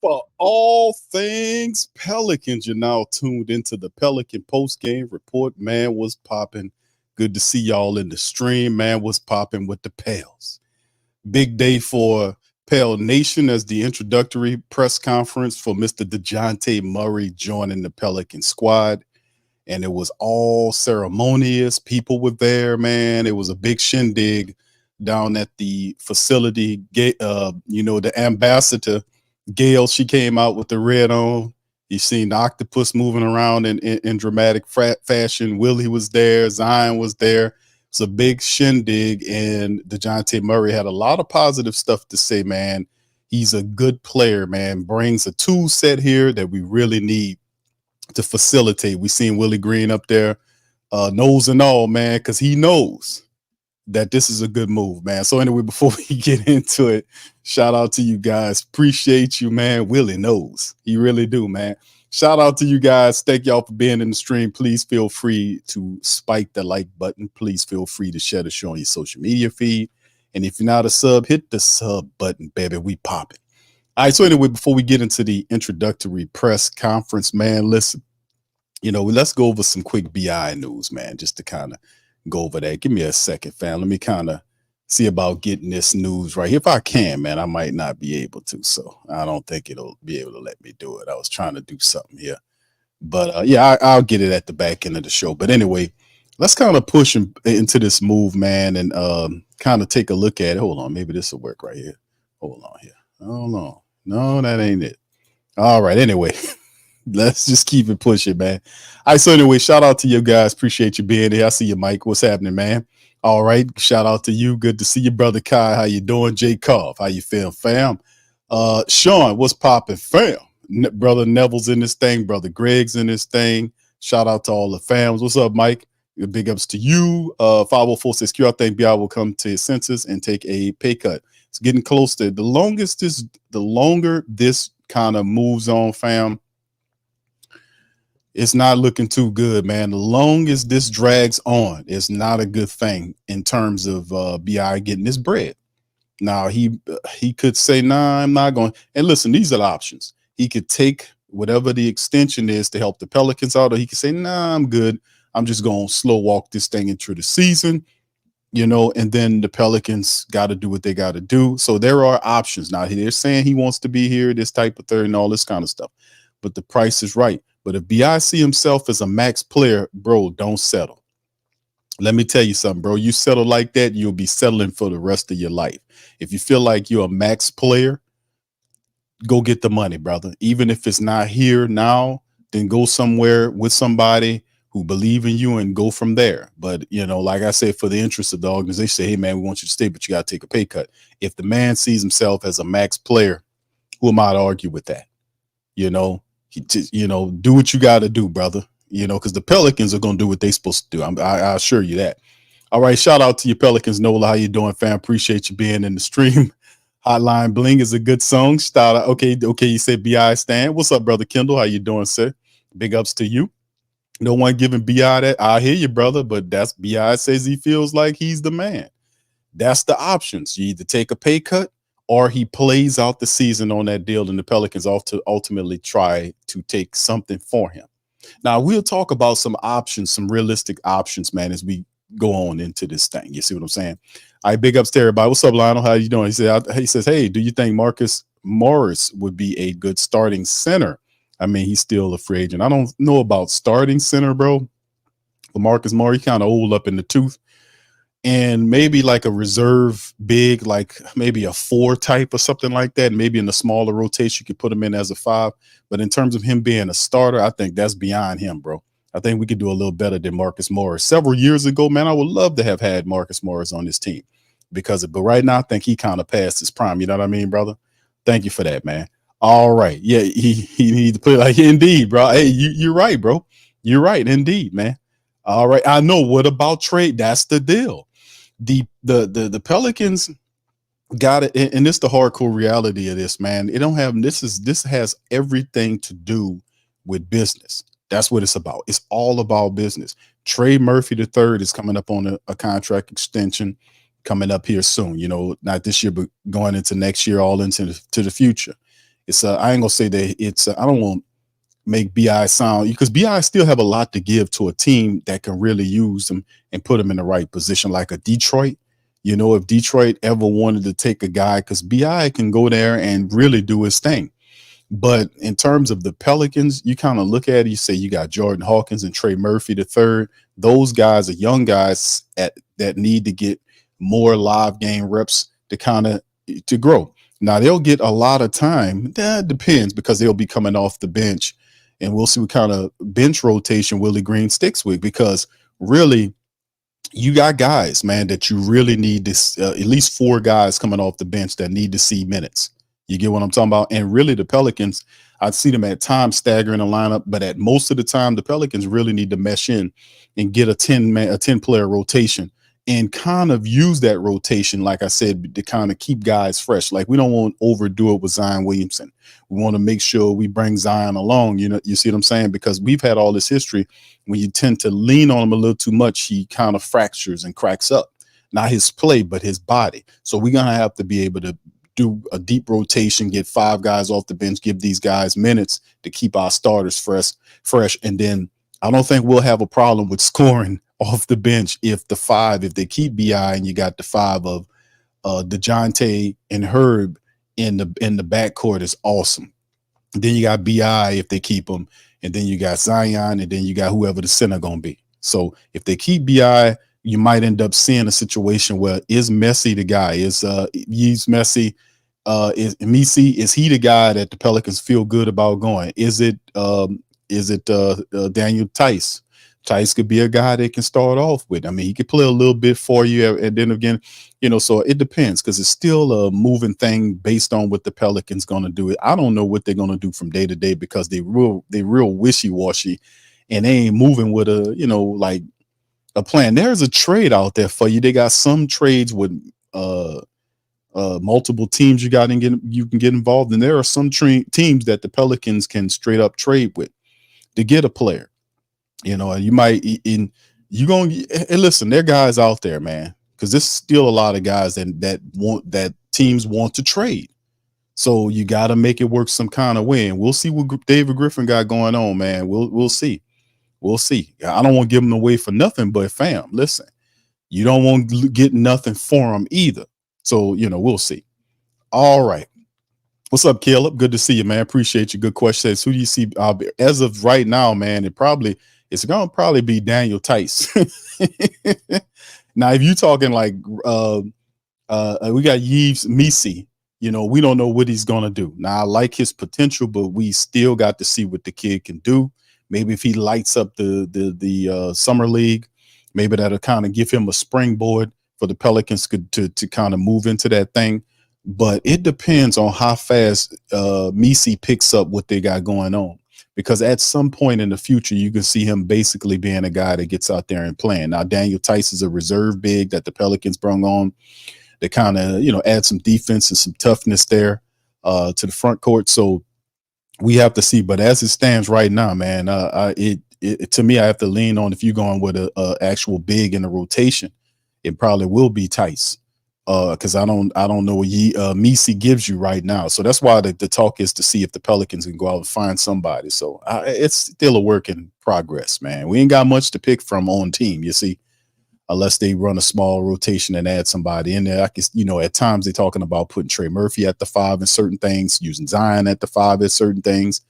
For all things Pelicans, you're now tuned into the Pelican Postgame Report. Man, what's popping? Good to see y'all in the stream. Man, what's popping with the Pels? Big day for Pale Nation as the introductory press conference for Mr. Dejounte Murray joining the Pelican squad. And it was all ceremonious. People were there, man. It was a big shindig down at the facility. The ambassador, Gail, she came out with the red on. You seen the octopus moving around in dramatic fashion. Willie was there. Zion was there. It's a big shindig, and Dejounte Murray had a lot of positive stuff to say, man. He's a good player, man. Brings a tool set here that we really need to facilitate. We seen Willie Green up there, nose and all, man, because he knows that this is a good move, man. So anyway, before we get into it, shout out to you guys. Appreciate you, man. Willie knows. He really do, man. Shout out to you guys. Thank y'all for being in the stream. Please feel free to spike the like button. Please feel free to share the show on your social media feed. And if you're not a sub, hit the sub button, baby. We popping. All right, so anyway, before we get into the introductory press conference, man, listen, let's go over some quick BI news, man, just to kind of go over that. Give me a second, fam. Let me kind of see about getting this news right here. If I can, man, I might not be able to, so I don't think it'll be able to let me do it. I was trying to do something here, but I'll get it at the back end of the show. But anyway, let's kind of push into this move, man, and kind of take a look at it. Hold on, maybe this will work right here. Hold on here. Hold on. No, that ain't it. All right, anyway. Let's just keep it pushing, man. All right, so anyway, shout out to you guys. Appreciate you being here. I see you, Mike. What's happening, man? All right, shout out to you. Good to see you, brother Kai. How you doing? Jay Koff, how you feeling, fam? Sean, what's popping, fam? Brother Neville's in this thing. Brother Greg's in this thing. Shout out to all the fams. What's up, Mike? Big ups to you. 504 says, Q, I think BI will come to his senses and take a pay cut. It's getting close to the longer this kind of moves on, fam. It's not looking too good, man. The longest this drags on, it's not a good thing in terms of BI getting his bread. Now, he could say, nah, I'm not going. And listen, these are the options. He could take whatever the extension is to help the Pelicans out, or he could say, nah, I'm good. I'm just going to slow walk this thing into the season, and then the Pelicans got to do what they got to do. So there are options. Now, they're saying he wants to be here, this type of third and all this kind of stuff. But the price is right. But if BI see himself as a max player, bro, don't settle. Let me tell you something, bro. You settle like that, you'll be settling for the rest of your life. If you feel like you're a max player, go get the money, brother. Even if it's not here now, then go somewhere with somebody who believe in you and go from there. But, like I said, for the interest of the organization, say, hey, man, we want you to stay, but you got to take a pay cut. If the man sees himself as a max player, who am I to argue with that? Do what you got to do, brother, because the Pelicans are going to do what they're supposed to do. I assure you that. All right. Shout out to you, Pelicans. Nola, how you doing, fam? Appreciate you being in the stream. Hotline Bling is a good song. Shout out. Okay. You said BI Stan. What's up, brother Kendall? How you doing, sir? Big ups to you. No one giving BI that. I hear you, brother, but that's BI says he feels like he's the man. That's the options. You either take a pay cut, or he plays out the season on that deal, and the Pelicans ultimately try to take something for him. Now, we'll talk about some options, some realistic options, man, as we go on into this thing. You see what I'm saying? All right, big ups to everybody. What's up, Lionel? How you doing? He says, hey, do you think Marcus Morris would be a good starting center? I mean, he's still a free agent. I don't know about starting center, bro. But Marcus Morris, kind of old up in the tooth. And maybe like a reserve big, like maybe a 4 type or something like that. Maybe in the smaller rotation, you could put him in as a 5. But in terms of him being a starter, I think that's beyond him, bro. I think we could do a little better than Marcus Morris. Several years ago, man, I would love to have had Marcus Morris on this team but right now, I think he kind of passed his prime. You know what I mean, brother? Thank you for that, man. All right. Yeah, he needs to play like indeed, bro. Hey, you're right, bro. You're right. Indeed, man. All right. I know. What about trade? That's the deal. The Pelicans got it, and it's the hardcore reality of this, man. This has everything to do with business. That's what it's about. It's all about business. Trey Murphy III is coming up on a contract extension coming up here soon. Not this year, but going into next year, all into the future. It's I ain't gonna say that it's I don't want to make Bi sound, because Bi still have a lot to give to a team that can really use them and put them in the right position, like a Detroit. You know, if Detroit ever wanted to take a guy, because Bi can go there and really do his thing. But in terms of the Pelicans, you kind of look at it, you say you got Jordan Hawkins and Trey Murphy the third. Those guys are young guys that need to get more live game reps to kind of to grow. Now they'll get a lot of time. That depends, because they'll be coming off the bench, and we'll see what kind of bench rotation Willie Green sticks with. Because really, you got guys, man, that you really need this. At least four guys coming off the bench that need to see minutes. You get what I'm talking about? And really, the Pelicans, I'd see them at times staggering a lineup, but at most of the time, the Pelicans really need to mesh in and get a 10 player rotation, and kind of use that rotation, like I said, to kind of keep guys fresh. Like, we don't want to overdo it with Zion Williamson. We want to make sure we bring Zion along. You know, you see what I'm saying? Because we've had all this history. When you tend to lean on him a little too much, he kind of fractures and cracks up. Not his play, but his body. So we're gonna have to be able to do a deep rotation, get five guys off the bench, give these guys minutes to keep our starters fresh. And then I don't think we'll have a problem with scoring off the bench if they keep Bi and you got the five of Dejounte and Herb in the backcourt is awesome. Then you got Bi if they keep him, and then you got Zion, and then you got whoever the center gonna be. So if they keep Bi, you might end up seeing a situation where is Messi the guy? Is he's Messi? Is Messi? Is he the guy that the Pelicans feel good about going? Is it Daniel Tice? Tice could be a guy they can start off with. I mean, he could play a little bit for you, and then again, you know. So it depends, because it's still a moving thing based on what the Pelicans going to do. I don't know what they're going to do from day to day, because they real wishy washy, and they ain't moving with a like a plan. There's a trade out there for you. They got some trades with multiple teams you can get involved in. There are some teams that the Pelicans can straight up trade with to get a player. You know, and you might listen, there are guys out there, man, because there's still a lot of guys that teams want to trade. So you got to make it work some kind of way. And we'll see what David Griffin got going on, man. We'll see. We'll see. I don't want to give him away for nothing, but fam, listen, you don't want to get nothing for him either. So, we'll see. All right. What's up, Caleb? Good to see you, man. Appreciate you. Good question. Who do you see as of right now, man? It's going to probably be Daniel Tice. Now, if you're talking like we got Yves Messi, we don't know what he's going to do. Now, I like his potential, but we still got to see what the kid can do. Maybe if he lights up the summer league, maybe that'll kind of give him a springboard for the Pelicans to kind of move into that thing. But it depends on how fast Messi picks up what they got going on. Because at some point in the future, you can see him basically being a guy that gets out there and playing. Now, Daniel Tice is a reserve big that the Pelicans brought on to kind of, add some defense and some toughness there to the front court. So we have to see. But as it stands right now, man, to me, I have to lean on, if you're going with a actual big in the rotation, it probably will be Tice. Because I don't know what Messi gives you right now. So that's why the talk is to see if the Pelicans can go out and find somebody. So it's still a work in progress, man. We ain't got much to pick from on team, you see, unless they run a small rotation and add somebody in there. I guess, at times they're talking about putting Trey Murphy at the 5 in certain things, using Zion at the 5 in certain things.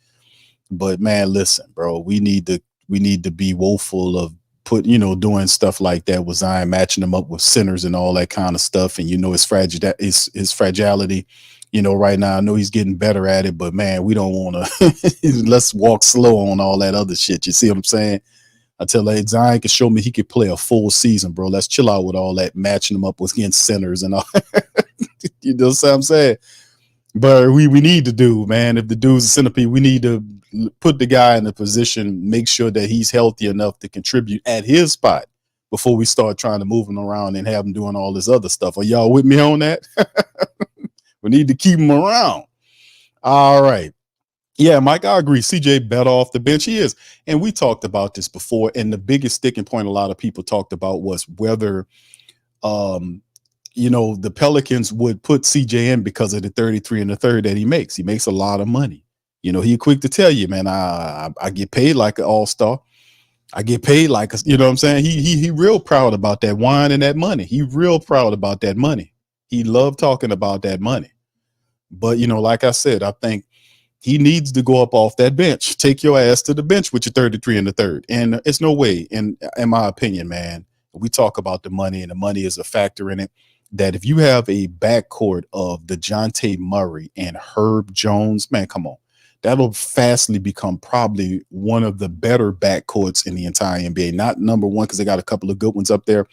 But man, listen, bro, we need to be woeful of doing stuff like that with Zion, matching them up with centers and all that kind of stuff. And his fragility, right now. I know he's getting better at it, but man, we don't want to let's walk slow on all that other shit. You see what I'm saying? Until Zion can show me he could play a full season, bro. Let's chill out with all that matching them up with against centers and all. You know what I'm saying? But we need to do, man. If the dude's a centipede, we need to put the guy in a position, make sure that he's healthy enough to contribute at his spot before we start trying to move him around and have him doing all this other stuff. Are y'all with me on that? We need to keep him around. All right. Yeah, Mike, I agree. CJ better off the bench. He is. And we talked about this before. And the biggest sticking point a lot of people talked about was whether the Pelicans would put CJ in because of the 33 and the third that he makes. He makes a lot of money. He quick to tell you, man, I get paid like an all-star. I get paid like, what I'm saying? He real proud about that wine and that money. He real proud about that money. He loved talking about that money. But, like I said, I think he needs to go up off that bench. Take your ass to the bench with your 33 and the third. And it's no way, in my opinion, man, we talk about the money, and the money is a factor in it, that if you have a backcourt of Dejounte Murray and Herb Jones, man, come on. That'll fastly become probably one of the better backcourts in the entire NBA. Not number one, because they got a couple of good ones up there.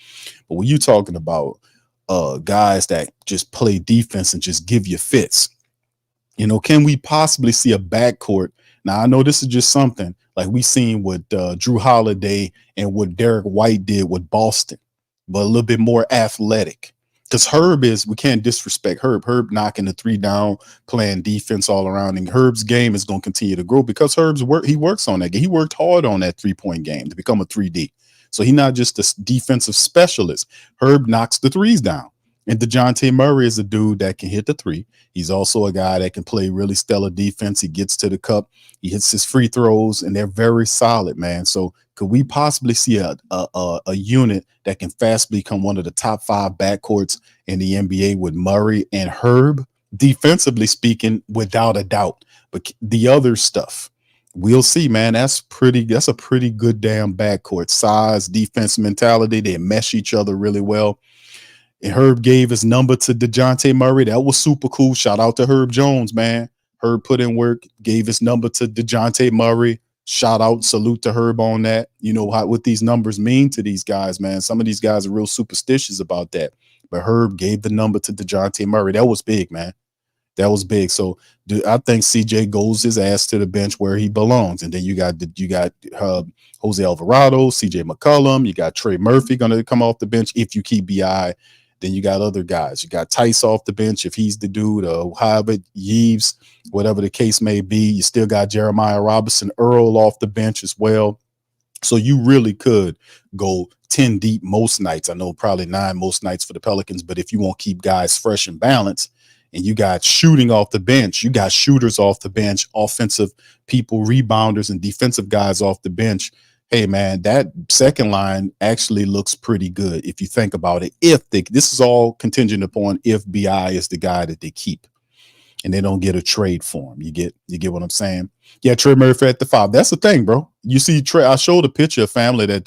But when you're talking about guys that just play defense and just give you fits, can we possibly see a backcourt? Now, I know this is just something like we seen with Drew Holiday and what Derek White did with Boston, but a little bit more athletic. Because Herb we can't disrespect Herb. Herb knocking the three down, playing defense all around. And Herb's game is going to continue to grow because he works on that game. He worked hard on that 3-point game to become a 3D. So he's not just a defensive specialist. Herb knocks the threes down. And Dejounte Murray is a dude that can hit the three. He's also a guy that can play really stellar defense. He gets to the cup. He hits his free throws, and they're very solid, man. So could we possibly see a unit that can fast become one of the top 5 backcourts in the NBA with Murray and Herb? Defensively speaking, without a doubt. But the other stuff, we'll see, man. That's a pretty good damn backcourt. Size, defense, mentality. They mesh each other really well. And Herb gave his number to Dejounte Murray. That was super cool. Shout out to Herb Jones, man. Herb put in work, gave his number to Dejounte Murray. Shout out, salute to Herb on that. What these numbers mean to these guys, man. Some of these guys are real superstitious about that. But Herb gave the number to Dejounte Murray. That was big, man. That was big. So I think CJ goes his ass to the bench where he belongs. And then you got Jose Alvarado, CJ McCollum. You got Trey Murphy going to come off the bench if you keep BI. Then you got other guys. You got Tice off the bench if he's the dude, Hobbit, Yeeves, whatever the case may be. You still got Jeremiah Robinson Earl off the bench as well. So you really could go 10 deep most nights. I know probably 9 most nights for the Pelicans, but if you want to keep guys fresh and balanced, and you got shooting off the bench, you got shooters off the bench, offensive people, rebounders, and defensive guys off the bench. Hey, man, that second line actually looks pretty good if you think about it. This is all contingent upon if BI is the guy that they keep and they don't get a trade for him. You get what I'm saying? Yeah, Trey Murphy at the 5. That's the thing, bro. You see, Trey. I showed a picture of family that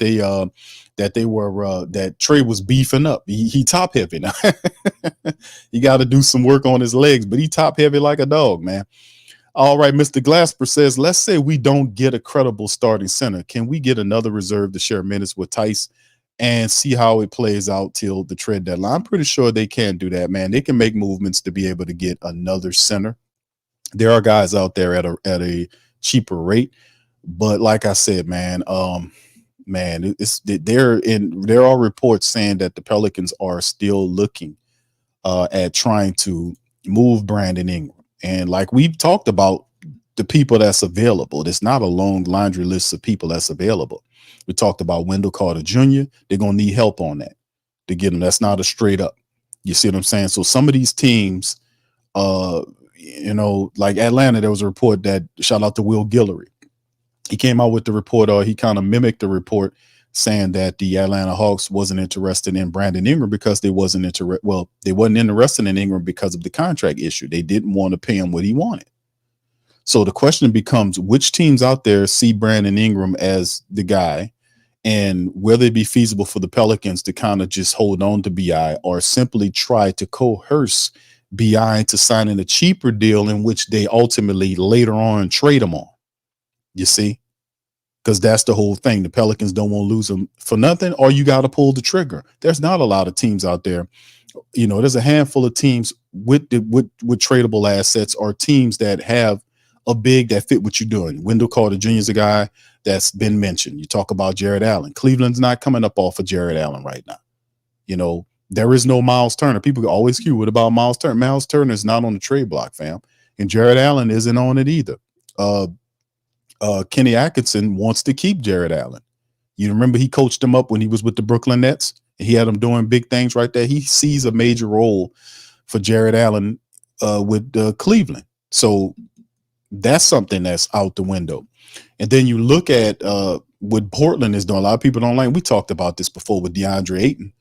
Trey was beefing up. He top heavy now. He got to do some work on his legs, but he top heavy like a dog, man. All right, Mr. Glasper says, let's say we don't get a credible starting center. Can we get another reserve to share minutes with Tice and see how it plays out till the trade deadline? I'm pretty sure they can do that, man. They can make movements to be able to get another center. There are guys out there at a cheaper rate, but like I said, man, there are reports saying that the Pelicans are still looking at trying to move Brandon Ingram. And like we've talked about the people that's available, there's not a long laundry list of people that's available. We talked about Wendell Carter Jr. They're going to need help on that to get him. That's not a straight up. You see what I'm saying? So some of these teams, like Atlanta, there was a report that, shout out to Will Guillory. He came out with the report, or he kind of mimicked the report, saying that the Atlanta Hawks wasn't interested in Brandon Ingram because they wasn't interested in Ingram because of the contract issue. They didn't want to pay him what he wanted. So the question becomes, which teams out there see Brandon Ingram as the guy, and whether it be feasible for the Pelicans to kind of just hold on to BI or simply try to coerce BI into signing a cheaper deal in which they ultimately later on trade him on. You see? Because that's the whole thing. The Pelicans don't want to lose them for nothing, or you got to pull the trigger. There's not a lot of teams out there. There's a handful of teams with tradable assets, or teams that have a big that fit what you're doing. Wendell Carter Jr. is a guy that's been mentioned. You talk about Jared Allen. Cleveland's not coming up off of Jared Allen right now. There is no Miles Turner. People always cue, what about Miles Turner? Miles Turner is not on the trade block, fam. And Jared Allen isn't on it either. Kenny Atkinson wants to keep Jared Allen. You remember he coached him up when he was with the Brooklyn Nets, He had him doing big things right there. He sees a major role for Jared Allen with Cleveland. So that's something that's out the window. And then you look at what Portland is doing. A lot of people don't like. We talked about this before with DeAndre Ayton,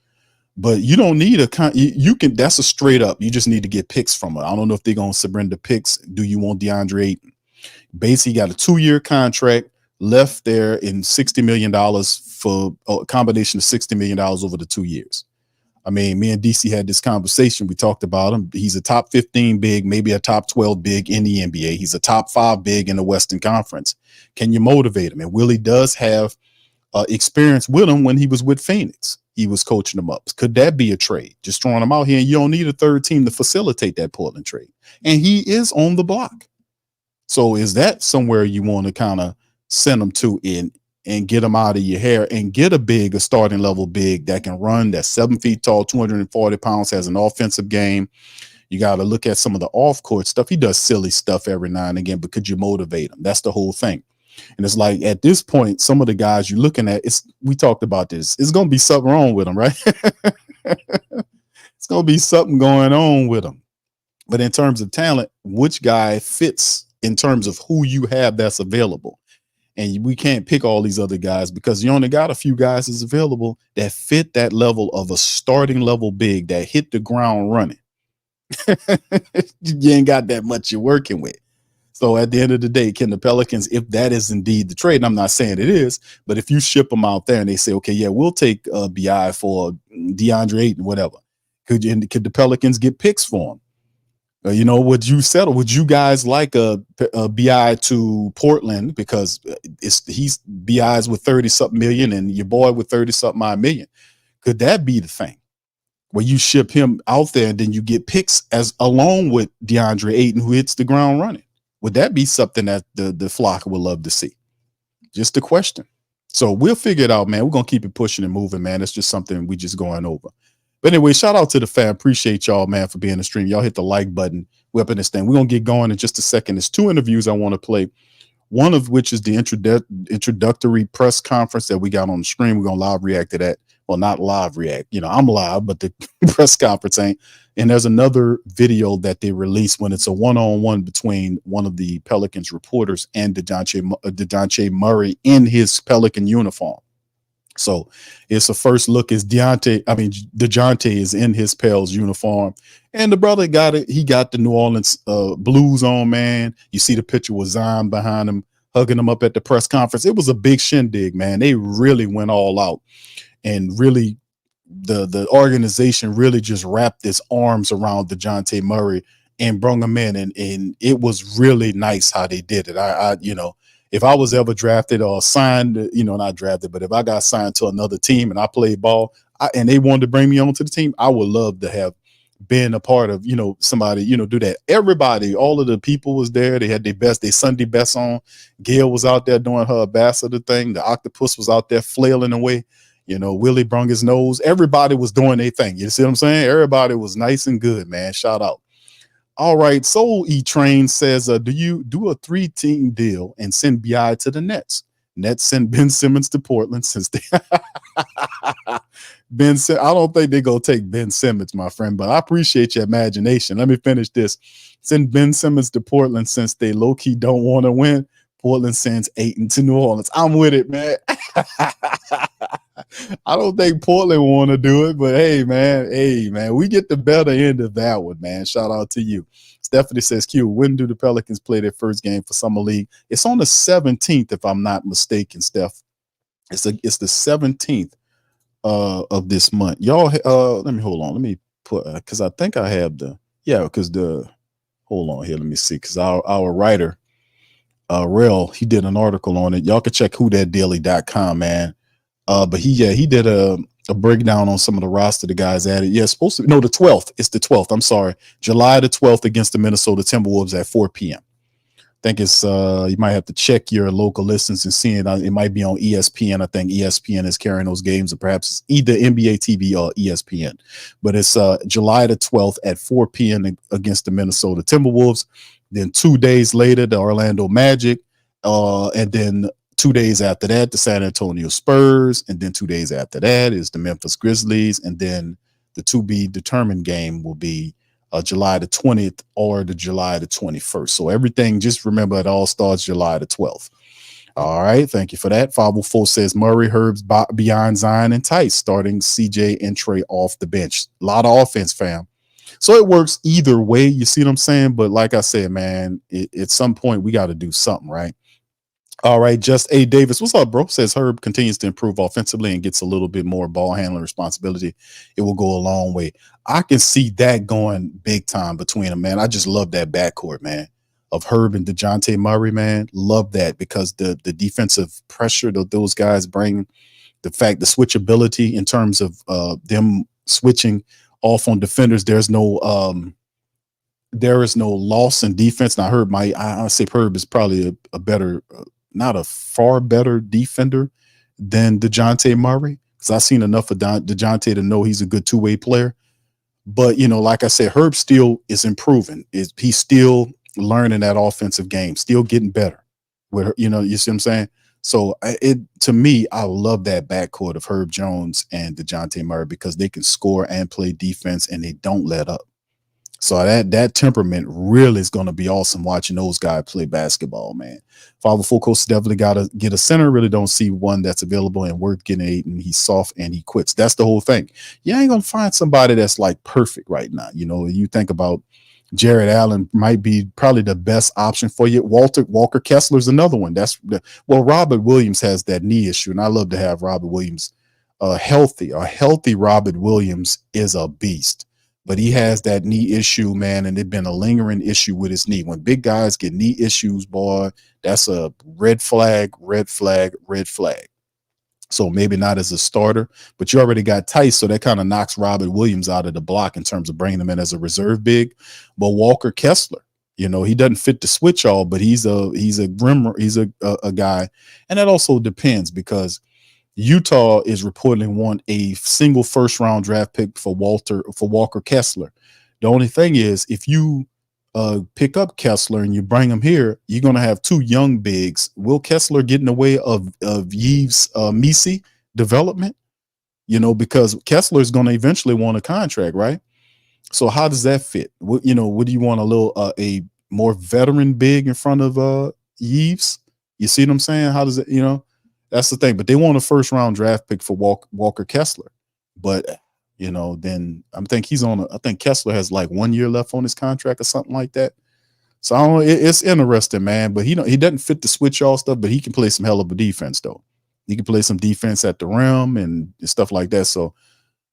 but you don't need you can. That's a straight up. You just need to get picks from it. I don't know if they're gonna surrender picks. Do you want DeAndre Ayton? Basically, got a 2-year contract left there in $60 million for a combination of $60 million over the 2 years. I mean, me and DC had this conversation. We talked about him. He's a top 15 big, maybe a top 12 big in the NBA. He's a top 5 big in the Western Conference. Can you motivate him? And Willie does have experience with him when he was with Phoenix. He was coaching them up. Could that be a trade? Just throwing him out here, and you don't need a third team to facilitate that Portland trade. And he is on the block. So is that somewhere you want to kind of send him to and get him out of your hair and get a starting level big that can run, that's 7 feet tall, 240 pounds, has an offensive game. You got to look at some of the off court stuff. He does silly stuff every now and again, but could you motivate him? That's the whole thing. And it's like at this point, some of the guys you're looking at, we talked about this. It's going to be something wrong with them, right? It's going to be something going on with them. But in terms of talent, which guy fits in terms of who you have that's available? And we can't pick all these other guys because you only got a few guys that's available that fit that level of a starting level big that hit the ground running. You ain't got that much you're working with. So at the end of the day, can the Pelicans, if that is indeed the trade, and I'm not saying it is, but if you ship them out there and they say, okay, yeah, we'll take BI for DeAndre Ayton, whatever, could the Pelicans get picks for him? Would you settle? Would you guys like a BI to Portland because he's BI's with 30-something million and your boy with 30-something odd million? Could that be the thing where you ship him out there and then you get picks as along with DeAndre Ayton who hits the ground running? Would that be something that the flock would love to see? Just a question. So we'll figure it out, man. We're gonna keep it pushing and moving, man. It's just something we just going over. But anyway, shout out to the fam. Appreciate y'all, man, for being in the stream. Y'all hit the like button. We're up in this thing. We're going to get going in just a second. There's 2 interviews I want to play, one of which is the introductory press conference that we got on the screen. We're going to live react to that. Well, not live react. I'm live, but the press conference ain't. And there's another video that they release when it's a one-on-one between one of the Pelicans reporters and Dejounte Murray in his Pelican uniform. So it's a first look as Dejounte is in his Pels uniform and the brother got it. He got the New Orleans blues on, man. You see the picture with Zion behind him, hugging him up at the press conference. It was a big shindig, man. They really went all out and really the organization really just wrapped its arms around Dejounte Murray and brung him in. And it was really nice how they did it. If I was ever drafted or signed, not drafted, but if I got signed to another team and I played ball and they wanted to bring me onto the team, I would love to have been a part of, somebody, do that. Everybody, all of the people was there. They had their Sunday best on. Gail was out there doing her ambassador thing. The octopus was out there flailing away. Willie brung his nose. Everybody was doing their thing. You see what I'm saying? Everybody was nice and good, man. Shout out. All right, Soul E-Train says, do you do a 3-team deal and send BI to the Nets? Nets send Ben Simmons to Portland since they I don't think they're going to take Ben Simmons, my friend, but I appreciate your imagination. Let me finish this. Send Ben Simmons to Portland since they low-key don't want to win. Portland sends Ayton to New Orleans. I'm with it, man. I don't think Portland want to do it, but hey, man, we get the better end of that one, man. Shout out to you. Stephanie says, Q, when do the Pelicans play their first game for Summer League? It's on the 17th, if I'm not mistaken, Steph. It's the 17th of this month. Y'all, let me hold on. Let me put, because I think I have hold on here. Let me see, because our writer, Rel, he did an article on it. Y'all can check whothatdaily.com, man. But he did a breakdown on some of the roster the guys added. Yeah, it's supposed to be, no, the 12th. It's the 12th. I'm sorry. July the 12th against the Minnesota Timberwolves at 4 p.m. I think it's you might have to check your local listings and see it. It might be on ESPN. I think ESPN is carrying those games, or perhaps either NBA TV or ESPN. But it's July the 12th at 4 p.m. against the Minnesota Timberwolves. Then 2 days later, the Orlando Magic, and then 2 days after that, the San Antonio Spurs, and then 2 days after that is the Memphis Grizzlies, and then the to be determined game will be July the 20th or the July the 21st. So everything, just remember, it all starts July the 12th. All right, thank you for that. 504 says Murray, Herbs, beyond Zion, and Tice, starting CJ and Trey off the bench. A lot of offense, fam. So it works either way. You see what I'm saying? But like I said, man, at some point we got to do something, right? All right, Just A. Davis, what's up, bro? Says Herb continues to improve offensively and gets a little bit more ball handling responsibility. It will go a long way. I can see that going big time between them, man. I just love that backcourt, man, of Herb and Dejounte Murray, man. Love that because the defensive pressure that those guys bring, the switchability in terms of them switching off on defenders. There is no loss in defense. Now, I say Herb is probably a better, not a far better defender than Dejounte Murray, because I've seen enough of Dejounte to know he's a good two-way player. But, like I said, Herb still is improving. He's still learning that offensive game, still getting better. You see what I'm saying? So to me, I love that backcourt of Herb Jones and Dejounte Murray because they can score and play defense and they don't let up. So that temperament really is going to be awesome watching those guys play basketball, man. 504 Coast definitely got to get a center. Really don't see one that's available and worth getting 8, and he's soft and he quits. That's the whole thing. You ain't going to find somebody that's like perfect right now. You think about Jared Allen might be probably the best option for you. Walker Kessler's another one. Robert Williams has that knee issue, and I love to have Robert Williams healthy. A healthy Robert Williams is a beast. But he has that knee issue, man, and it's been a lingering issue with his knee. When big guys get knee issues, boy, that's a red flag, red flag, red flag. So maybe not as a starter, but you already got Tice, so that kind of knocks Robert Williams out of the block in terms of bringing him in as a reserve big. But Walker Kessler, he doesn't fit the switch all, but he's a guy, and that also depends because Utah is reportedly want a single first-round draft pick for Walker Kessler. The only thing is, if you pick up Kessler and you bring him here, you're going to have 2 young bigs. Will Kessler get in the way of Yves Missi development? Because Kessler is going to eventually want a contract, right? So how does that fit? Would you want a more veteran big in front of Yves? You see what I'm saying? How does it, That's the thing, but they want a first-round draft pick for Walker Kessler. But then I think Kessler has like 1 year left on his contract or something like that. So I don't know. It's interesting, man. But he doesn't fit the switch all stuff, but he can play some hell of a defense though. He can play some defense at the rim and stuff like that. So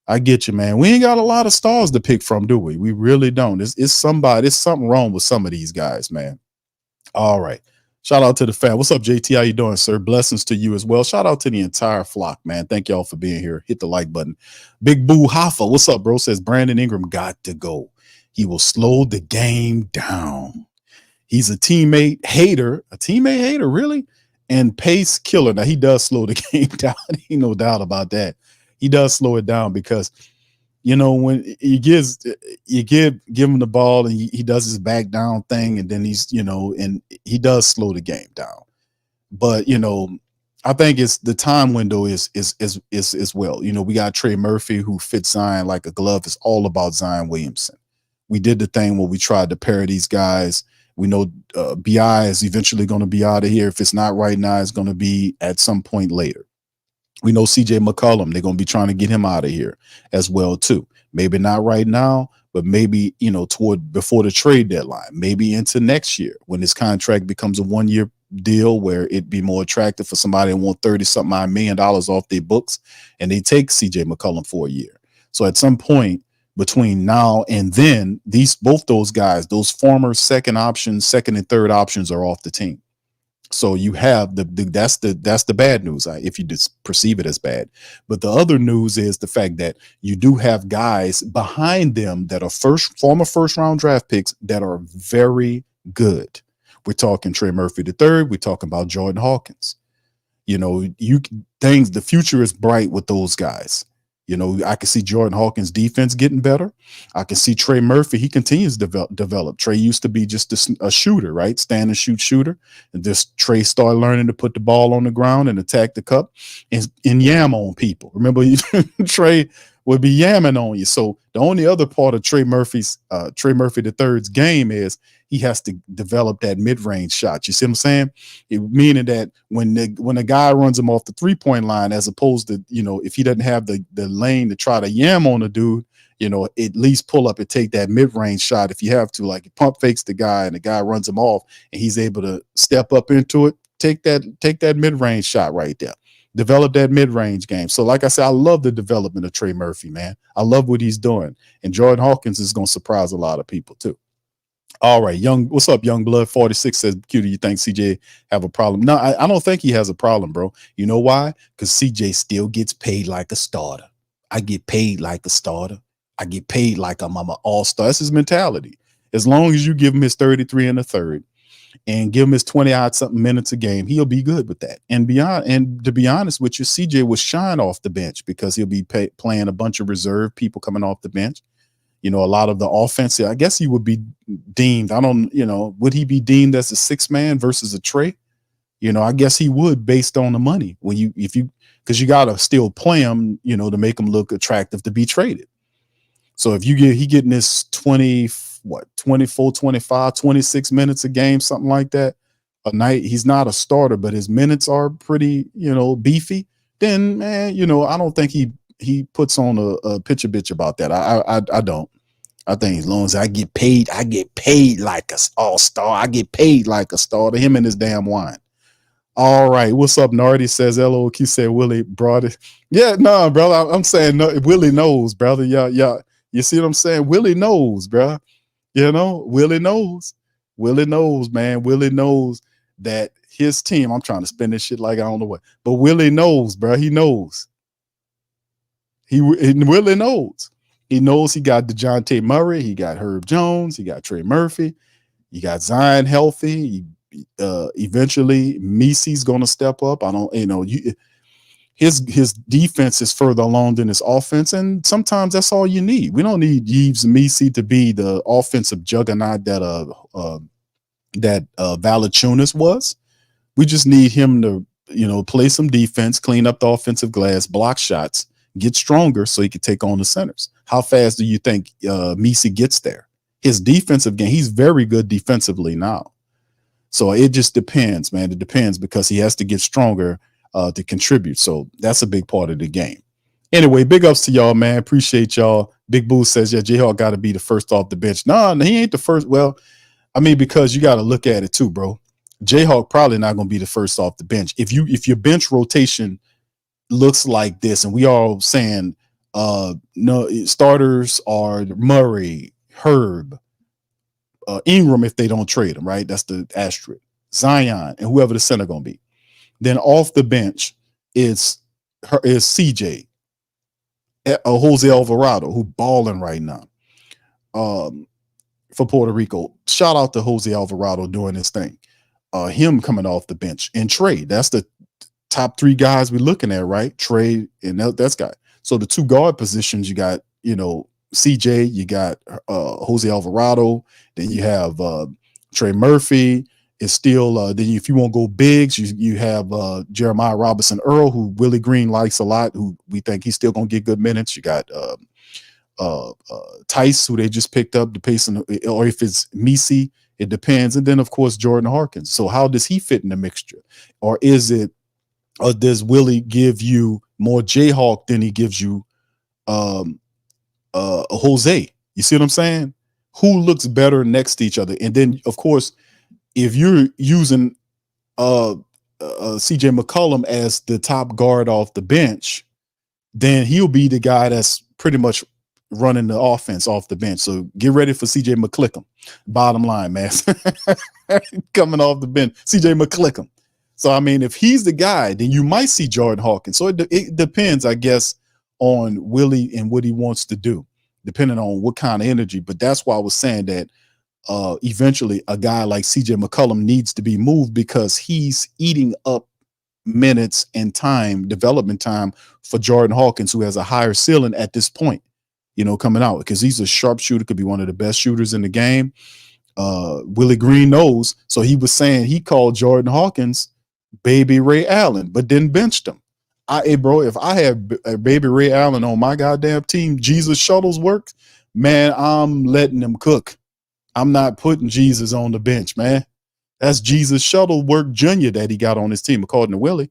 I get you, man. We ain't got a lot of stars to pick from, do we? We really don't. It's something wrong with some of these guys, man. All right. Shout out to the fan. What's up, JT? How you doing, sir? Blessings to you as well. Shout out to the entire flock, man. Thank y'all for being here. Hit the like button. Big Boo Hoffa, what's up, bro? Says Brandon Ingram got to go. He will slow the game down. He's a teammate hater, really? And pace killer. Now, he does slow the game down. Ain't no doubt about that. He does slow it down because when you give him the ball and he does his back down thing, and then he's, and he does slow the game down. But, I think it's the time window is as well. We got Trey Murphy who fits Zion like a glove. It's all about Zion Williamson. We did the thing where we tried to pair these guys. We know BI is eventually going to be out of here. If it's not right now, it's going to be at some point later. We know CJ McCollum, they're going to be trying to get him out of here as well, too. Maybe not right now, but maybe, before the trade deadline, maybe into next year when his contract becomes a 1-year deal where it'd be more attractive for somebody that want $30-something million off their books, and they take CJ McCollum for a year. So at some point between now and then, both those guys, those former second and third options are off the team. So you have that's the bad news, if you just perceive it as bad. But the other news is the fact that you do have guys behind them that are former first-round draft picks that are very good. We're talking Trey Murphy III. We're talking about Jordan Hawkins. The future is bright with those guys. I can see Jordan Hawkins' defense getting better. I can see Trey Murphy. He continues to develop. Trey used to be just a shooter, right? Stand and shoot shooter. And this Trey started learning to put the ball on the ground and attack the cup and yam on people. Remember, Trey would be yamming on you. So the only other part of Trey Murphy the third's game is he has to develop that mid-range shot. You see what I'm saying? Meaning that when a guy runs him off the 3-point line, as opposed to, if he doesn't have the lane to try to yam on a dude, at least pull up and take that mid-range shot if you have to. Like, pump fakes the guy and the guy runs him off and he's able to step up into it, take that mid-range shot right there. Develop that mid-range game. So like I said, I love the development of Trey Murphy, man. I love what he's doing. And Jordan Hawkins is going to surprise a lot of people too. All right, what's up, Young Blood 46 says, Q, do you think CJ have a problem? No, I don't think he has a problem, bro. You know why? Because CJ still gets paid like a starter. I get paid like a starter. I get paid like I'm an all-star. That's his mentality. As long as you give him his 33 and a third and give him his 20-odd something minutes a game, he'll be good with that. And to be honest with you, CJ will shine off the bench because he'll be playing a bunch of reserve people coming off the bench. A lot of the offense, I guess he would be deemed, would he be deemed as a 6 man versus a Trey? I guess he would, based on the money. Because you got to still play him, to make him look attractive to be traded. So if he getting this 24, 25, 26 minutes a game, something like that a night, he's not a starter, but his minutes are pretty, beefy, then, man, I don't think he puts on a picture bitch about that. I don't. I think as long as I get paid like a all-star. I get paid like a star to him and his damn wine. All right. What's up, Nardi says, LOQ said Willie brought it. Yeah, no, brother. I'm saying no, Willie knows, brother. Yeah. You see what I'm saying? Willie knows, bro. Willie knows. Willie knows, man. Willie knows that his team, I'm trying to spin this shit like I don't know what, but Willie knows, bro. He knows. Willie knows. He knows he got Dejounte Murray. He got Herb Jones. He got Trey Murphy. You got Zion healthy. Eventually, Misi's going to step up. His defense is further along than his offense, and sometimes that's all you need. We don't need Yves Misi to be the offensive juggernaut that Valanciunas was. We just need him to, play some defense, clean up the offensive glass, block shots, get stronger so he can take on the centers. How fast do you think Misi gets there? His defensive game, he's very good defensively now. So it just depends, man. It depends because he has to get stronger to contribute. So that's a big part of the game. Anyway, big ups to y'all, man. Appreciate y'all. Big Boo says, yeah, J-Hawk got to be the first off the bench. No, he ain't the first. Well, because you got to look at it too, bro. J-Hawk probably not going to be the first off the bench. If your bench rotation looks like this, and we all saying no, starters are Murray, Herb, Ingram if they don't trade him, right? That's the asterisk. Zion and whoever the center gonna be. Then off the bench is CJ, Jose Alvarado, who balling right now for Puerto Rico. Shout out to Jose Alvarado doing his thing. Him coming off the bench and Trey. That's the top 3 guys we're looking at, right? Trey and that's guy. So the 2 guard positions, you got, CJ, you got Jose Alvarado, then you have Trey Murphy. It's still then if you want to go bigs, you have Jeremiah Robinson Earl, who Willie Green likes a lot, who we think he's still gonna get good minutes. You got Tice, who they just picked up, the pacing, or if it's Misi, it depends. And then of course Jordan Harkins. So how does he fit in the mixture? Or does Willie give you more Jayhawk than he gives you Jose? You see what I'm saying? Who looks better next to each other? And then of course, if you're using CJ McCollum as the top guard off the bench, then he'll be the guy that's pretty much running the offense off the bench. So get ready for CJ McClickam. Bottom line, man. Coming off the bench, CJ McClickam. So, if he's the guy, then you might see Jordan Hawkins. So it depends, I guess, on Willie and what he wants to do, depending on what kind of energy. But that's why I was saying that eventually a guy like CJ McCollum needs to be moved because he's eating up minutes and time, development time for Jordan Hawkins, who has a higher ceiling at this point, coming out, because he's a sharpshooter, could be one of the best shooters in the game. Willie Green knows. So he was saying he called Jordan Hawkins Baby Ray Allen, but then benched him. Hey, bro, if I had Baby Ray Allen on my goddamn team, Jesus Shuttlesworth, man, I'm letting him cook. I'm not putting Jesus on the bench, man. That's Jesus Shuttleworth Jr. that he got on his team, according to Willie.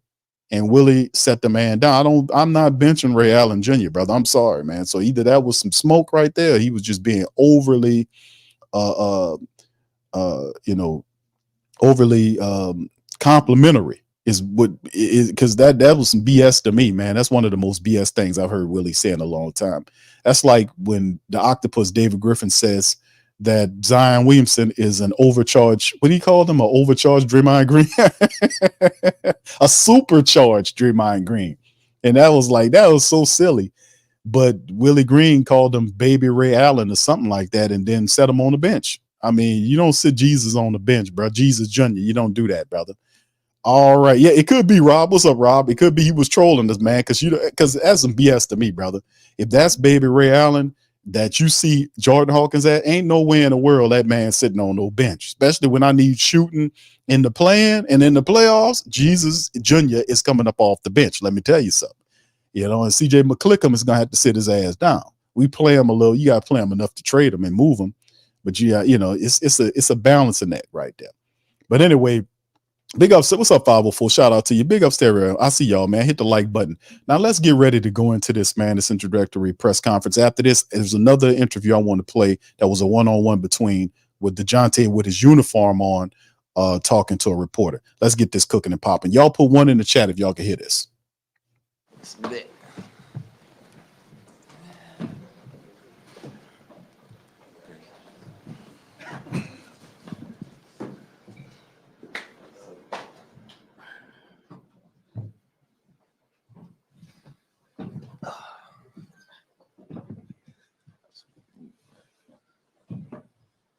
And Willie set the man down. I'm not benching Ray Allen Jr., brother. I'm sorry, man. So either that was some smoke right there. He was just being overly, complimentary is what is, because that was some BS to me, man. That's one of the most BS things I've heard Willie say in a long time. That's like when the octopus David Griffin says that Zion Williamson is an overcharged, what do you call him? An overcharged Draymond Green? A supercharged Draymond Green. And that was so silly. But Willie Green called him Baby Ray Allen or something like that, and then set him on the bench. I mean, you don't sit Jesus on the bench, bro. Jesus Jr., you don't do that, brother. All right. Yeah, it could be Rob. What's up, Rob? It could be he was trolling this, man, because that's some BS to me, brother. If that's Baby Ray Allen that you see Jordan Hawkins at, ain't no way in the world that man sitting on no bench, especially when I need shooting in the play-in and in the playoffs. Jesus Jr. is coming up off the bench. Let me tell you something. And CJ McClickam is going to have to sit his ass down. We play him a little. You got to play him enough to trade him and move him. But yeah, it's a balance in that right there. But anyway, big ups. What's up, 504? Shout out to you. Big up, Stereo. I see y'all, man. Hit the like button. Now let's get ready to go into this, man. This introductory press conference. After this, there's another interview I want to play that was a one-on-one with Dejounte with his uniform on, talking to a reporter. Let's get this cooking and popping. Y'all put one in the chat if y'all can hear this.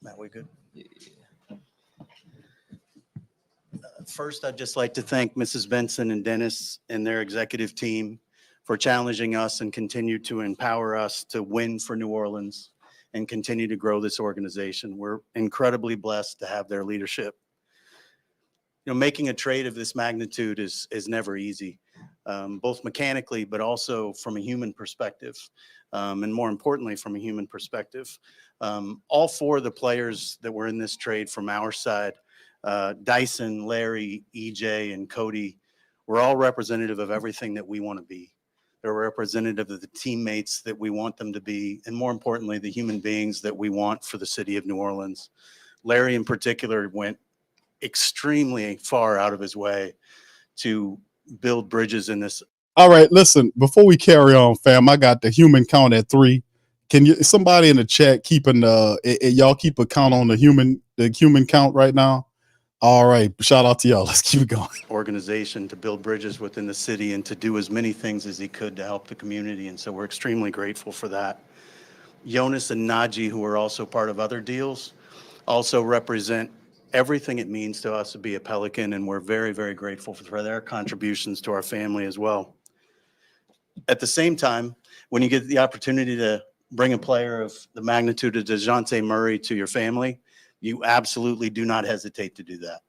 Matt, we good? Yeah. First, I'd just like to thank Mrs. Benson and Dennis and their executive team for challenging us and continue to empower us to win for New Orleans and continue to grow this organization. We're incredibly blessed to have their leadership. Making a trade of this magnitude is never easy, both mechanically, but also from a human perspective. And more importantly, from a human perspective. All four of the players that were in this trade from our side, Dyson, Larry, EJ, and Cody, were all representative of everything that we want to be. They're representative of the teammates that we want them to be, and more importantly, the human beings that we want for the city of New Orleans. Larry in particular went extremely far out of his way to build bridges in this. All right, listen, before we carry on, fam, I got the human count at 3. Can you, somebody in the chat, y'all keep a count on the human count right now? All right, shout out to y'all. Let's keep it going. Organization to build bridges within the city and to do as many things as he could to help the community. And so we're extremely grateful for that. Jonas and Naji, who are also part of other deals, also represent everything it means to us to be a Pelican. And we're very, very grateful for their contributions to our family as well. At the same time, when you get the opportunity to bring a player of the magnitude of Dejounte Murray to your family, you absolutely do not hesitate to do that.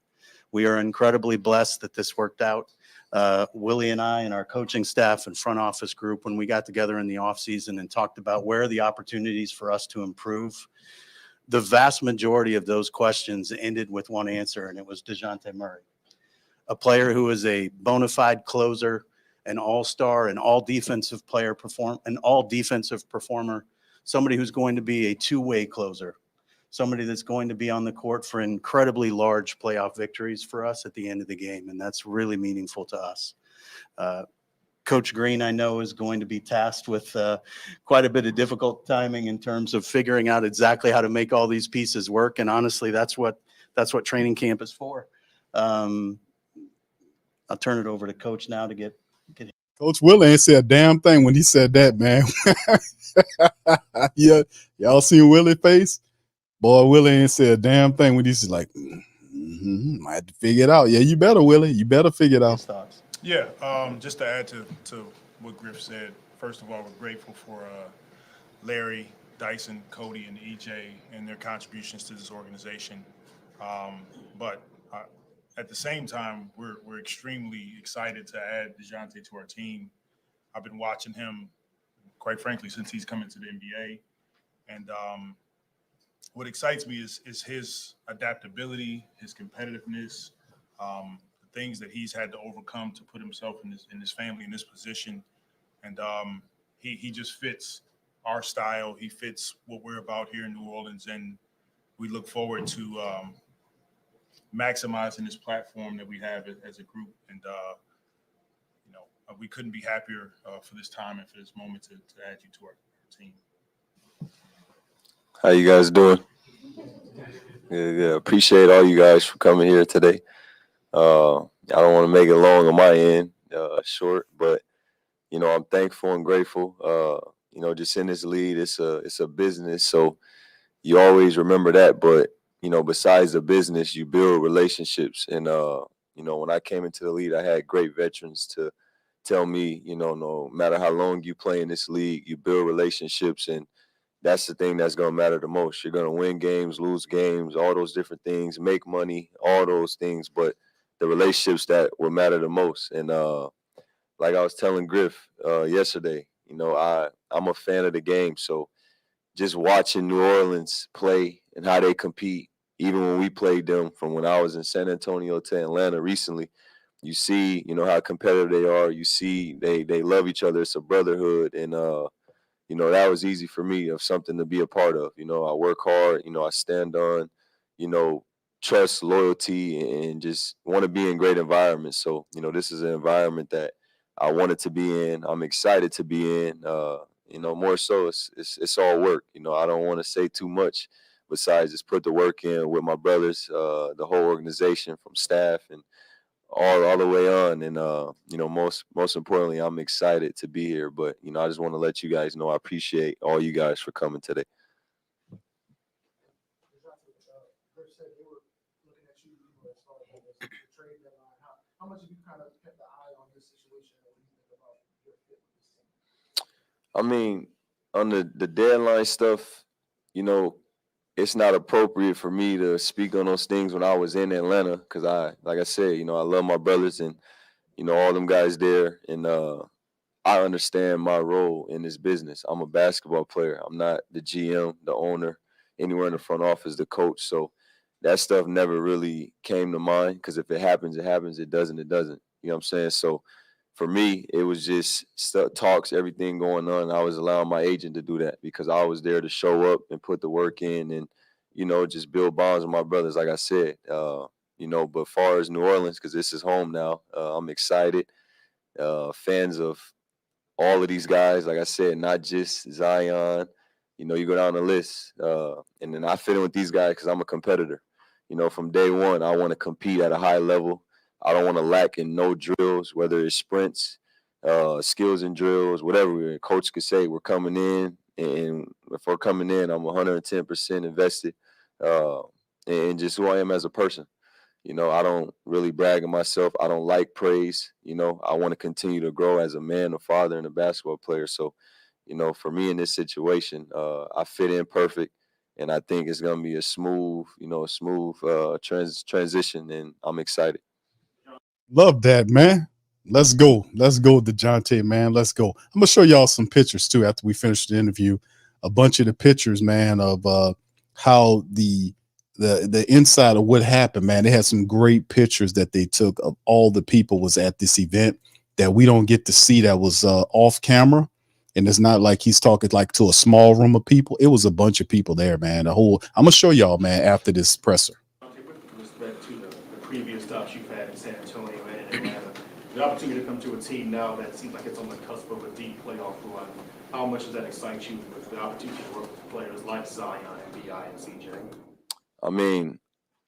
We are incredibly blessed that this worked out. Willie and I and our coaching staff and front office group, when we got together in the offseason and talked about where are the opportunities for us to improve, the vast majority of those questions ended with one answer, and it was Dejounte Murray, a player who is a bona fide closer, an all-star, an all-defensive performer, somebody who's going to be a two-way closer, somebody that's going to be on the court for incredibly large playoff victories for us at the end of the game, and that's really meaningful to us. Coach Green, I know, is going to be tasked with quite a bit of difficult timing in terms of figuring out exactly how to make all these pieces work, and honestly, that's what training camp is for. I'll turn it over to Coach now to get Coach Willie ain't said a damn thing when he said that, man. Yeah, y'all seen Willie's face? Boy, Willie ain't said a damn thing when he's like, I had to figure it out. Yeah, you better, Willie. You better figure it out. Yeah, just to add to what Griff said, first of all, we're grateful for Larry, Dyson, Cody, and EJ and their contributions to this organization. But at the same time, we're extremely excited to add Dejounte to our team. I've been watching him, quite frankly, since he's come into the NBA. And what excites me is his adaptability, his competitiveness, the things that he's had to overcome to put himself in his family in this position, and he just fits our style. He fits what we're about here in New Orleans, and we look forward to maximizing this platform that we have as a group. And we couldn't be happier for this time and for this moment to add you to our team. How you guys doing? Yeah. Appreciate all you guys for coming here today. I don't want to make it long on my end, short, but I'm thankful and grateful. Just in this league, it's a business, so you always remember that. But besides the business, you build relationships, and when I came into the league, I had great veterans to tell me, no matter how long you play in this league, you build relationships, and that's the thing that's going to matter the most. You're going to win games, lose games, all those different things, make money, all those things. But the relationships that will matter the most. And like I was telling Griff yesterday, I'm a fan of the game. So just watching New Orleans play and how they compete, even when we played them from when I was in San Antonio to Atlanta recently, you see, how competitive they are. You see they love each other. It's a brotherhood. And, that was easy for me of something to be a part of. I work hard, I stand on, trust, loyalty, and just want to be in great environments. So, this is an environment that I wanted to be in. I'm excited to be in. More so it's all work. I don't want to say too much besides just put the work in with my brothers, the whole organization from staff and all the way on. And most importantly, I'm excited to be here. But I just want to let you guys know I appreciate all you guys for coming today. How much have you kind of kept the eye on this situation? What do you think about your fit with this team? I mean, on the deadline stuff, it's not appropriate for me to speak on those things when I was in Atlanta because like I said, I love my brothers and, all them guys there. And I understand my role in this business. I'm a basketball player. I'm not the GM, the owner, anywhere in the front office, the coach. So that stuff never really came to mind because if it happens, it happens. It doesn't, it doesn't. You know what I'm saying? So for me, it was just talks, everything going on. I was allowing my agent to do that because I was there to show up and put the work in and, just build bonds with my brothers, like I said. But far as New Orleans, because this is home now, I'm excited. Fans of all of these guys, like I said, not just Zion. You go down the list, and then I fit in with these guys because I'm a competitor. From day one, I want to compete at a high level. I don't want to lack in no drills, whether it's sprints, skills and drills, whatever. Coach could say we're coming in, and if we're coming in, I'm 110% invested in just who I am as a person. I don't really brag on myself. I don't like praise. I want to continue to grow as a man, a father, and a basketball player. So, for me in this situation, I fit in perfect. And I think it's going to be a smooth transition, and I'm excited. Love that, man. Let's go. Let's go, DeJounte, man. Let's go. I'm going to show y'all some pictures, too, after we finish the interview. A bunch of the pictures, man, of how the inside of what happened, man. They had some great pictures that they took of all the people was at this event that we don't get to see that was off camera. And it's not like he's talking like to a small room of people. It was a bunch of people there, man. I'm going to show y'all, man, after this presser. With respect to the previous stops you've had in San Antonio and Atlanta, the opportunity to come to a team now that seems like it's on the cusp of a deep playoff run, how much does that excite you with the opportunity to work with players like Zion and B.I. and CJ? I mean,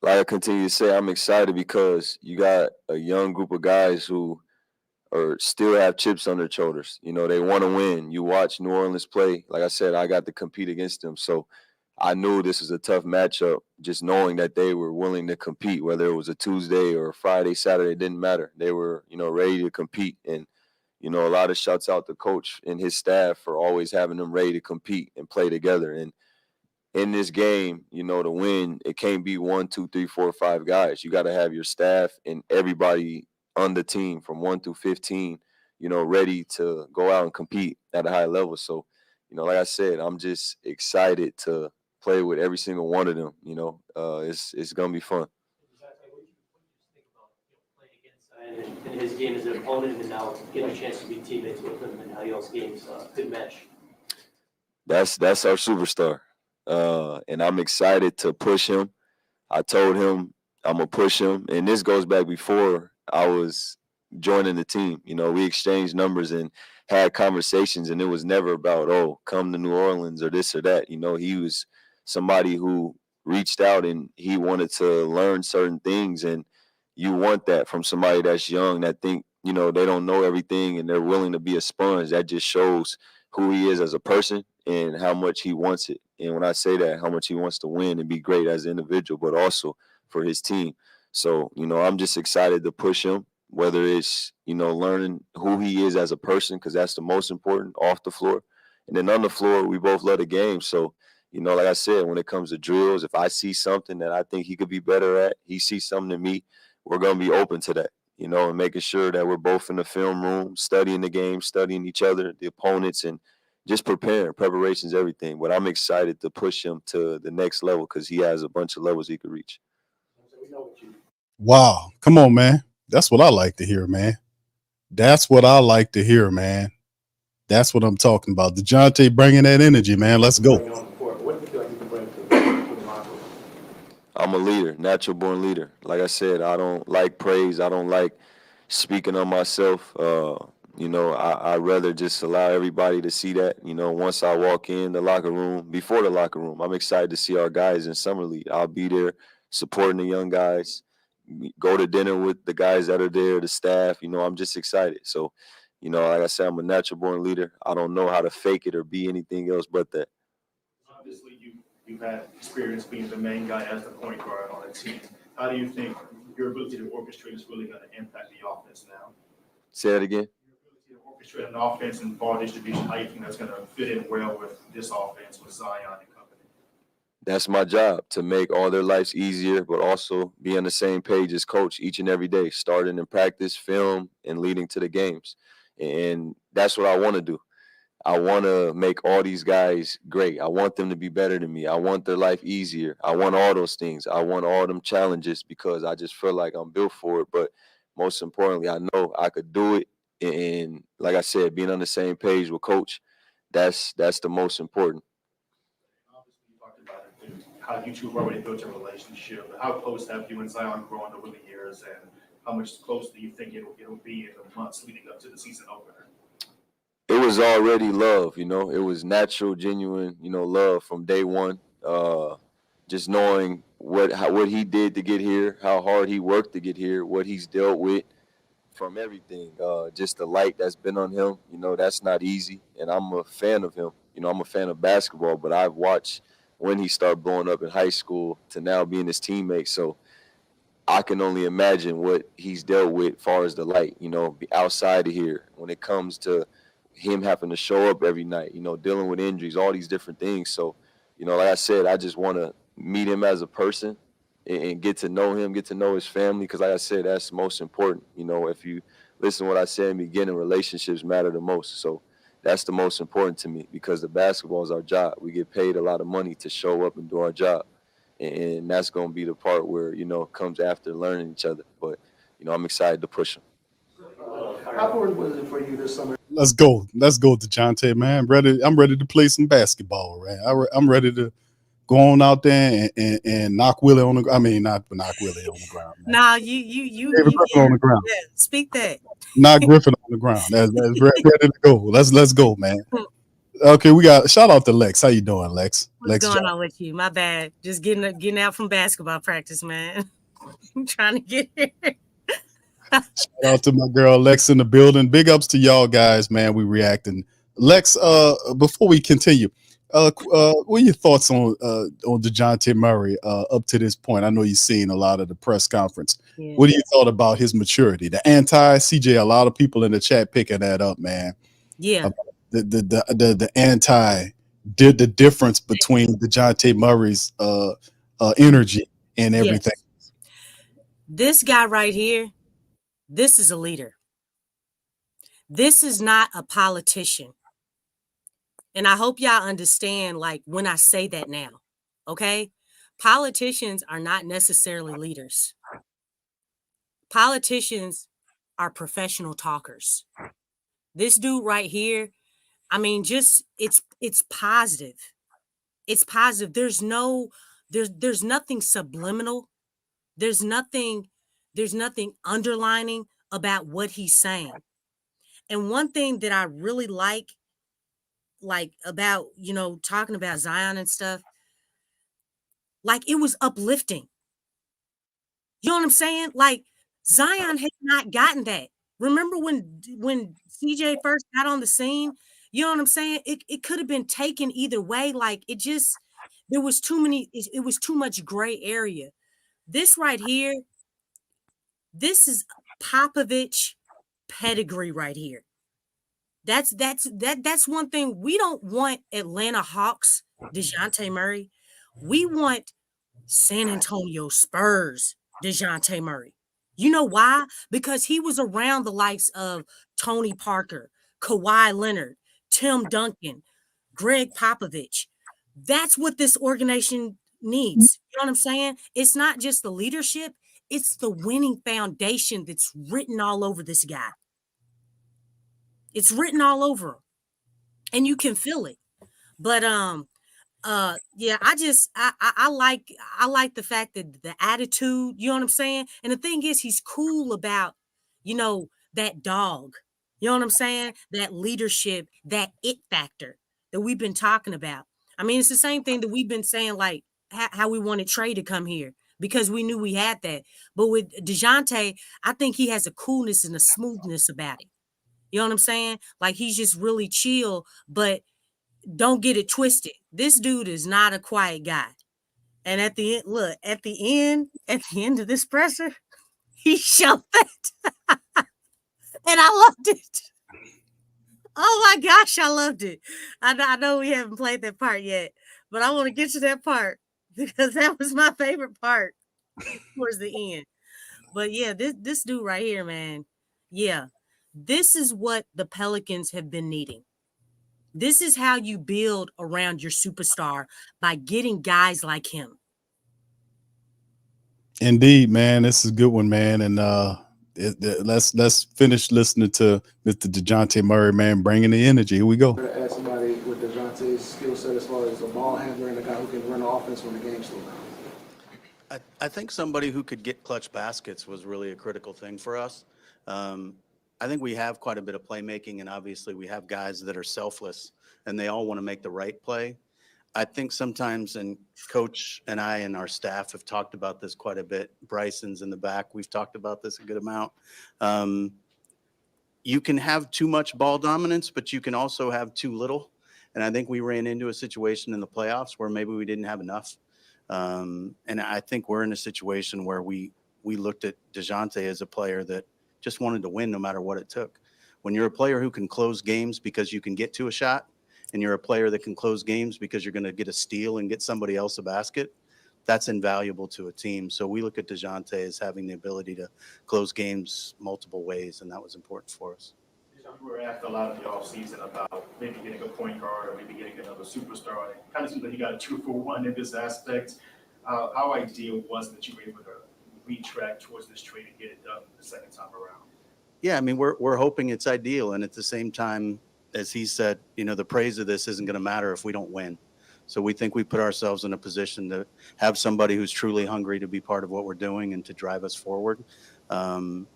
like I continue to say, I'm excited because you got a young group of guys who or still have chips on their shoulders. They want to win. You watch New Orleans play. Like I said, I got to compete against them. So I knew this was a tough matchup, just knowing that they were willing to compete, whether it was a Tuesday or a Friday, Saturday, it didn't matter. They were, ready to compete. And, a lot of shouts out to coach and his staff for always having them ready to compete and play together. And in this game, to win, it can't be 1, 2, 3, 4, 5 guys. You got to have your staff and everybody on the team from 1 through 15, ready to go out and compete at a high level. So, like I said, I'm just excited to play with every single one of them. It's gonna be fun. What do you think about playing against in his game as an opponent, and now getting a chance to be teammates with him and how y'all's games could mesh? That's our superstar, and I'm excited to push him. I told him I'm gonna push him, and this goes back before I was joining the team. We exchanged numbers and had conversations, and it was never about, oh, come to New Orleans or this or that. He was somebody who reached out and he wanted to learn certain things, and you want that from somebody that's young that think, they don't know everything and they're willing to be a sponge. That just shows who he is as a person and how much he wants it. And when I say that, how much he wants to win and be great as an individual, but also for his team. So, I'm just excited to push him, whether it's, learning who he is as a person, because that's the most important off the floor. And then on the floor, we both love the game. So, like I said, when it comes to drills, if I see something that I think he could be better at, he sees something in me, we're going to be open to that, and making sure that we're both in the film room, studying the game, studying each other, the opponents, and just preparing. Preparation's everything. But I'm excited to push him to the next level because he has a bunch of levels he could reach. Wow. Come on, man. That's what I like to hear, man. That's what I like to hear, man. That's what I'm talking about. Dejounte bringing that energy, man. Let's go. What do you feel like you can bring to the locker room? I'm a leader, natural born leader. Like I said, I don't like praise. I don't like speaking on myself. I rather just allow everybody to see that. Once I walk in the locker room, before the locker room, I'm excited to see our guys in Summer League. I'll be there supporting the young guys, go to dinner with the guys that are there, the staff. I'm just excited. So, like I said, I'm a natural born leader. I don't know how to fake it or be anything else but that. Obviously, you've had experience being the main guy as the point guard on a team. How do you think your ability to orchestrate is really going to impact the offense now? Say that again. Your ability to orchestrate an offense and ball distribution, how you think that's going to fit in well with this offense with Zion and company? That's my job, to make all their lives easier, but also be on the same page as coach each and every day, starting in practice, film, and leading to the games. And that's what I want to do. I want to make all these guys great. I want them to be better than me. I want their life easier. I want all those things. I want all them challenges because I just feel like I'm built for it. But most importantly, I know I could do it. And like I said, being on the same page with coach, that's the most important. Obviously, you talked about it, and how you two have already built a relationship. How close have you and Zion grown over the years, and how much closer do you think it'll be in the months leading up to the season opener? It was already love, it was natural, genuine, love from day one. Just knowing what he did to get here, how hard he worked to get here, what he's dealt with from everything. Just the light that's been on him, that's not easy. And I'm a fan of him. I'm a fan of basketball, but I've watched when he started blowing up in high school to now being his teammate. So I can only imagine what he's dealt with as far as the light, outside of here when it comes to him having to show up every night, dealing with injuries, all these different things. So, like I said, I just want to meet him as a person and get to know him, get to know his family. Because like I said, that's most important. If you listen to what I said in the beginning, relationships matter the most. So that's the most important to me because the basketball is our job. We get paid a lot of money to show up and do our job. And that's going to be the part where, comes after learning each other. But, I'm excited to push him. How important was it for you this summer? Let's go. Let's go, Dejounte, man. I'm ready to play some basketball, man. I'm ready to go on out there and knock Willie on the. I mean, not knock Willie on the ground. Man. Nah, you David Griffin on the ground. yeah, speak that. Knock Griffin on the ground. That's ready to go. Let's go, man. Okay, we got shout out to Lex. How you doing, Lex? What's going on with you? My bad. Just getting out from basketball practice, man. I'm trying to get here. Shout out to my girl Lex in the building. Big ups to y'all guys, man. We reacting. Lex, before we continue, What are your thoughts on Dejounte Murray up to this point? I know you've seen a lot of the press conference. Yeah. What do you thought about his maturity? The anti-CJ, a lot of people in the chat picking that up, man. Yeah. The anti did the difference between Dejounte Murray's energy and everything. Yes. This guy right here, this is a leader. This is not a politician. And I hope y'all understand, like, when I say that now, okay? Politicians are not necessarily leaders. Politicians are professional talkers. This dude right here, I mean, just it's positive. It's positive. There's nothing subliminal. There's nothing underlining about what he's saying. And one thing that I really like about, talking about Zion and stuff, like, it was uplifting. You know what I'm saying? Like, Zion has not gotten that. Remember when CJ first got on the scene? You know what I'm saying? It could have been taken either way. Like, there was it was too much gray area. This right here, this is Popovich pedigree right here. That's one thing. We don't want Atlanta Hawks Dejounte Murray. We want San Antonio Spurs Dejounte Murray. You know why? Because he was around the likes of Tony Parker, Kawhi Leonard, Tim Duncan, Greg Popovich. That's what this organization needs. You know what I'm saying? It's not just the leadership, it's the winning foundation that's written all over this guy. It's written all over him. And you can feel it. But yeah, I like the fact that the attitude, you know what I'm saying? And the thing is, he's cool about, that dog. You know what I'm saying? That leadership, that it factor that we've been talking about. I mean, it's the same thing that we've been saying, like how we wanted Trey to come here because we knew we had that. But with Dejounte, I think he has a coolness and a smoothness about it. You know what I'm saying? Like, he's just really chill, but don't get it twisted. This dude is not a quiet guy. And at the end of this presser, he showed that. And I loved it. Oh my gosh, I loved it. I know we haven't played that part yet, but I want to get to that part because that was my favorite part towards the end. But yeah, this dude right here, man. Yeah. This is what the Pelicans have been needing. This is how you build around your superstar, by getting guys like him. Indeed, man. This is a good one, man. And let's finish listening to Mr. Dejounte Murray, man, bringing the energy. Here we go. As somebody with Dejounte's skill set as far as a ball handler and a guy who can run the offense when the game's slow down. I think somebody who could get clutch baskets was really a critical thing for us. I think we have quite a bit of playmaking, and obviously we have guys that are selfless, and they all want to make the right play. I think sometimes, and Coach and I and our staff have talked about this quite a bit. Bryson's in the back. We've talked about this a good amount. You can have too much ball dominance, but you can also have too little. And I think we ran into a situation in the playoffs where maybe we didn't have enough. And I think we're in a situation where we looked at Dejounte as a player that just wanted to win no matter what it took. When you're a player who can close games because you can get to a shot, and you're a player that can close games because you're going to get a steal and get somebody else a basket, that's invaluable to a team. So we look at Dejounte as having the ability to close games multiple ways, and that was important for us. We were asked a lot of the offseason about maybe getting a point guard or maybe getting another superstar. It kind of seems like you got a 2-for-1 in this aspect. How ideal was it that you were able to retrack towards this trade and get it done the second time around? Yeah, I mean, we're hoping it's ideal, and at the same time, as he said, the praise of this isn't going to matter if we don't win. So we think we put ourselves in a position to have somebody who's truly hungry to be part of what we're doing and to drive us forward.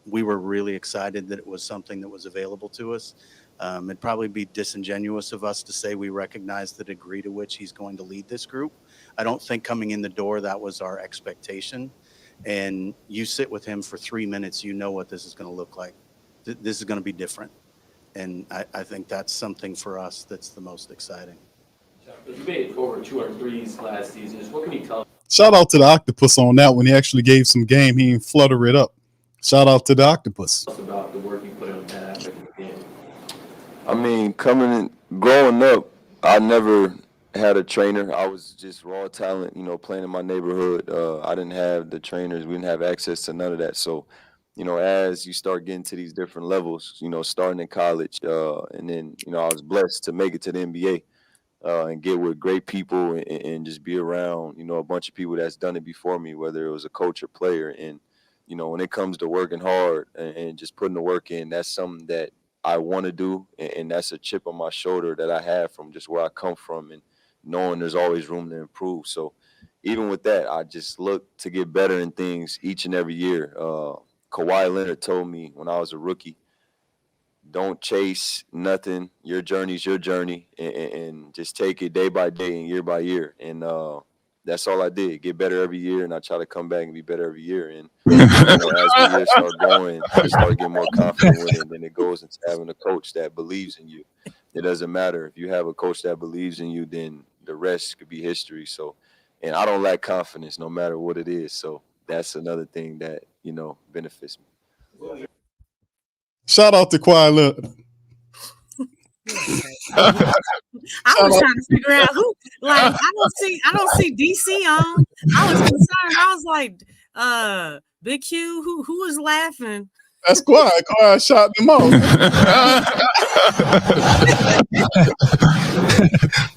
We were really excited that it was something that was available to us. It'd probably be disingenuous of us to say we recognize the degree to which he's going to lead this group. I don't think coming in the door that was our expectation. And you sit with him for 3 minutes, you know what this is going to look like. This is going to be different. And I think that's something for us that's the most exciting. You made over 200 threes last season. Just what can you tell us Shout out to the Octopus on that one. He actually gave some game. He didn't flutter it up. Shout out to the Octopus. about the work you put in that aspect of the game? I mean, growing up, I never had a trainer. I was just raw talent, playing in my neighborhood. I didn't have the trainers. We didn't have access to none of that. So, as you start getting to these different levels, starting in college, and then, I was blessed to make it to the NBA. And get with great people and just be around, a bunch of people that's done it before me, whether it was a coach or player. And, when it comes to working hard and just putting the work in, that's something that I want to do. And that's a chip on my shoulder that I have from just where I come from and knowing there's always room to improve. So even with that, I just look to get better in things each and every year. Kawhi Leonard told me when I was a rookie, don't chase nothing. Your journey's your journey, and just take it day by day and year by year. And that's all I did. Get better every year, and I try to come back and be better every year. And as the years start going, I start getting more confident with it. And then it goes into having a coach that believes in you. It doesn't matter. If you have a coach that believes in you, then the rest could be history. So, and I don't lack confidence no matter what it is. So that's another thing that, benefits me. Shout out to Kawhi Leonard. I was trying to figure out who. Like, I don't see DC on. I was concerned. I was like, Big Q, who was laughing? That's Kawhi. Kawhi shot them out.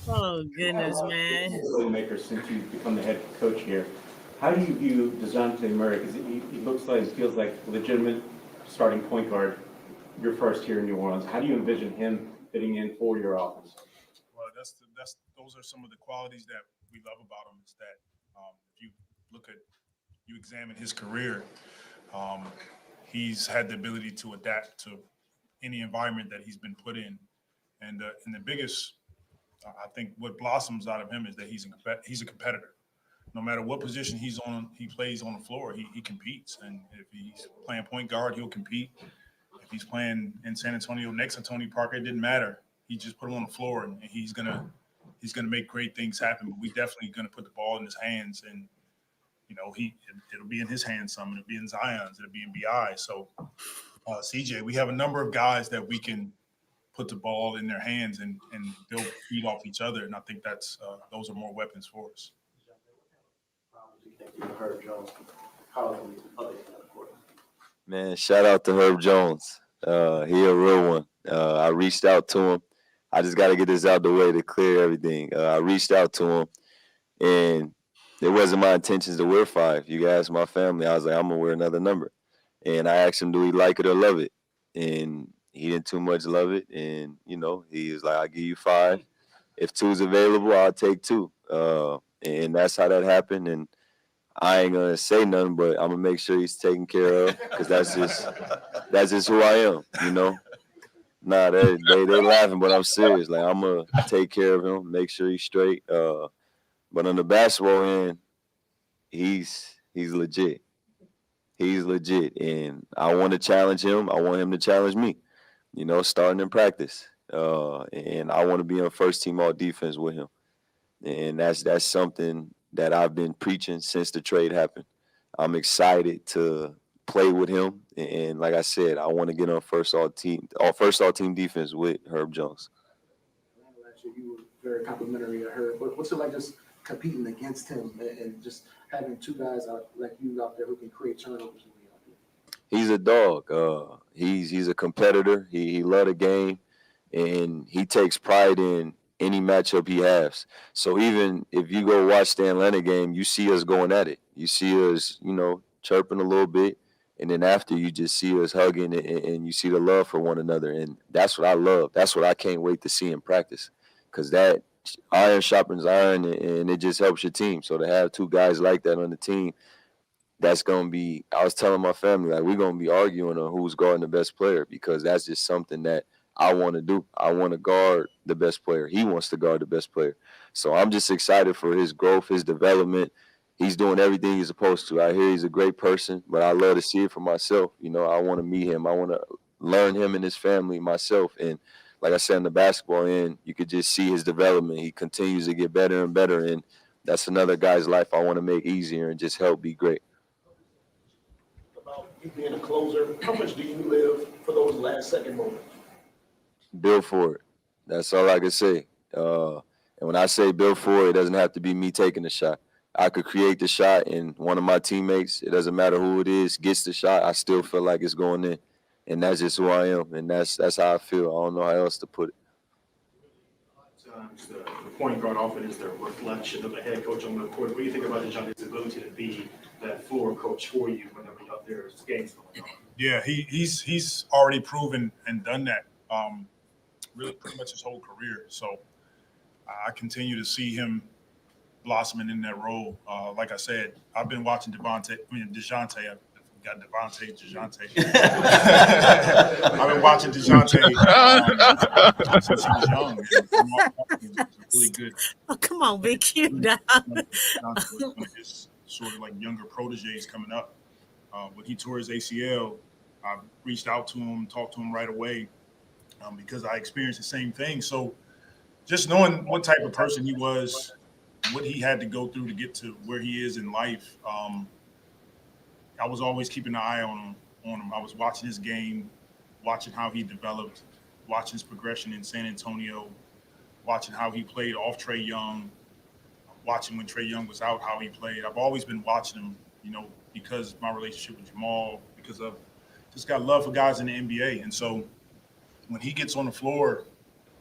Oh goodness, man. Playmaker since you've become the head coach here. How do you view Dejounte Murray? Because he feels like legitimate starting point guard. Your first here in New Orleans. How do you envision him fitting in for your offense? Well, those are some of the qualities that we love about him. Is that if you examine his career, he's had the ability to adapt to any environment that he's been put in, and the biggest, I think, what blossoms out of him is that he's a competitor. No matter what position he's on, he plays on the floor. He competes, and if he's playing point guard, he'll compete. If he's playing in San Antonio next to Tony Parker, it didn't matter. He just put him on the floor, and he's gonna make great things happen. But we definitely gonna put the ball in his hands, and it'll be in his hands some, it'll be in Zion's, it'll be in BI. So CJ, we have a number of guys that we can put the ball in their hands, and they'll feed off each other. And I think that's those are more weapons for us. Herb Jones, how can we play that court? Man, shout out to Herb Jones. He a real one. I reached out to him. I just got to get this out the way to clear everything. I reached out to him, and it wasn't my intentions to wear 5. You guys, my family, I was like, I'm going to wear another number. And I asked him, do he like it or love it? And he didn't too much love it. And, he was like, I'll give you 5. If 2's available, I'll take 2. And that's how that happened. And I ain't gonna say nothing, but I'm gonna make sure he's taken care of, because that's just who I am, Nah, they laughing, but I'm serious. Like, I'm gonna take care of him, make sure he's straight. But on the basketball end, he's legit. He's legit, and I want to challenge him. I want him to challenge me, starting in practice. And I want to be on first team all defense with him, and that's something that I've been preaching since the trade happened. I'm excited to play with him, and like I said, I want to get on first all team defense with Herb Jones. Last year you were very complimentary of Herb. What's it like just competing against him and just having 2 guys like you out there who can create turnovers? He's a dog. He's a competitor. He loves the game, and he takes pride in any matchup he has. So even if you go watch the Atlanta game, you see us going at it. You see us, chirping a little bit, and then after you just see us hugging and you see the love for one another. And that's what I love. That's what I can't wait to see in practice, because that iron sharpens iron, and it just helps your team. So to have 2 guys like that on the team, that's going to be – I was telling my family, like, we're going to be arguing on who's guarding the best player, because that's just something that I want to do. I want to guard the best player. He wants to guard the best player. So I'm just excited for his growth, his development. He's doing everything he's supposed to. I hear he's a great person, but I love to see it for myself. I want to meet him. I want to learn him and his family myself. And like I said, in the basketball end, you could just see his development. He continues to get better and better, and that's another guy's life I want to make easier and just help be great. About you being a closer, how much do you live for those last second moments? Build for it. That's all I can say. And when I say build for it, it doesn't have to be me taking the shot. I could create the shot, and one of my teammates, it doesn't matter who it is, gets the shot. I still feel like it's going in, and that's just who I am, and that's how I feel. I don't know how else to put it. Sometimes the point guard often is the reflection of the head coach on the court. What do you think about DeJounte's ability to be that floor coach for you whenever you're out there, games going on? Yeah, he's already proven and done that really pretty much his whole career. So I continue to see him blossoming in that role. Like I said, I've been watching DeJounte. I've got DeJounte. I've been watching DeJounte since he was young. He's really good. Oh, come on, Big Q. Now. One of his sort of like younger proteges coming up. When he tore his ACL, I reached out to him, talked to him right away because I experienced the same thing. So just knowing what type of person he was, what he had to go through to get to where he is in life, I was always keeping an eye on him. I was watching his game, watching how he developed, watching his progression in San Antonio, watching how he played off Trae Young, watching when Trae Young was out, how he played. I've always been watching him, because of my relationship with Jamal, because of just got love for guys in the NBA. And so when he gets on the floor,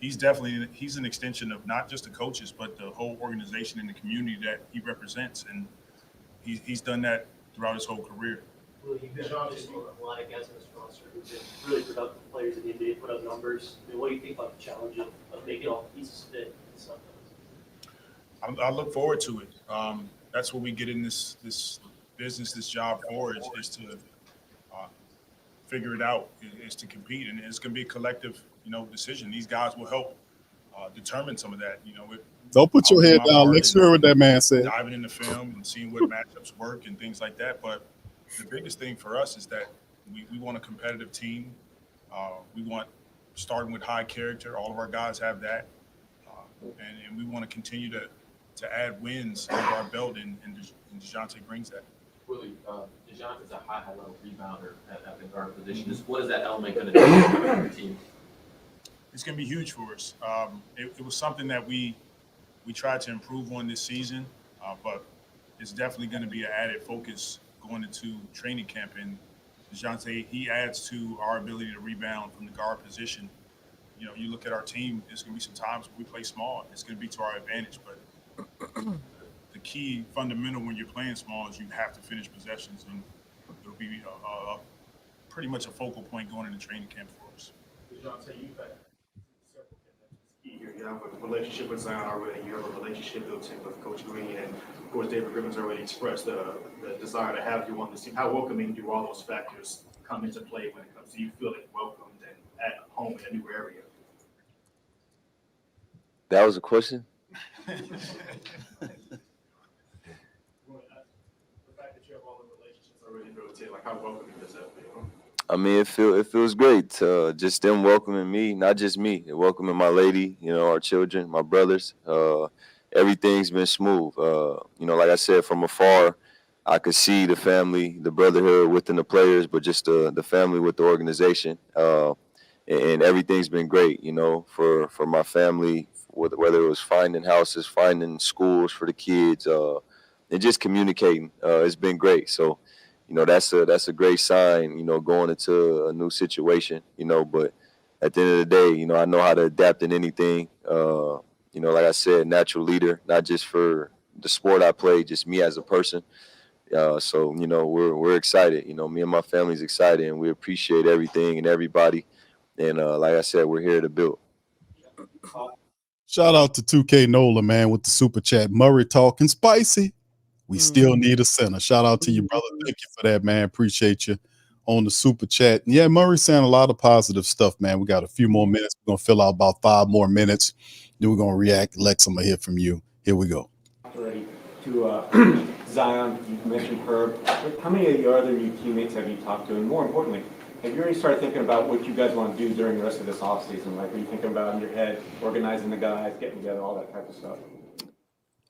he's an extension of not just the coaches, but the whole organization and the community that he represents. And he's done that throughout his whole career. Well, you've got a lot of guys on this roster who've been really productive players in the NBA, put up numbers. I mean, what do you think about the challenge of making all the pieces fit and stuff? I look forward to it. That's what we get in this business, this job for, is to figure it out, is to compete. And it's going to be a collective, decision. These guys will help determine some of that. Don't put your head down. Let's hear what that man said. Diving into film and seeing what matchups work and things like that. But the biggest thing for us is that we want a competitive team. We want starting with high character. All of our guys have that. And we want to continue to add wins under our belt, and DeJounte brings that. Willie, DeJounte is a high-level rebounder at the guard position. Just what is that element going to do for your team? It's going to be huge for us. It was something that we tried to improve on this season, but it's definitely going to be an added focus going into training camp. And DeJounte, he adds to our ability to rebound from the guard position. You look at our team, there's going to be some times where we play small. It's going to be to our advantage, but the key fundamental when you're playing small is you have to finish possessions, and it'll be pretty much a focal point going into training camp for us. DeJounte, you've had several here. You have a relationship with Zion already. You have a relationship built in with Coach Green, and of course, David Griffin's already expressed the desire to have you on the team. How welcoming do all those factors come into play when it comes to you feeling welcomed and at home in a new area? That was a question? The fact that you have all the relationships already built in, like how welcoming does that feel? I mean, it feels great. Just them welcoming me, not just me, welcoming my lady, our children, my brothers. Everything's been smooth. Like I said, from afar, I could see the family, the brotherhood within the players, but just the family with the organization. And everything's been great, for my family, whether it was finding houses, finding schools for the kids, and just communicating. It's been great. So, that's a great sign, going into a new situation, but at the end of the day, I know how to adapt in anything. Like I said, natural leader, not just for the sport I play, just me as a person. So, we're excited. Me and my family's excited, and we appreciate everything and everybody. And like I said, we're here to build. Shout out to 2K Nola, man, with the super chat. Murray talking spicy. We still need a center. Shout out to you, brother. Thank you for that, man. Appreciate you on the super chat. And yeah, Murray's saying a lot of positive stuff, man. We got a few more minutes. We're going to fill out about 5 more minutes. Then we're going to react. Lex, I'm going to hear from you. Here we go. Already to Zion, you mentioned Herb. How many of your other new teammates have you talked to? And more importantly, have you already started thinking about what you guys want to do during the rest of this offseason? Like, are you thinking about in your head, organizing the guys, getting together, all that type of stuff?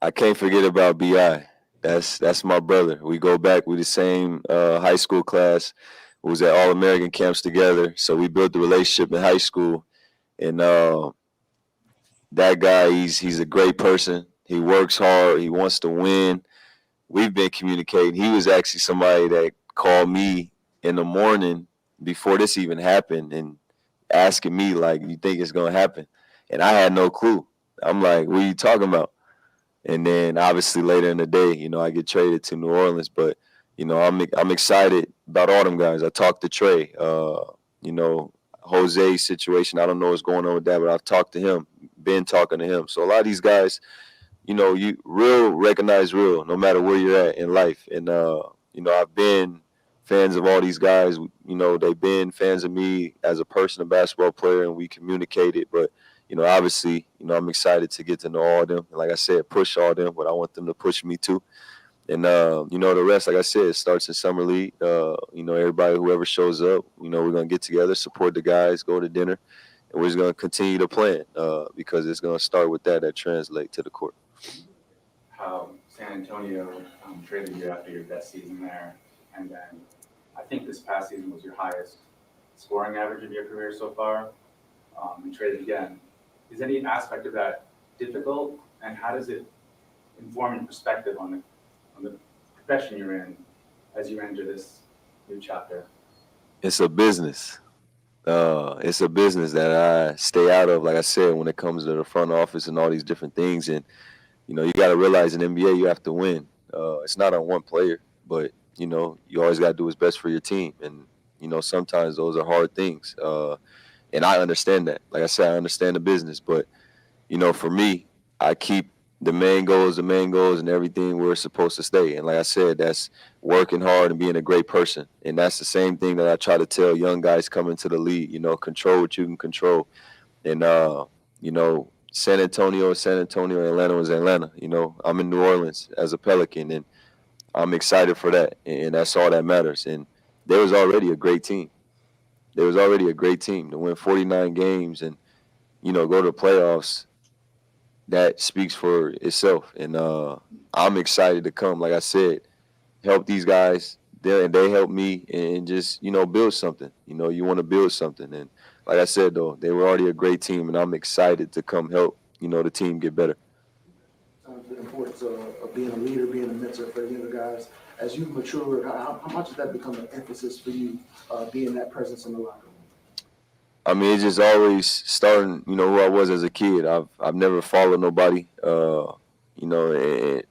I can't forget about BI. That's my brother. We go back. We the same high school class. We was at All-American camps together. So we built the relationship in high school. And that guy, he's a great person. He works hard. He wants to win. We've been communicating. He was actually somebody that called me in the morning before this even happened and asking me, like, you think it's going to happen? And I had no clue. I'm like, what are you talking about? And then obviously later in the day, you know, I get traded to New Orleans. But, you know, I'm excited about all them guys. I talked to Trey, you know, Jose's situation. I don't know what's going on with that, but I've talked to him, been talking to him. So a lot of these guys, you know, you real recognize real no matter where you're at in life. And, you know, I've been fans of all these guys. You know, they've been fans of me as a person, a basketball player, and we communicated. But, you know, obviously, you know, I'm excited to get to know all of them. And like I said, push all of them, but I want them to push me too. And, you know, the rest, like I said, starts in Summer League. You know, everybody, whoever shows up, you know, we're going to get together, support the guys, go to dinner, and we're just going to continue to plan because it's going to start with that translate to the court. San Antonio traded you after your best season there, and then I think this past season was your highest scoring average of your career so far, and traded again. Is any aspect of that difficult, and how does it inform your perspective on the profession you're in as you enter this new chapter? It's a business. It's a business that I stay out of, like I said, when it comes to the front office and all these different things. And, you know, you got to realize in NBA you have to win. It's not on one player, but, you know, you always got to do what's best for your team. And, you know, sometimes those are hard things. And I understand that. Like I said, I understand the business. But, you know, for me, I keep the main goals, and everything where it's supposed to stay. And like I said, that's working hard and being a great person. And that's the same thing that I try to tell young guys coming to the league, you know, control what you can control. And, you know, San Antonio, Atlanta was Atlanta. You know, I'm in New Orleans as a Pelican, and I'm excited for that. And that's all that matters. And there was already a great team. There was already a great team to win 49 games and, you know, go to the playoffs. That speaks for itself. And I'm excited to come, like I said, help these guys. They help me and just, you know, build something. You know, you want to build something. And like I said, though, they were already a great team, and I'm excited to come help, you know, the team get better. The importance of being a leader, being a mentor for the younger guys. As you mature, how much does that become an emphasis for you, being that presence in the locker room? I mean, it's just always starting, you know, who I was as a kid. I've never followed nobody. You know,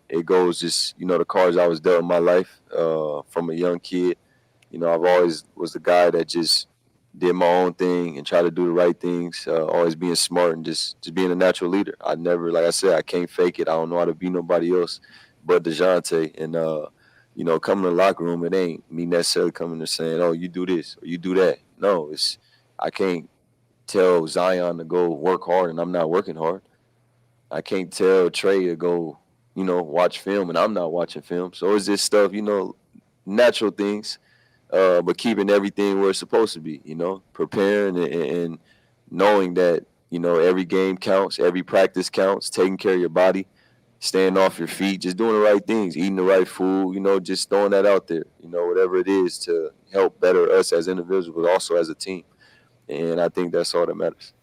it goes just, you know, the cards I was dealt in my life from a young kid. You know, I've always was the guy that just did my own thing and tried to do the right things, always being smart and just being a natural leader. I never, like I said, I can't fake it. I don't know how to be nobody else but Dejounte. And, you know, coming to the locker room, it ain't me necessarily coming and saying, oh, you do this or you do that. No, I can't tell Zion to go work hard and I'm not working hard. I can't tell Trey to go, you know, watch film and I'm not watching film. So it's just stuff, you know, natural things, but keeping everything where it's supposed to be, you know, preparing and knowing that, you know, every game counts, every practice counts, taking care of your body, staying off your feet, just doing the right things, eating the right food, you know, just throwing that out there, you know, whatever it is to help better us as individuals, but also as a team. And I think that's all that matters.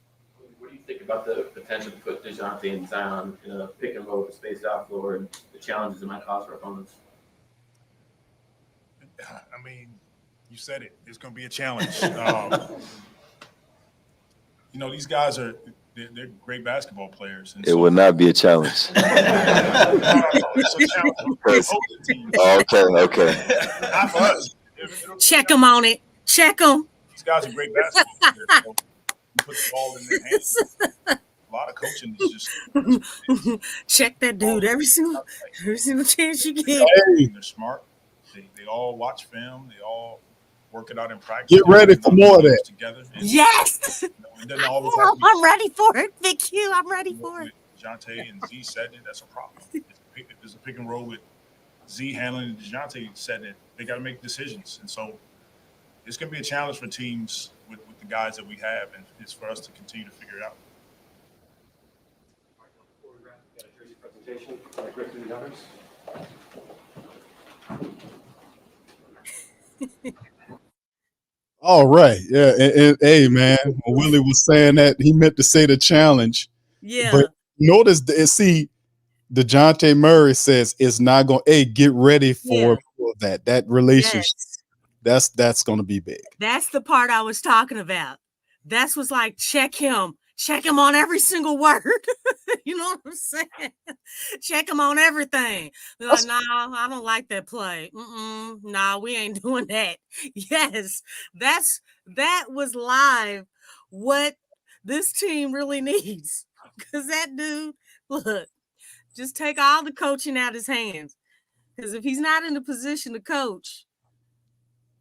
What do you think about the potential to put Dejounte and Zion in a pick and roll, spaced out floor, and the challenges it might cause for opponents? I mean, you said it. It's going to be a challenge. You know, these guys they're great basketball players. And it will not be a challenge. It's a challenge. Okay. Not for us. Check them on it. Check them. These guys are great basketball players. So you put the ball in their hands. A lot of coaching is just check that dude every single chance you get. They're smart. They all watch film. They all work it out in practice. Get ready for more of that. Together. Yes. It doesn't always have to be, I'm ready for it, Big Q. I'm ready for it. Dejounte and Z said it. That's a problem. If there's a pick and roll with Z handling and Dejounte said it, they got to make decisions. And so it's going to be a challenge for teams with the guys that we have, and it's for us to continue to figure it out. Before we wrap, we got a jersey presentation by Griffin and others. All right. Yeah. And, hey, man, when Willie was saying that, he meant to say the challenge. Yeah. But notice, see, Dejounte Murray says it's not going to, hey, get ready for that relationship. Yes. That's going to be big. That's the part I was talking about. That's what's like, check him on every single word. You know what I'm saying? Check him on everything. Be like, no, I don't like that play. No, we ain't doing that. Yes, that was live what this team really needs. Because that dude, look, just take all the coaching out his hands. Because if he's not in the position to coach,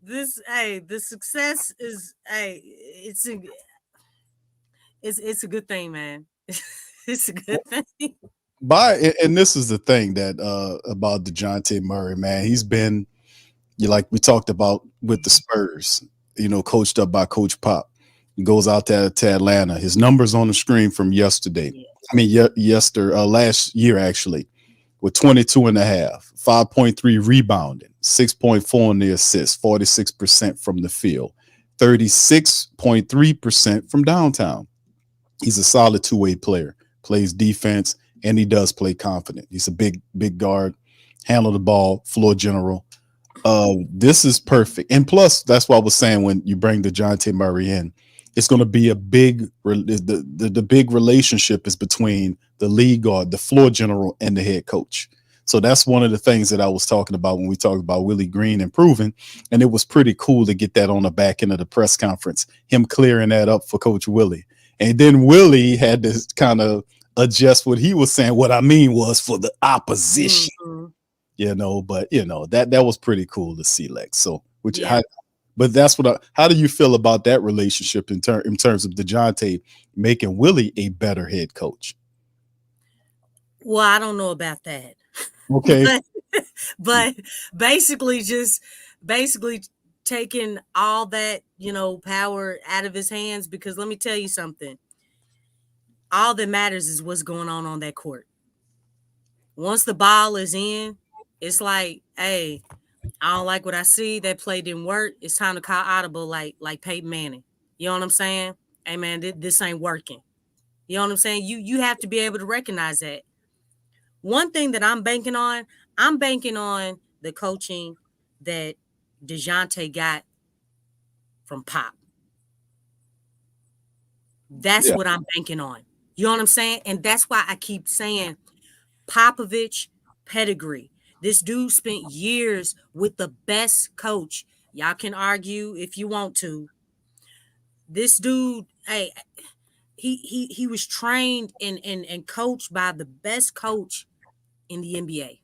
the success is, it's a good thing, man. It's a good thing. And this is the thing that about Dejounte Murray, man. He's been, like we talked about with the Spurs, coached up by Coach Pop. He goes out to Atlanta. His numbers on the screen from yesterday. Yeah. I mean, last year, actually, with 22 and a half, 5.3 rebounding, 6.4 in the assists, 46% from the field, 36.3% from downtown. He's a solid two-way player, plays defense, and he does play confident. He's a big guard, handle the ball, floor general. This is perfect. And plus, that's what I was saying when you bring Dejounte Murray in, it's going to be a big, the big relationship is between the lead guard, the floor general, and the head coach. So that's one of the things that I was talking about when we talked about Willie Green improving. And it was pretty cool to get that on the back end of the press conference, him clearing that up for Coach Willie. And then Willie had to kind of adjust what he was saying. What I mean was for the opposition, but that was pretty cool to see, Lex. So, but that's how do you feel about that relationship in terms of Dejounte making Willie a better head coach? Well, I don't know about that. Okay. but basically taking all that, power out of his hands, because let me tell you something. All that matters is what's going on that court. Once the ball is in, it's like, hey, I don't like what I see. That play didn't work. It's time to call audible like Peyton Manning. You know what I'm saying? Hey, man, this ain't working. You know what I'm saying? You have to be able to recognize that. One thing that I'm banking on the coaching that Dejounte got from Pop. That's what I'm banking on. You know what I'm saying? And that's why I keep saying Popovich pedigree. This dude spent years with the best coach. Y'all can argue if you want to. This dude, hey, he was trained and coached by the best coach in the NBA.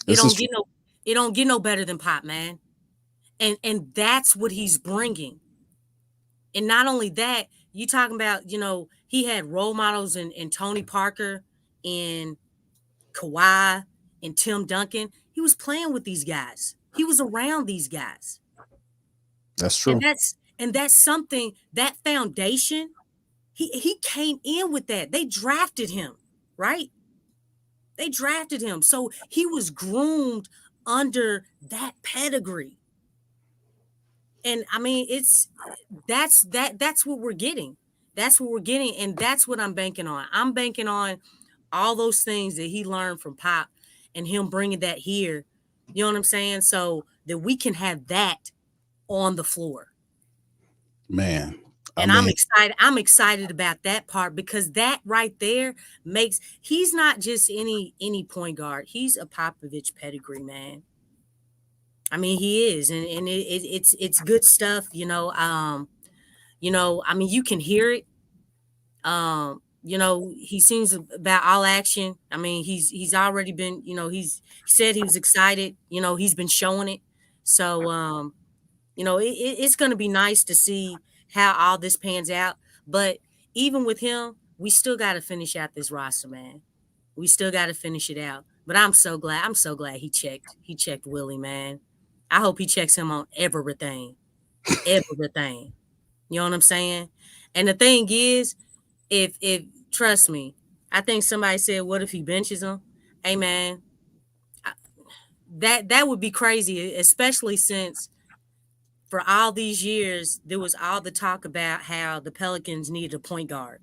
It don't get no better than Pop, man. And that's what he's bringing. And not only that, you talking about, he had role models in Tony Parker and Kawhi and Tim Duncan. He was playing with these guys. He was around these guys. That's true. And that's something, that foundation, he came in with that. They drafted him, right? They drafted him. So he was groomed under that pedigree. And I mean, that's what we're getting. That's what we're getting. And that's what I'm banking on. I'm banking on all those things that he learned from Pop and him bringing that here. You know what I'm saying? So that we can have that on the floor. Man. I'm excited. I'm excited about that part, because that right there he's not just any point guard. He's a Popovich pedigree, man. I mean, he is, and it's good stuff, I mean, you can hear it. He sings about all action. I mean, he's already been, he said he was excited, he's been showing it. So, it's going to be nice to see how all this pans out. But even with him, we still got to finish out this roster, man. We still got to finish it out. But I'm so glad he checked Willie, man. I hope he checks him on everything. Everything. You know what I'm saying? And the thing is, if trust me, I think somebody said, what if he benches him? Hey man, that would be crazy, especially since for all these years there was all the talk about how the Pelicans needed a point guard.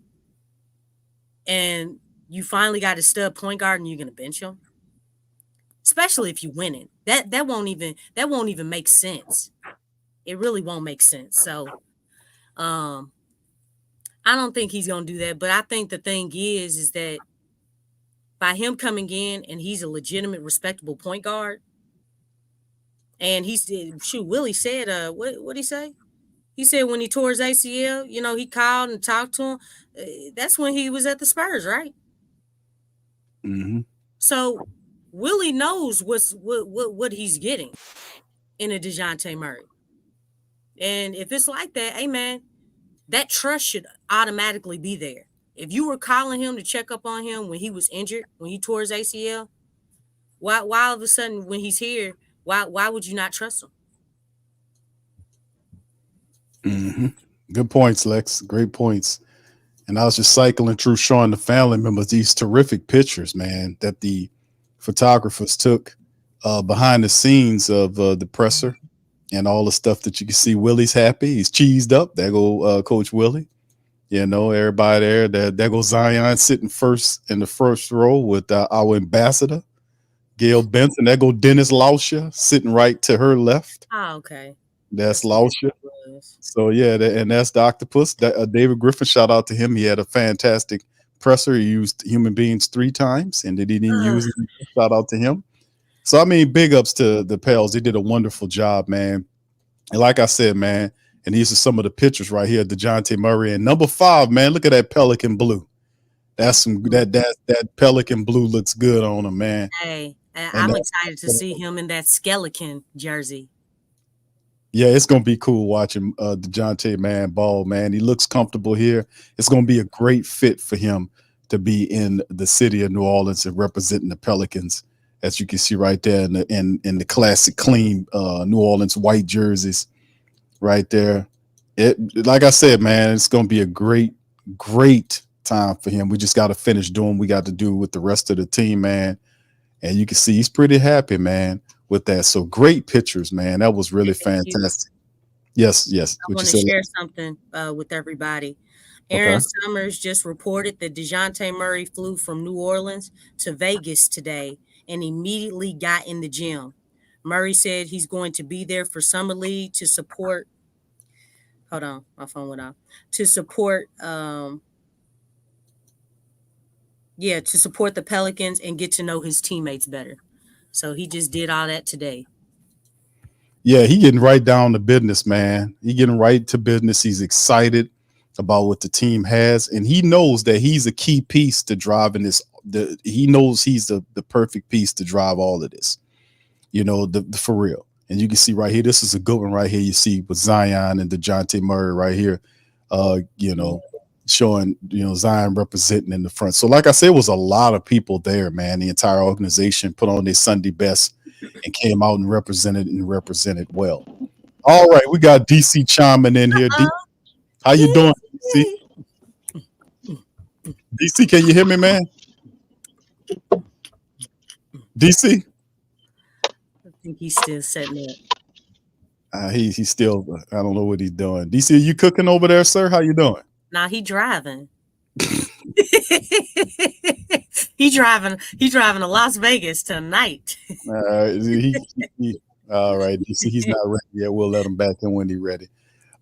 And you finally got a stud point guard and you're gonna bench him? Especially if you win it. That won't even make sense. It really won't make sense. So I don't think he's gonna do that. But I think the thing is that by him coming in and he's a legitimate, respectable point guard, and he's shoot, Willie said, what he say? He said when he tore his ACL, he called and talked to him. That's when he was at the Spurs, right? Mm-hmm. So Willie knows what he's getting in a Dejounte Murray. And if it's like that, hey man, that trust should automatically be there. If you were calling him to check up on him when he was injured, when he tore his ACL, why all of a sudden when he's here, why would you not trust him? Mm-hmm. Good points, Lex. Great points. And I was just cycling through showing the family members these terrific pictures, man, that the photographers took behind the scenes of the presser and all the stuff that you can see. Willie's happy. He's cheesed up. There go Coach Willie. Everybody there. There goes Zion sitting first in the first row with our ambassador, Gail Benson. There go Dennis Lauscher sitting right to her left. Oh, okay. That's Lauscher. So, yeah, and that's the octopus. David Griffin, shout out to him. He had a fantastic presser. He used human beings 3 times, and they didn't even use it. Shout out to him. So, I mean, big ups to the Pels. They did a wonderful job, man. And like I said, man, and these are some of the pictures right here, Dejounte Murray. And number 5, man, look at that Pelican blue. That's that Pelican blue looks good on him, man. Hey, I'm excited to see him in that skeleton jersey. Yeah, it's gonna be cool watching Dejounte, man, ball, man. He looks comfortable here. It's gonna be a great fit for him to be in the city of New Orleans and representing the Pelicans, as you can see right there in the classic clean New Orleans white jerseys, right there. Like I said, man, it's gonna be a great time for him. We just got to finish doing what we got to do with the rest of the team, man. And you can see he's pretty happy, man, with that. So great pictures, man. That was really fantastic. Yes. I want to share something with everybody. Aaron Summers just reported that Dejounte Murray flew from New Orleans to Vegas today and immediately got in the gym. Murray said he's going to be there for Summer League to support. Hold on, my phone went off. To support to support the Pelicans and get to know his teammates better. So he just did all that today. Yeah, he getting right down to business, man. He getting right to business. He's excited about what the team has, and he knows that he's a key piece to driving this. He knows he's the perfect piece to drive all of this, for real. And you can see right here, this is a good one right here. You see with Zion and Dejounte Murray right here, showing, Zion representing in the front. So like I said, it was a lot of people there, man. The entire organization put on their Sunday best and came out and represented well. All right, we got DC chiming in here. How you doing, DC? DC, can you hear me, man? DC? I think he's still setting up. He's still, I don't know what he's doing. DC, are you cooking over there, sir? How you doing? Nah, he driving. He's driving to Las Vegas tonight. All right. DC, he's not ready yet. We'll let him back in when he's ready.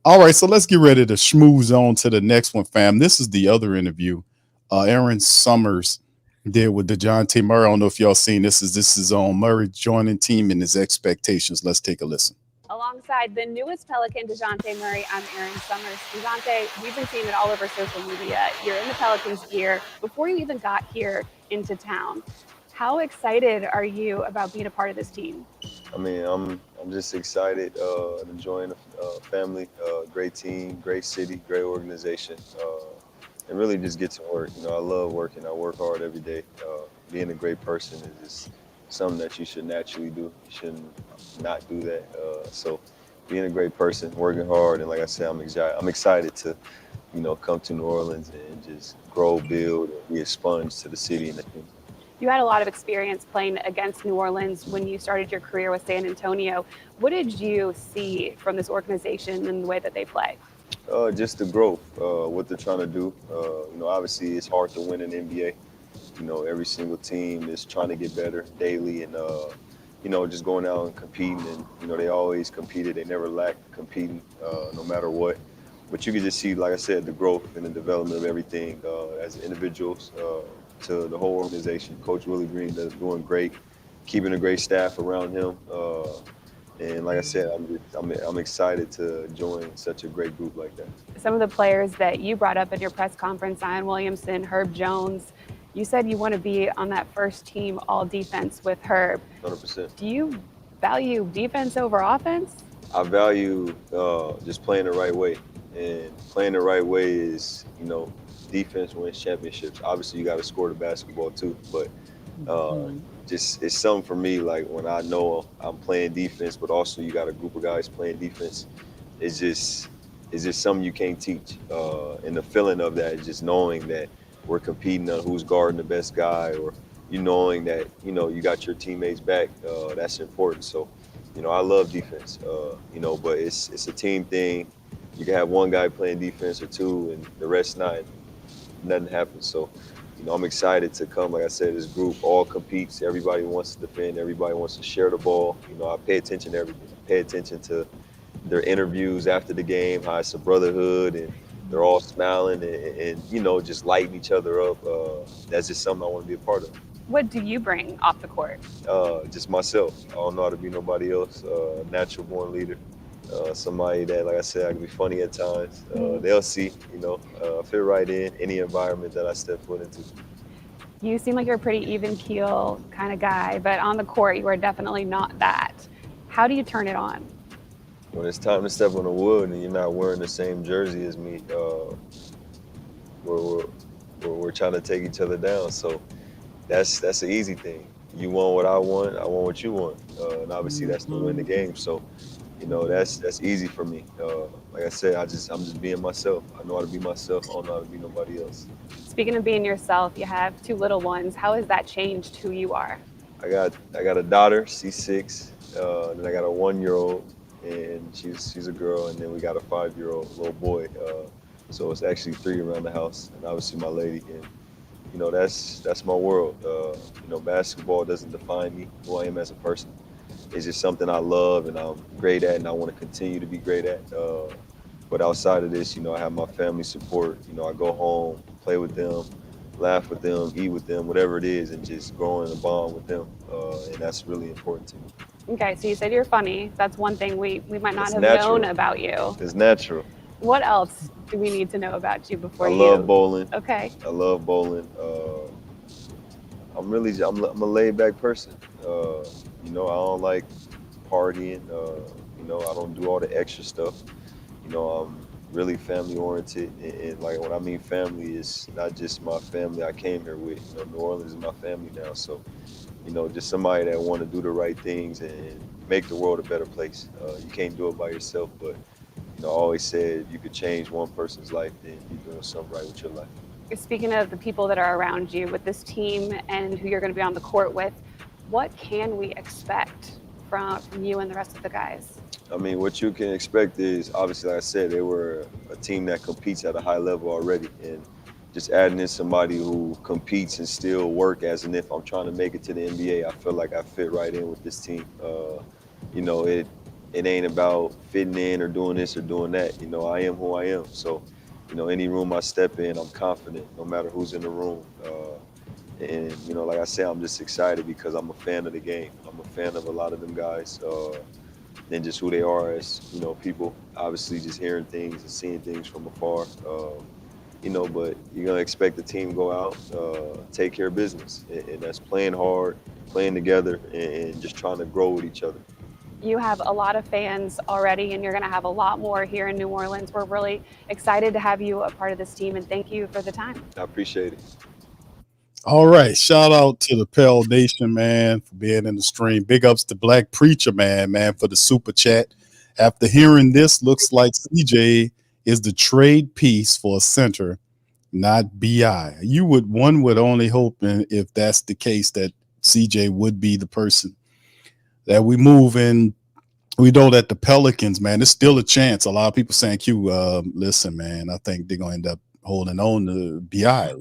All right, so let's get ready to schmooze on to the next one, fam. This is the other interview Aaron Summers did with Dejounte Murray. I don't know if y'all seen this. This is on Murray joining team and his expectations. Let's take a listen. Alongside the newest Pelican, Dejounte Murray, I'm Aaron Summers. Dejounte, we've been seeing it all over social media. You're in the Pelicans gear before you even got here into town. How excited are you about being a part of this team? I mean, I'm just excited to join the family. Great team, great city, great organization, and really just get to work. I love working. I work hard every day. Being a great person is just something that you should naturally do. You shouldn't not do that. So being a great person, working hard, and like I said, I'm excited to, come to New Orleans and just grow, build, and be a sponge to the city and the team. You had a lot of experience playing against New Orleans when you started your career with San Antonio. What did you see from this organization and the way that they play? Just the growth, what they're trying to do. Obviously it's hard to win in the NBA. Every single team is trying to get better daily and, just going out and competing. And, they always competed. They never lacked competing, no matter what. But you can just see, like I said, the growth and the development of everything as individuals to the whole organization. Coach Willie Green is doing great, keeping a great staff around him. And like I said, I'm excited to join such a great group like that. Some of the players that you brought up at your press conference, Zion Williamson, Herb Jones, you said you want to be on that first team all defense with Herb. 100%. Do you value defense over offense? I value just playing the right way. And playing the right way is, defense wins championships. Obviously, you got to score the basketball too. But just it's something for me, like when I know I'm playing defense, but also you got a group of guys playing defense. It's just something you can't teach. And the feeling of that, just knowing that we're competing on who's guarding the best guy, or knowing that you got your teammates back. That's important. So, I love defense. But it's a team thing. You can have one guy playing defense or two, and the rest not. Nothing happens. So, I'm excited to come. Like I said, this group all competes. Everybody wants to defend. Everybody wants to share the ball. I pay attention to everything. I pay attention to their interviews after the game, how it's a brotherhood, and they're all smiling and just lighting each other up. That's just something I want to be a part of. What do you bring off the court? Just myself. I don't know how to be nobody else. Natural born leader. Somebody that, like I said, I can be funny at times. They'll see, I fit right in any environment that I step foot into. You seem like you're a pretty even keel kind of guy, but on the court, you are definitely not that. How do you turn it on? When it's time to step on the wood and you're not wearing the same jersey as me, we're trying to take each other down. So that's an easy thing. You want what I want what you want. And obviously that's to win the game. So, that's easy for me. Like I said, I'm just being myself. I know how to be myself. I don't know how to be nobody else. Speaking of being yourself, you have two little ones. How has that changed who you are? I got a daughter. She's 6. Then I got a 1-year-old, and she's a girl. And then we got a 5-year-old little boy. So it's actually 3 around the house, and obviously my lady. And that's my world. Basketball doesn't define me, who I am as a person. It's just something I love and I'm great at, and I want to continue to be great at. But outside of this, I have my family support. I go home, play with them, laugh with them, eat with them, whatever it is, and just growing a bond with them. And that's really important to me. Okay, so you said you're funny. That's one thing we might not have natural. known about you. It's natural. What else do we need to know about you before I love bowling. Okay. I love bowling. I'm a laid back person. I don't like partying. I don't do all the extra stuff. I'm really family oriented, and like when I mean family, it's not just my family I came here with. New Orleans is my family now. So, just somebody that want to do the right things and make the world a better place. You can't do it by yourself, but I always said if you could change one person's life, then you're doing something right with your life. Speaking of the people that are around you with this team and who you're going to be on the court with, what can we expect from you and the rest of the guys? I mean, what you can expect is, obviously, like I said, they were a team that competes at a high level already. And just adding in somebody who competes and still work as if I'm trying to make it to the NBA, I feel like I fit right in with this team. It ain't about fitting in or doing this or doing that. I am who I am. So, any room I step in, I'm confident, no matter who's in the room. And, like I said, I'm just excited because I'm a fan of the game. I'm a fan of a lot of them guys and just who they are as, people. Obviously, just hearing things and seeing things from afar. But you're going to expect the team to go out, take care of business. And that's playing hard, playing together, and just trying to grow with each other. You have a lot of fans already, and you're going to have a lot more here in New Orleans. We're really excited to have you a part of this team, and thank you for the time. I appreciate it. All right. Shout out to the Pell Nation, man, for being in the stream. Big ups to Black Preacher, man, for the super chat. After hearing this, looks like CJ is the trade piece for a center, not BI. One would only hope, if that's the case, that CJ would be the person that we move in. We know that the Pelicans, man, there's still a chance. A lot of people saying, Q, listen, man, I think they're going to end up holding on to BI.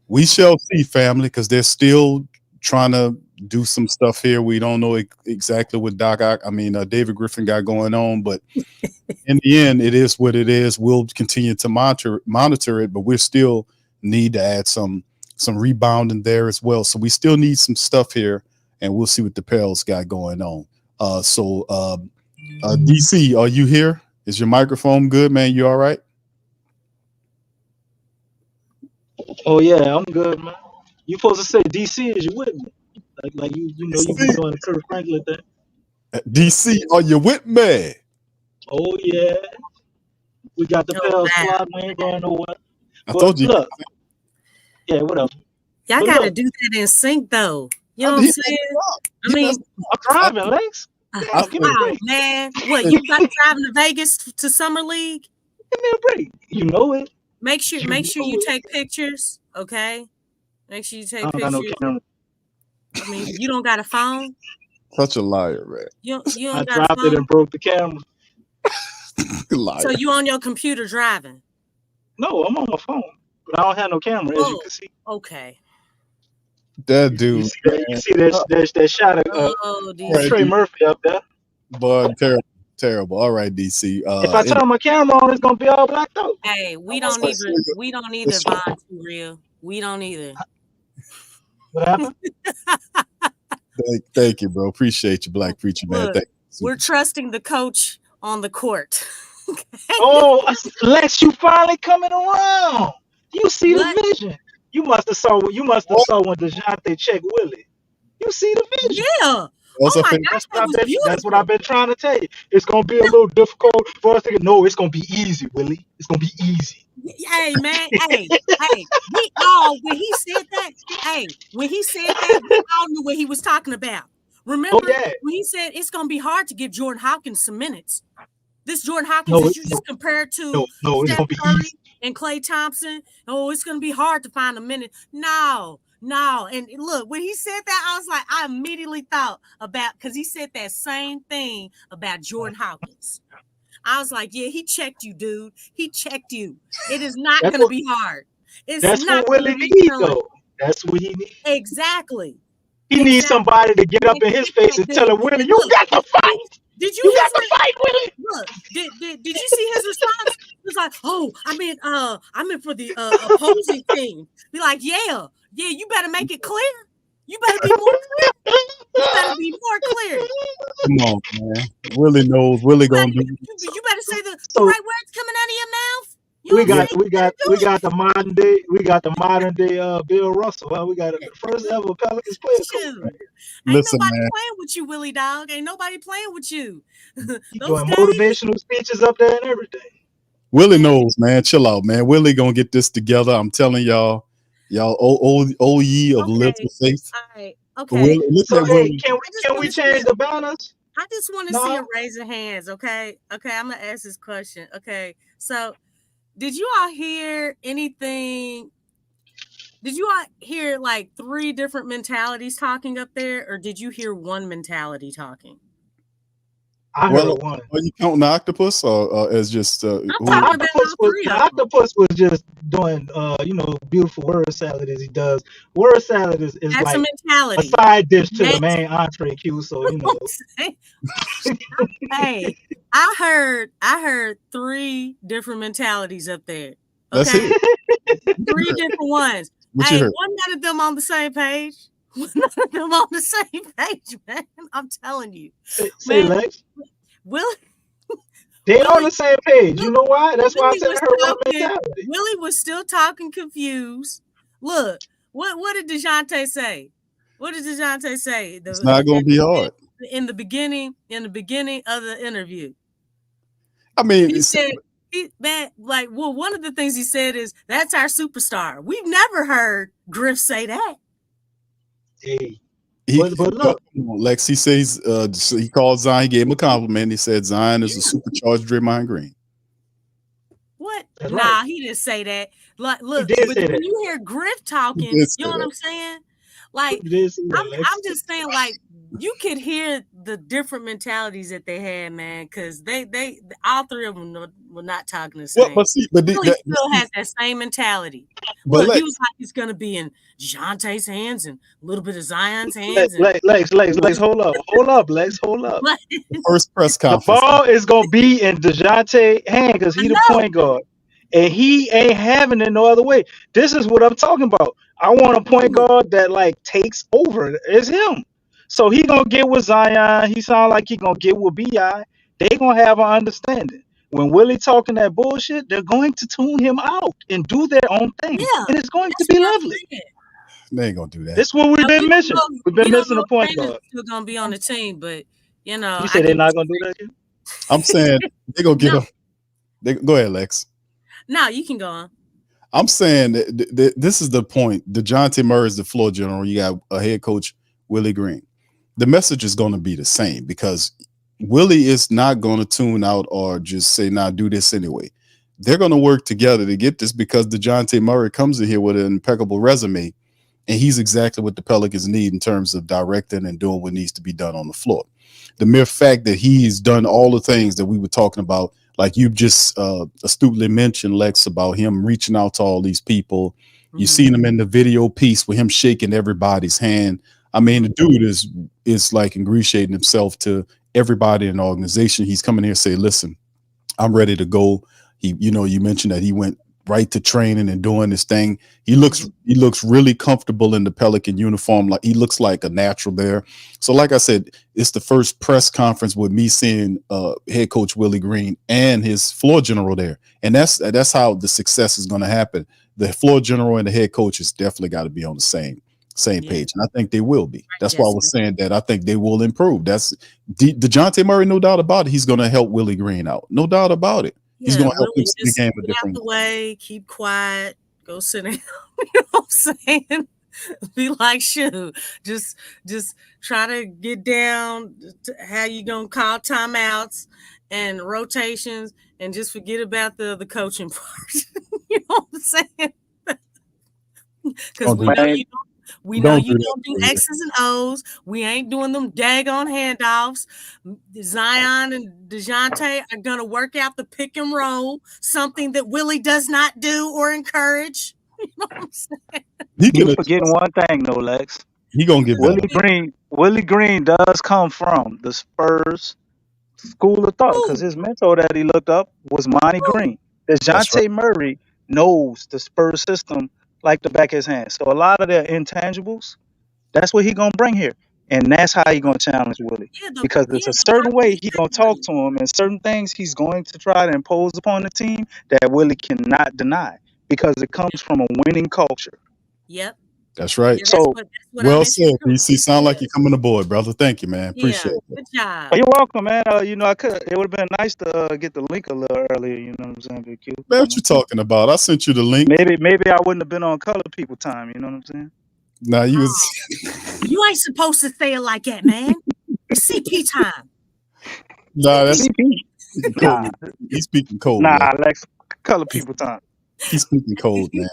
We shall see, family, because they're still trying to do some stuff here. We don't know exactly what David Griffin got going on, but in the end, it is what it is. We'll continue to monitor it, but we still need to add some rebounding there as well. So we still need some stuff here, and we'll see what the Pels got going on. DC, are you here? Is your microphone good, man? You all right? Oh yeah, I'm good, man. You supposed to say DC is you with me? Like you know you been doing the Kurt Franklin thing. DC, are you with me? Oh yeah, we got the Pels squad. We ain't going nowhere. I told you. Look, yeah, whatever. Y'all got to do that in sync, though. You know what I'm saying? I mean, I'm driving, Lex. Oh, man. What, you about to drive to Vegas to Summer League? Give me a break. You know it. Make sure you take pictures, okay? Make sure you take pictures. I don't got no camera. I mean, you don't got a phone? Such a liar, man. You don't I got dropped a phone? it and broke the camera. Liar. So you on your computer driving? No, I'm on my phone, but I don't have no camera, as you can see. Okay. That dude. You see that shot of Trey Murphy up there? But terrible. All right, DC. If I turn my camera on, it's gonna be all blacked out. Hey, we don't either, Von, too real. We don't either. What happened? Thank you, bro. Appreciate you, Black Preacher, man. Look, we're trusting the coach on the court. Okay? Oh, Lex, you finally coming around. You see the vision. You must have saw when Dejounte checked Willie. You see the vision. Yeah. Oh my gosh, that's what I've been trying to tell you. It's gonna be a little difficult for us to get. No, it's gonna be easy, Willie. It's gonna be easy. Hey man, hey, we all when he said that, we all knew what he was talking about. Remember when he said it's gonna be hard to give Jordan Hawkins some minutes. This Jordan Hawkins that you just compared to Steph Curry and Klay Thompson. Oh, it's gonna be hard to find a minute. No. And look, when he said that, I was like, I immediately thought about, because he said that same thing about Jordan Hawkins. I was like, yeah, he checked you, dude. He checked you. It is not going to be hard. That's what Willie needs, though. That's what he needs. Exactly. He needs somebody to get up in his face and tell him, Willie, you got to fight. You got to fight, Willie. Look, did you see his response? He was like, oh, I'm in for the opposing team. Be like, yeah, you better make it clear. You better be more clear. You better be more clear. Come on, man. Willie knows. Willie gonna do. You better say the right words coming out of your mouth. We got the modern day Bill Russell. Huh? We got the first ever Pelicans player. Ain't nobody playing with you, Willie dog. Ain't nobody playing with you. Doing motivational speeches up there and everything. Willie knows, man. Chill out, man. Willie gonna get this together. I'm telling y'all old ye of little faith. All right. Okay. So hey, can we change the banners? I just want to see a raise of hands. Okay. I'm gonna ask this question. Okay. So did you all hear anything? Did you all hear like 3 different mentalities talking up there, or did you hear one mentality talking? I heard one. Are you counting the octopus or as just octopus was just doing beautiful word salad as he does. Word salad is that's like a mentality. A side dish to the main entree Q. So Hey, I heard 3 different mentalities up there. Okay. That's it. 3 different ones. Hey, one none of them on the same page. None of them on the same page, man. I'm telling you. Say Lex. Willie. They're on the same page. You know why? That's why I said her one mentality. Willie was still talking confused. Look, what did Dejounte say? What did Dejounte say? It's not going to be hard. In the beginning of the interview. I mean, he said, One of the things he said is, that's our superstar. We've never heard Griff say that. Hey, But look, Lex, he says he called Zion, he gave him a compliment. He said Zion is a supercharged Draymond Green. What? That's Nah, right. he didn't say that. Like, look, did but say when that. you hear Griff talking, He did say you know what that. I'm saying? Like, You did say that, I'm Lex. just saying, like, you could hear the different mentalities that they had, man, because they all three of them were not talking the same. But see, but Billy still has that same mentality. But Look, he Lex, was like, it's gonna be in DeJounte's hands and a little bit of Zion's hands. Lex, hold up, Lex, hold up. the first press The conference. ball is gonna be in DeJounte's hand because he the point guard, and he ain't having it no other way. This is what I'm talking about. I want a point guard that like takes over. It's him. So he gonna get with Zion. He sound like he gonna get with Bi. They gonna have an understanding. When Willie talking that bullshit, they're going to tune him out and do their own thing, and it's going to be lovely. They ain't gonna do that. This is what we've been missing. We've been missing a point Brandon's guard. still gonna be on the team, but you know, You said they're not gonna do that. I'm saying they gonna get him. Go ahead, Lex. No, you can go on. I'm saying that this is the point. DeJounte Murray is the floor general. You got a head coach, Willie Green. The message is going to be the same because Willie is not going to tune out or just say, "Nah, do this anyway." They're going to work together to get this because DeJounte Murray comes in here with an impeccable resume, and he's exactly what the Pelicans need in terms of directing and doing what needs to be done on the floor. The mere fact that he's done all the things that we were talking about, like you just astutely mentioned, Lex, about him reaching out to all these people. You've seen him in the video piece with him shaking everybody's hand. I mean, the dude is like ingratiating himself to everybody in the organization. He's coming here and say, listen, I'm ready to go. You mentioned that he went right to training and doing this thing. He looks really comfortable in the Pelican uniform. Like he looks like a natural there. So like I said, it's the first press conference with me seeing head coach Willie Green and his floor general there. And that's how the success is going to happen. The floor general and the head coach has definitely got to be on the same page. And I think they will be. That's why I was saying that I think they will improve. That's DeJounte Murray, no doubt about it. He's going to help Willie Green out. No doubt about it. He's going to help him see the game a different way. Out the way, keep quiet, go sit down. You know what I'm saying? Be like, shoot, just try to get down to how you gonna call timeouts and rotations, and just forget about the coaching part. You know what I'm saying? Because we know you don't do X's and O's. We ain't doing them daggone handoffs. Zion and DeJounte are gonna work out the pick and roll, something that Willie does not do or encourage. You know what I'm saying? You're forgetting one thing, though, Lex. He gonna get Willie Green does come from the Spurs school of thought because his mentor that he looked up was Monty Green. DeJounte Murray knows the Spurs system like the back of his hand. So a lot of their intangibles, that's what he gonna bring here. And that's how he gonna challenge Willie. Because there's a certain way he gonna talk to him and certain things he's going to try to impose upon the team that Willie cannot deny because it comes from a winning culture. Yep. That's right. Yeah, that's what well said, DC. Sound like you're coming aboard, brother. Thank you, man. Appreciate it. Good job. Oh, you're welcome, man. It would have been nice to get the link a little earlier. You know what I'm saying? Big Q. Man, what you talking about? I sent you the link. Maybe I wouldn't have been on Color People time. You know what I'm saying? Nah, you was. You ain't supposed to say it like that, man. It's CP time. Nah, that's CP. He's speaking cold. Nah, man. Lex, Color People time. He's speaking cold, man.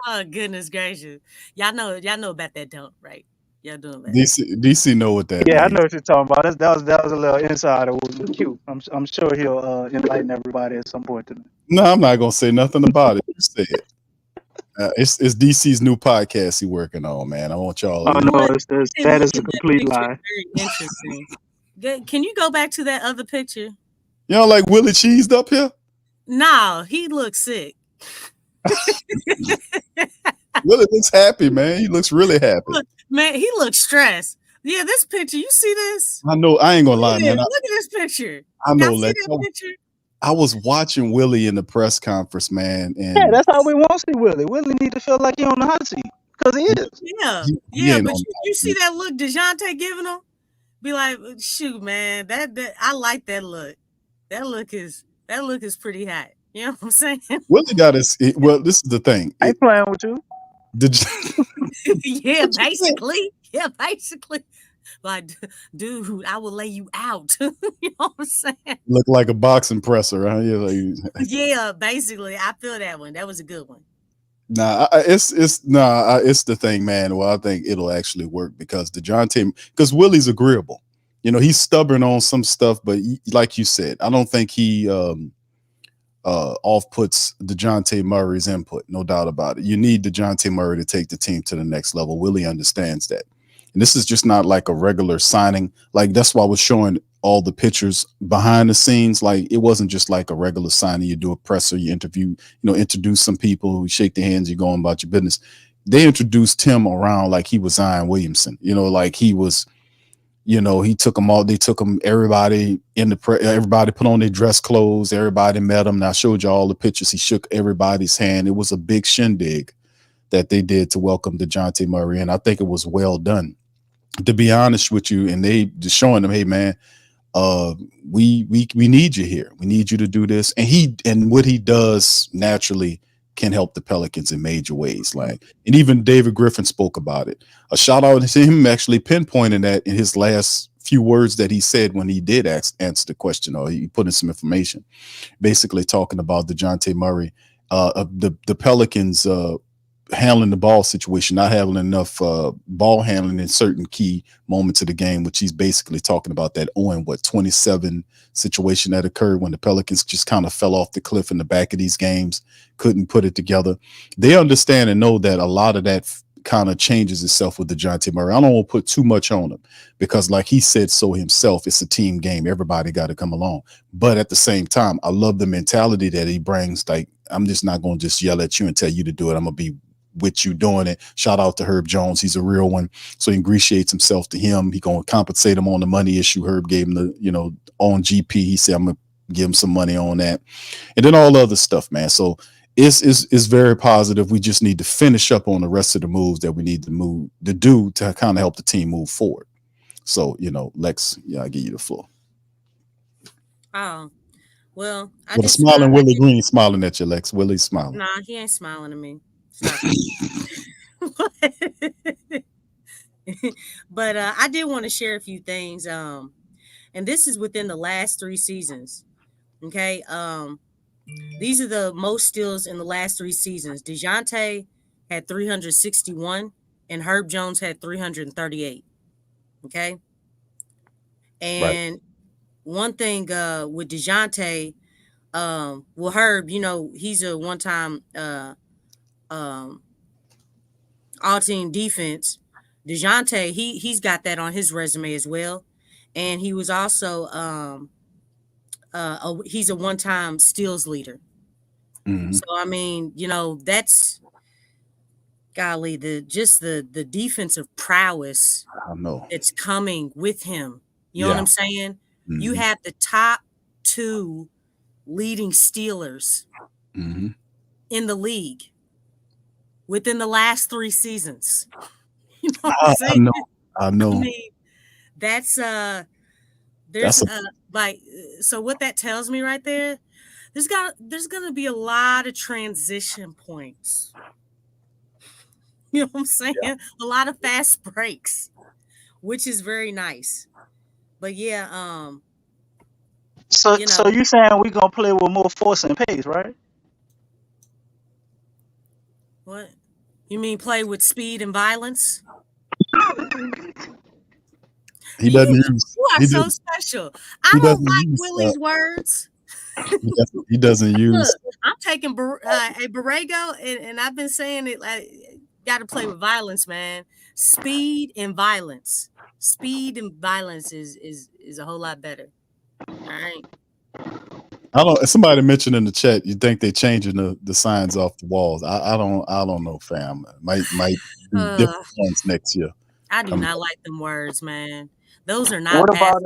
Oh, goodness gracious. Y'all know about that, don't, right? Y'all doing that. DC know what that Yeah, means. I know what you're talking about. That was a little insider. It was cute. I'm sure he'll enlighten everybody at some point tonight. No, I'm not gonna say nothing about it. You say it. It's DC's new podcast he working on, man. I want y'all. Oh no, that is a complete lie. Very interesting. Can you go back to that other picture? You don't like Willie cheesed up here? No, he looks sick. Willie looks happy, man. He looks really happy. Look, man, he looks stressed. Yeah, this picture. You see this? I know. I ain't gonna lie, man. Look at this picture. I know. See that picture? I was watching Willie in the press conference, man. And yeah, that's how we want to see Willie. Willie need to feel like he on the hot seat because he is. Yeah, but you see that look DeJounte giving him? Be like, shoot, man, that I like that look. That look is pretty hot. You know what I'm saying? Willie got his. Well, this is the thing. I ain't playing with you. Yeah, basically. Yeah, basically. Like, dude, I will lay you out. You know what I'm saying? Look like a boxing presser, huh? Yeah, like, Yeah, basically. I feel that one. That was a good one. nah, it's the thing, man. Well, I think it'll actually work because because Willie's agreeable. You know, he's stubborn on some stuff, but like you said, I don't think he off puts Dejounte Murray's input. No doubt about it. You need Dejounte Murray to take the team to the next level. Willie understands that. And this is just not like a regular signing. Like, that's why I was showing all the pictures behind the scenes. Like, it wasn't just like a regular signing. You do a presser, you interview, introduce some people, you shake their hands, you go on about your business. They introduced him around like he was Zion Williamson, like he was, he took them all. They took him, everybody everybody put on their dress clothes. Everybody met him. And I showed you all the pictures. He shook everybody's hand. It was a big shindig that they did to welcome Dejounte Murray. And I think it was well done, to be honest with you. And they just showing them, hey man, we need you here. We need you to do this. And what he does naturally can help the Pelicans in major ways. Like, and even David Griffin spoke about it. A shout out to him actually pinpointing that in his last few words that he said when he did answer the question, or he put in some information, basically talking about Dejounte Murray, the Pelicans handling the ball situation, not having enough ball handling in certain key moments of the game, which he's basically talking about that 27 situation that occurred when the Pelicans just kind of fell off the cliff in the back of these games, couldn't put it together. They understand and know that a lot of that kind of changes itself with Dejounte Murray. I don't want to put too much on him because, like he said so himself, it's a team game. Everybody got to come along. But at the same time, I love the mentality that he brings. Like, I'm just not going to just yell at you and tell you to do it. I'm going to be with you doing it. Shout out to Herb Jones. He's a real one. So he ingratiates himself to him. He going to compensate him on the money issue. Herb gave him the, on GP. He said, I'm going to give him some money on that. And then all the other stuff, man. So it's very positive. We just need to finish up on the rest of the moves that we need to do to kind of help the team move forward. So, Lex, I give you the floor. Oh, well, With a smiling Willie Green smiling at you, Lex. Willie's smiling. Nah, he ain't smiling at me. But I did want to share a few things. And this is within the last 3 seasons. Okay. These are the most steals in the last 3 seasons. Dejounte had 361 and Herb Jones had 338. Okay. And one thing with Dejounte, well, Herb, he's a one-time all-team defense. Dejounte, he's got that on his resume as well. And he was also he's a one-time steals leader. Mm-hmm. So I mean, that's golly, the defensive prowess I know it's coming with him. You know what I'm saying? Mm-hmm. You have the top 2 leading stealers in the league within the last 3 seasons. You know what I'm saying? I know. I mean, that's so what that tells me right there, there's gonna be a lot of transition points. You know what I'm saying? Yeah. A lot of fast breaks, which is very nice. But yeah, so you saying we gonna play with more force and pace, right? What? You mean play with speed and violence? He doesn't use. You are so special. I don't like Willie's words. He doesn't use. Look, I'm taking a Borrego, and I've been saying it. Got to play with violence, man. Speed and violence. Speed and violence is a whole lot better. All right. Somebody mentioned in the chat, you think they're changing the signs off the walls. I don't know, fam. Might be different ones next year. I do not like them words, man. Those are not what about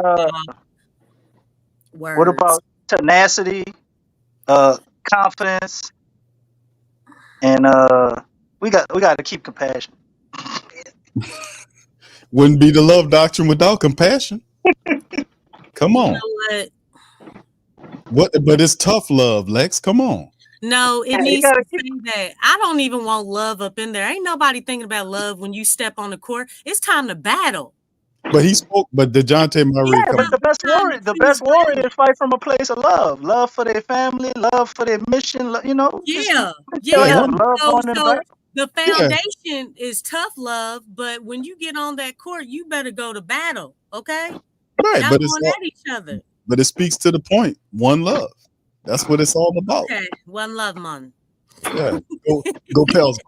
words. What about tenacity, confidence, and we got to keep compassion. Wouldn't be the love doctrine without compassion. Come on. You know what? What? But it's tough love, Lex. Come on. No, it Yeah, you needs gotta to say that. I don't even want love up in there. Ain't nobody thinking about love when you step on the court. It's time to battle. But he spoke. But Dejounte Murray, Yeah, come but on. the best Time warrior, to the choose best battle. warriors fight from a place of love for their family, love for their mission. Just Yeah, show yeah. have love So, going in the back. the Yeah, foundation is tough love, but when you get on that court, you better go to battle. Okay, right. y'all But it's going all, at each other. but it speaks to the point. One love. That's what it's all about. Okay, one love, man. Yeah. Go Pels.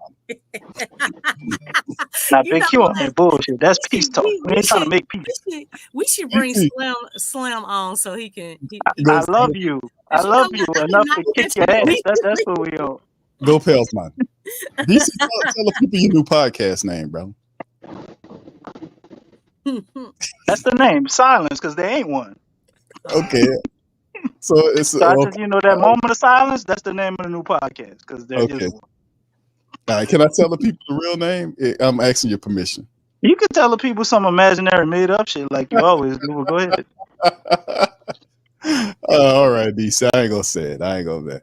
Now, You Big know Q on what? that bullshit. That's peace talk. We, We we ain't trying to should make peace. we should bring DC, Slim on so he can go I love you. I because you know love you what? I did enough not to kick mention your him ass. That's what we on. go Pels, man. DC, tell the people your new podcast name, bro. That's the name. Silence, because there ain't one. Okay. So it's So I okay. just, that moment of silence, that's the name of the new podcast, because there Okay. is one. All right. Can I tell the people the real name? I'm asking your permission. You can tell the people some imaginary made up shit like you always do. But go ahead. All right, DC. I ain't gonna say it. I ain't gonna.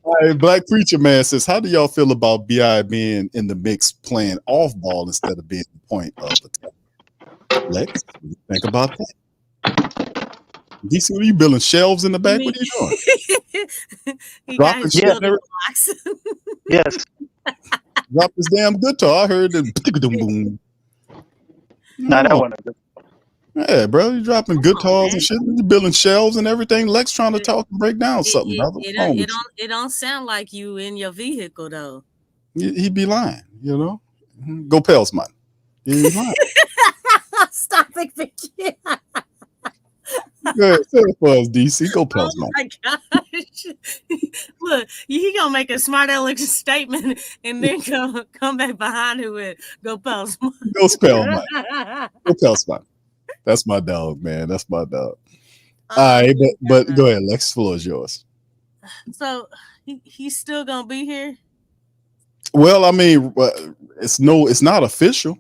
All right, Black Preacher Man says, how do y'all feel about BI being in the mix, playing off ball instead of being the point of attack? Lex, what do you think about that? DC, what are you building shelves in the back? What are you doing? he got Dropping his shit building there. blocks. Yes. Drop this damn guitar. I heard the boom. Nah, that wasn't a good. Yeah, bro, you dropping Come on, guitars man. and shit. You building shelves and everything. Lex trying to talk and break down something, brother. What's wrong with It don't sound like you in your vehicle though. you? He'd be lying, Go Pels, man. He's lying. Stop it, Vicky. Go ahead, say it for us, DC. Go Oh Pels, man. my gosh. Look, he gonna make a smart aleck statement and then come back behind it with go Pels. Go Spell, man. Go Pels, man. That's my dog, man. That's my dog. All right, but go ahead, Lex. Floor is yours. So he's still gonna be here. Well, I mean, it's not official,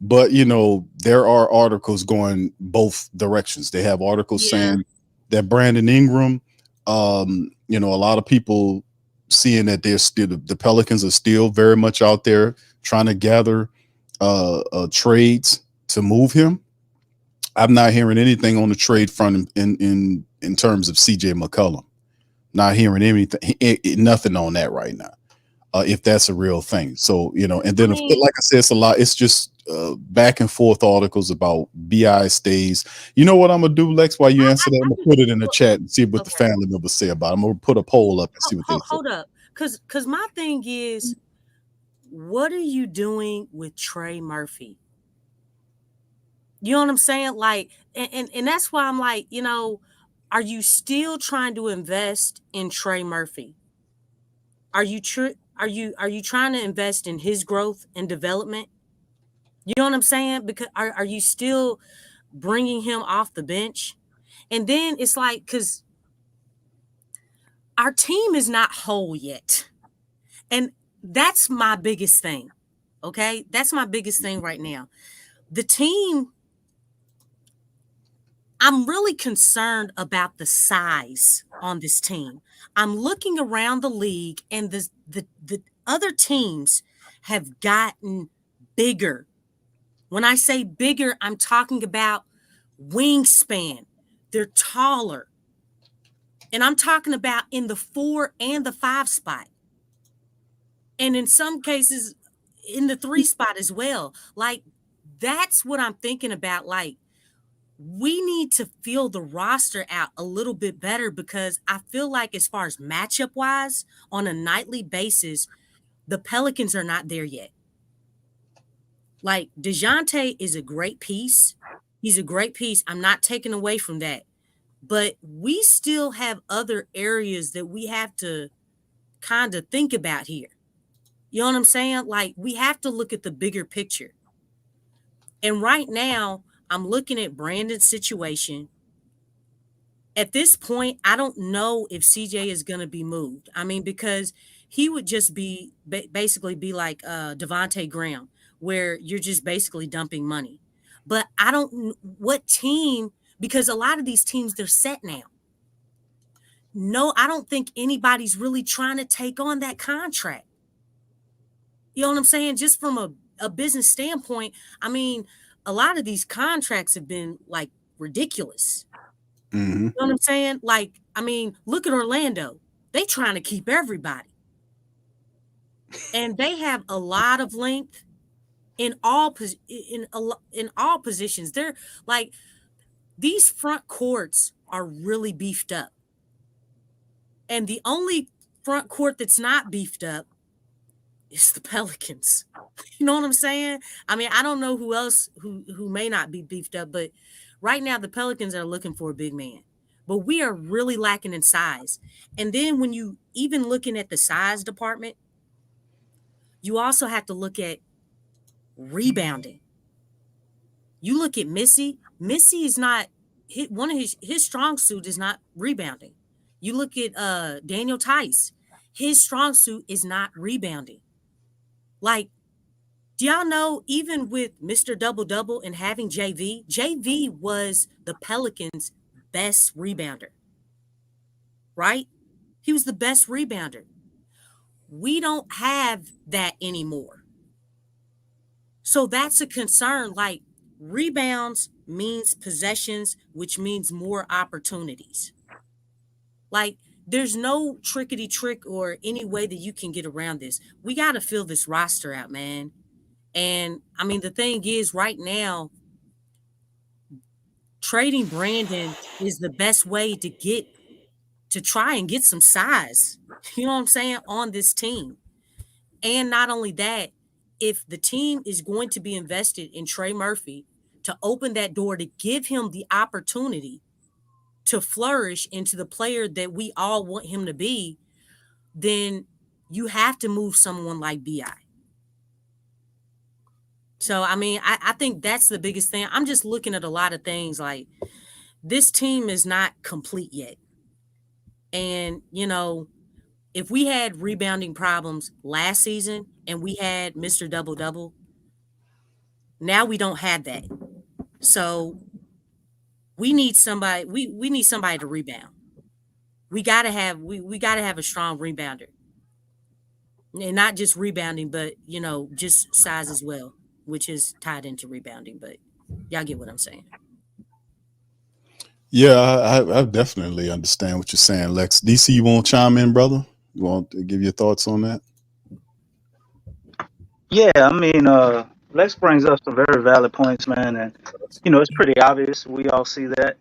but there are articles going both directions. They have articles saying that Brandon Ingram, a lot of people seeing that they're still the Pelicans are still very much out there trying to gather trades to move him. I'm not hearing anything on the trade front in terms of CJ McCollum. Not hearing anything, nothing on that right now. If that's a real thing. So, and then like I said, it's a lot. It's just back and forth articles about BI stays. You know what I'm going to do, Lex, while you answer that? I'm going to put it in the chat and see what the family members say about it. I'm going to put a poll up and see what they say. Hold up. Because my thing is, what are you doing with Trey Murphy? You know what I'm saying? Like, and that's why I'm like, are you still trying to invest in Trey Murphy? Are you trying to invest in his growth and development? You know what I'm saying? Because are you still bringing him off the bench? And then it's like, because our team is not whole yet. And that's my biggest thing. Okay? That's my biggest thing right now. The team, I'm really concerned about the size on this team. I'm looking around the league and the other teams have gotten bigger. When I say bigger, I'm talking about wingspan. They're taller. And I'm talking about in the 4 and the 5 spot. And in some cases, in the 3 spot as well. Like, that's what I'm thinking about. Like, we need to fill the roster out a little bit better because I feel like as far as matchup wise on a nightly basis, the Pelicans are not there yet. Like Dejounte is a great piece. He's a great piece. I'm not taking away from that. But we still have other areas that we have to kind of think about here. You know what I'm saying? Like we have to look at the bigger picture. And right now, I'm looking at Brandon's situation. At this point, I don't know if CJ is going to be moved. I mean, because he would just be basically be like Devontae Graham, where you're just basically dumping money. But I don't what team, because a lot of these teams, they're set now. no, I don't think anybody's really trying to take on that contract. You know what I'm saying? Just from a business standpoint, I mean, a lot of these contracts have been like ridiculous. Mm-hmm. You know what I'm saying? Like, I mean, look at Orlando. They trying to keep everybody. And they have a lot of length in all positions. They're like, these front courts are really beefed up. And the only front court that's not beefed up is the Pelicans. You know what I'm saying? I mean, I don't know who else who may not be beefed up, but right now the Pelicans are looking for a big man. But we are really lacking in size. And then when you even looking at the size department, you also have to look at rebounding. You look at Missy. Missy is not one of his strong suit is not rebounding. You look at Daniel Tice. His strong suit is not rebounding. Like, do y'all know, even with Mr. Double-Double and having JV was the Pelicans' best rebounder, right? He was the best rebounder. We don't have that anymore. So that's a concern. Like, rebounds means possessions, which means more opportunities. Like, there's no trickety trick or any way that you can get around this. We got to fill this roster out, man. And I mean, the thing is, right now, trading Brandon is the best way to try and get some size, you know what I'm saying, on this team. And not only that, if the team is going to be invested in Trey Murphy to open that door to give him the opportunity to flourish into the player that we all want him to be, then you have to move someone like B.I. So, I mean, I think that's the biggest thing. I'm just looking at a lot of things like this team is not complete yet. And, you know, if we had rebounding problems last season and we had Mr. Double-Double, now we don't have that. So we need somebody, we need somebody to rebound. We gotta have a strong rebounder. And not just rebounding, but you know, just size as well, which is tied into rebounding. But y'all get what I'm saying. Yeah, I definitely understand what you're saying, Lex. DC, you want to chime in, brother? You want to give your thoughts on that? Yeah, I mean, Lex brings up some very valid points, man, and you know it's pretty obvious. We all see that.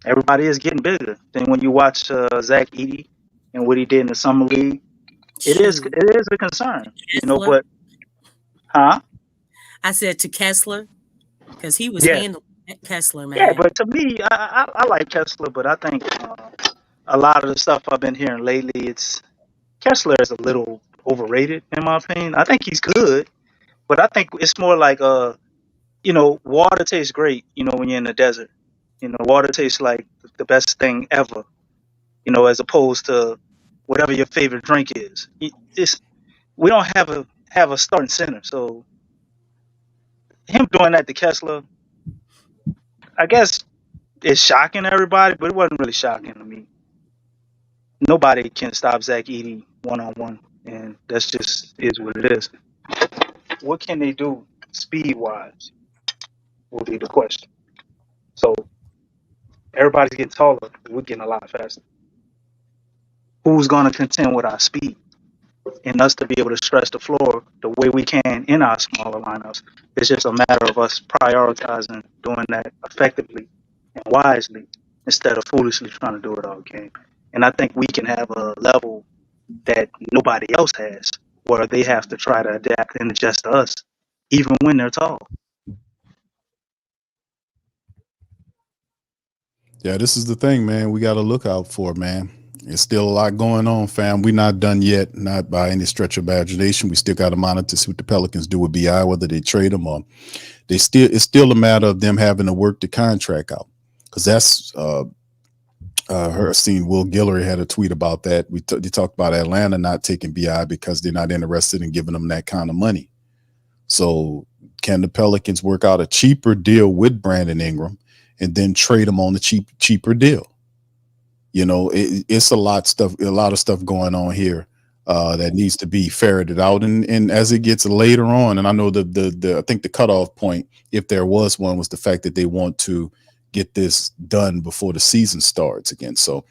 Everybody is getting bigger. Then when you watch Zach Edey and what he did in the summer league, it is a concern, you know. Kessler. But, huh? I said to Kessler because he was Yeah, handling Kessler, man. yeah. But to me, I like Kessler, but I think a lot of the stuff I've been hearing lately, Kessler is a little overrated in my opinion. I think he's good, but I think it's more like you know, water tastes great, you know, when you're in the desert. You know, water tastes like the best thing ever, you know, as opposed to whatever your favorite drink is. We don't have a starting center. So him doing that to Kessler, I guess it's shocking to everybody, but it wasn't really shocking to me. Nobody can stop Zach Edey one-on-one, and that's just is what it is. What can they do speed-wise will be the question. So everybody's getting taller. We're getting a lot faster. Who's going to contend with our speed and us to be able to stretch the floor the way we can in our smaller lineups? It's just a matter of us prioritizing doing that effectively and wisely instead of foolishly trying to do it all game. And I think we can have a level that nobody else has where they have to try to adapt and adjust to us even when they're tall. Yeah, this is the thing, man. We got to look out for, man. There's still a lot going on, fam. We're not done yet, not by any stretch of imagination. We still got to monitor, see what the Pelicans do with BI, whether they trade them or it's still a matter of them having to work the contract out. Because that's seen Will Guillory had a tweet about that. They talked about Atlanta not taking BI because they're not interested in giving them that kind of money. So can the Pelicans work out a cheaper deal with Brandon Ingram and then trade him on the cheaper deal? It's a lot of stuff going on here that needs to be ferreted out. And as it gets later on, and I know I think the cutoff point, if there was one, was the fact that they want to get this done before the season starts again. So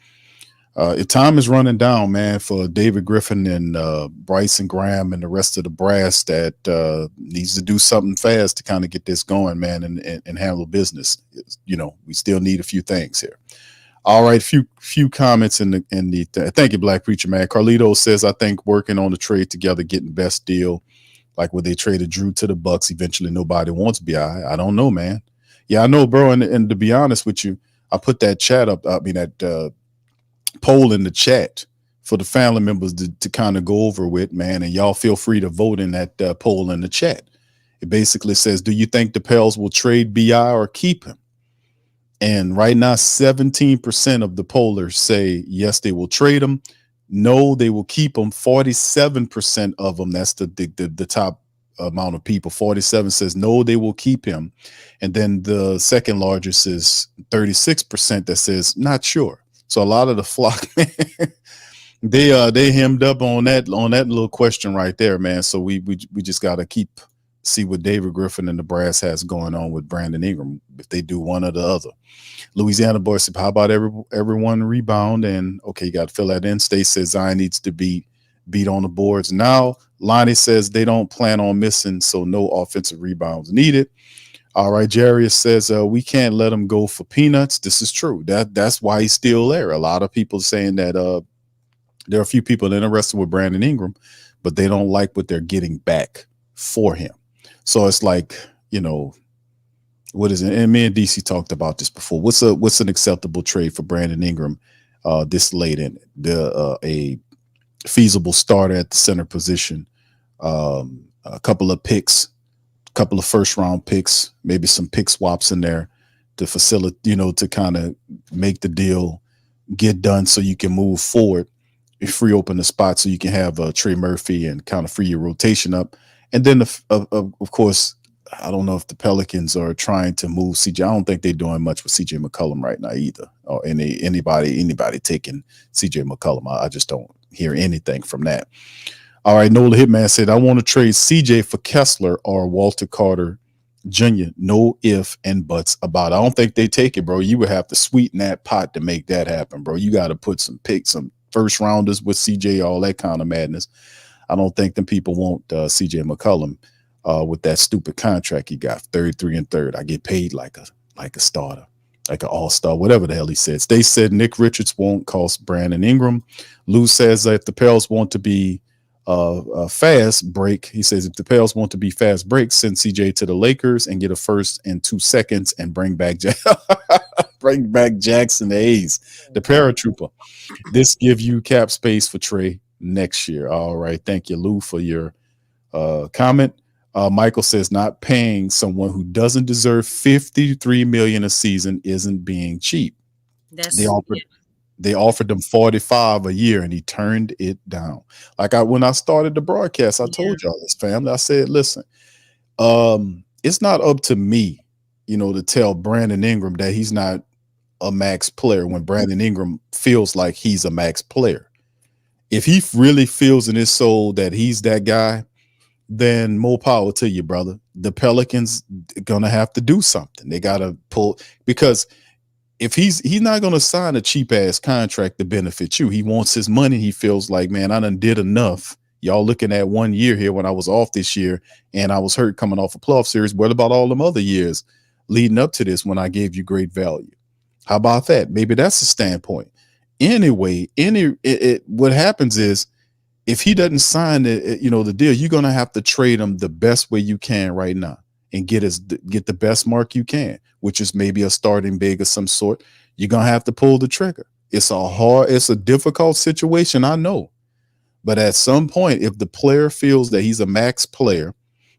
if time is running down, man, for David Griffin and Bryson Graham and the rest of the brass that needs to do something fast to kind of get this going, man, and handle business. We still need a few things here. All right, few comments in the thank you, Black Preacher Man. Carlito says, I think working on the trade together, getting best deal, like when they traded Drew to the Bucks. Eventually, nobody wants BI. I don't know, man. Yeah, I know, bro. And to be honest with you, I put that chat up. I mean that poll in the chat for the family members to kind of go over with, man. And y'all feel free to vote in that poll in the chat. It basically says, do you think the Pels will trade BI or keep him? And right now, 17% of the pollers say yes, they will trade him. No, they will keep him. 47% of them, that's the top amount of people. 47 says no, they will keep him. And then the second largest is 36% that says not sure. So a lot of the flock, man, they hemmed up on that little question right there, man. So we just got to see what David Griffin and the brass has going on with Brandon Ingram, if they do one or the other. Louisiana boy said, how about everyone rebound? And okay, you got to fill that in. State says Zion needs to be beat on the boards. Now Lonnie says they don't plan on missing, so no offensive rebounds needed. All right, Jarius says we can't let him go for peanuts. This is true. That's why he's still there. A lot of people saying that there are a few people interested with Brandon Ingram, but they don't like what they're getting back for him. So it's like, what is it? And me and DC talked about this before. What's an acceptable trade for Brandon Ingram this late in it? A feasible starter at the center position, a couple of picks, couple of first round picks, maybe some pick swaps in there to facilitate, to kind of make the deal get done so you can move forward, free open the spot so you can have Trey Murphy and kind of free your rotation up. And then, of course, I don't know if the Pelicans are trying to move CJ. I don't think they're doing much with CJ McCollum right now either, or anybody taking CJ McCollum. I just don't hear anything from that. All right, Nola Hitman said, I want to trade CJ for Kessler or Walter Carter Jr. No if and buts about it. I don't think they take it, bro. You would have to sweeten that pot to make that happen, bro. You got to put some picks, some first rounders with CJ, all that kind of madness. I don't think them people want CJ McCollum with that stupid contract he got, 33 and third. I get paid like a starter, like an all-star, whatever the hell he says. They said Nick Richards won't cost Brandon Ingram. Lou says that if the Pels want to be fast break, he says if the Pels want to be fast break, send CJ to the Lakers and get a first and 2 seconds and bring back Jackson the A's, the paratrooper. This give you cap space for Trey next year. All right, thank you, Lou, for your comment. Michael says not paying someone who doesn't deserve $53 million a season isn't being cheap. They offered him 45 a year and he turned it down. Like when I started the broadcast, I told y'all this, family. I said, listen, it's not up to me, to tell Brandon Ingram that he's not a max player when Brandon Ingram feels like he's a max player. If he really feels in his soul that he's that guy, then more power to you, brother. The Pelicans gonna have to do something. They gotta pull, because if he's not gonna sign a cheap ass contract to benefit you. He wants his money. He feels like, man, I done did enough. Y'all looking at 1 year here when I was off this year and I was hurt coming off a playoff series. What about all them other years leading up to this when I gave you great value? How about that? Maybe that's the standpoint. Anyway, what happens is, if he doesn't sign the deal, you're gonna have to trade him the best way you can right now and get the best mark you can, which is maybe a starting big of some sort. You're gonna have to pull the trigger. It's a difficult situation, I know, but at some point, if the player feels that he's a max player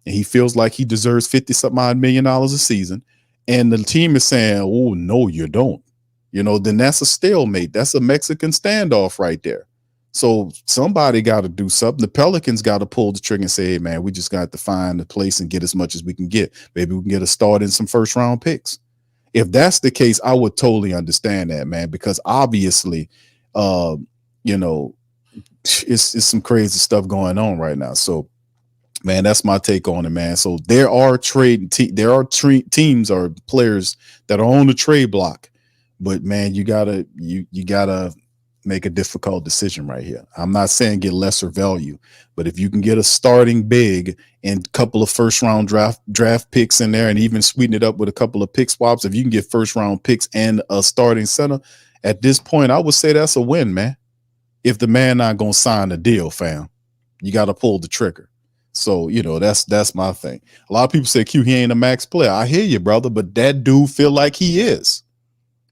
and he feels like he deserves $50-something million a season, and the team is saying, "Oh no, you don't," then that's a stalemate. That's a Mexican standoff right there. So somebody got to do something. The Pelicans got to pull the trigger and say, hey, man, we just got to find a place and get as much as we can get. Maybe we can get a start in some first round picks. If that's the case, I would totally understand that, man, because obviously, you know, it's some crazy stuff going on right now. So, man, that's my take on it, man. So there are teams or players that are on the trade block, but man, you gotta make a difficult decision right here. I'm not saying get lesser value, but if you can get a starting big and a couple of first round draft picks in there, and even sweeten it up with a couple of pick swaps, if you can get first round picks and a starting center, at this point, I would say that's a win, man. If the man not gonna sign the deal, fam, you got to pull the trigger. So, you know, that's my thing. A lot of people say Q, he ain't a max player. I hear you, brother, but that dude feel like he is.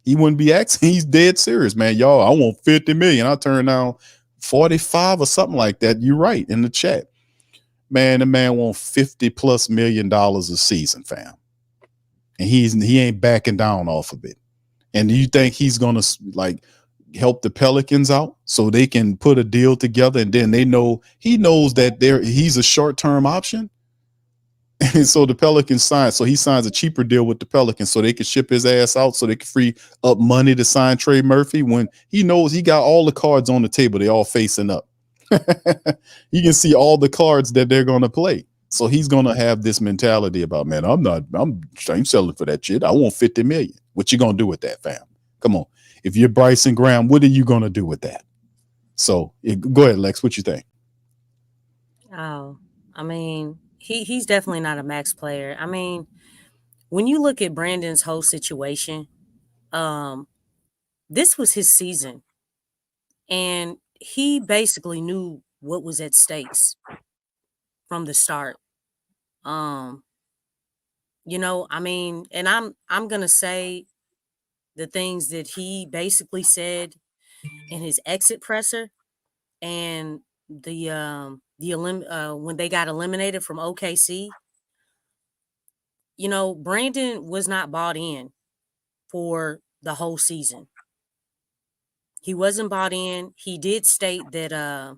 He wouldn't be asking. He's dead serious, man. Y'all, I want 50 million. I turn down 45 or something like that. You're right in the chat. Man, the man want $50+ million a season, fam. And he ain't backing down off of it. And do you think he's gonna like help the Pelicans out so they can put a deal together, and then he knows that he's a short-term option? And so the Pelicans he signs a cheaper deal with the Pelicans so they can ship his ass out, so they can free up money to sign Trey Murphy, when he knows he got all the cards on the table. They all facing up. You can see all the cards that they're going to play. So he's going to have this mentality about, man, I'm selling for that shit. I want 50 million. What you going to do with that, fam? Come on. If you're Bryson Graham, what are you going to do with that? So go ahead, Lex. What you think? Oh, I mean, he's definitely not a max player. I mean, when you look at Brandon's whole situation, this was his season, and he basically knew what was at stakes from the start. You know, I mean, and I'm gonna say the things that he basically said in his exit presser, and when they got eliminated from OKC. You know, Brandon was not bought in for the whole season. He wasn't bought in. He did state that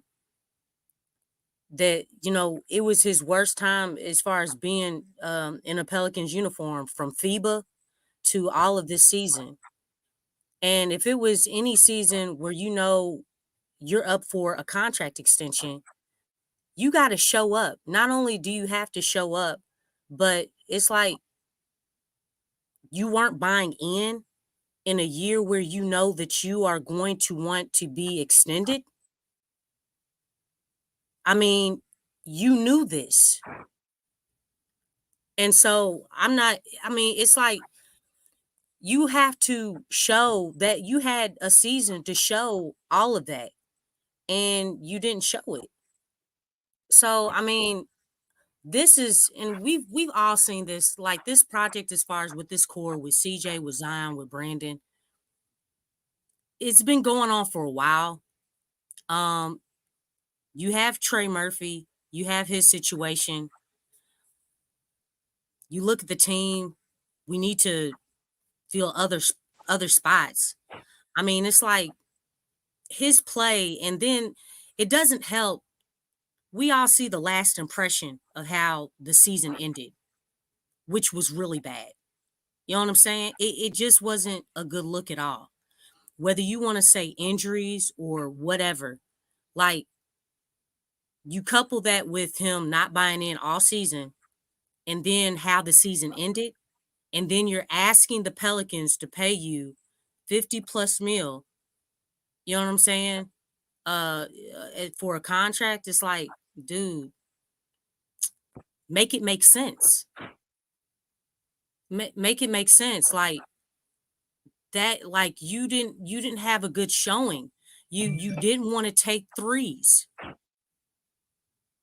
you know, it was his worst time as far as being in a Pelicans uniform from FIBA to all of this season. And if it was any season where you know you're up for a contract extension, you got to show up. Not only do you have to show up, but it's like you weren't buying in a year where you know that you are going to want to be extended. I mean, you knew this. And so it's like you have to show that you had a season to show all of that, and you didn't show it. So, I mean, this is, and we've all seen this, like this project as far as with this core, with CJ, with Zion, with Brandon. It's been going on for a while. You have Trey Murphy, you have his situation. You look at the team, we need to fill other spots. I mean, it's like his play, and then it doesn't help. We all see the last impression of how the season ended, which was really bad. You know what I'm saying? It just wasn't a good look at all. Whether you want to say injuries or whatever, like you couple that with him not buying in all season, and then how the season ended, and then you're asking the Pelicans to pay you 50+ mil. You know what I'm saying? For a contract, it's like, dude, make it make sense. Make it make sense. Like that, like you didn't have a good showing. You didn't want to take threes.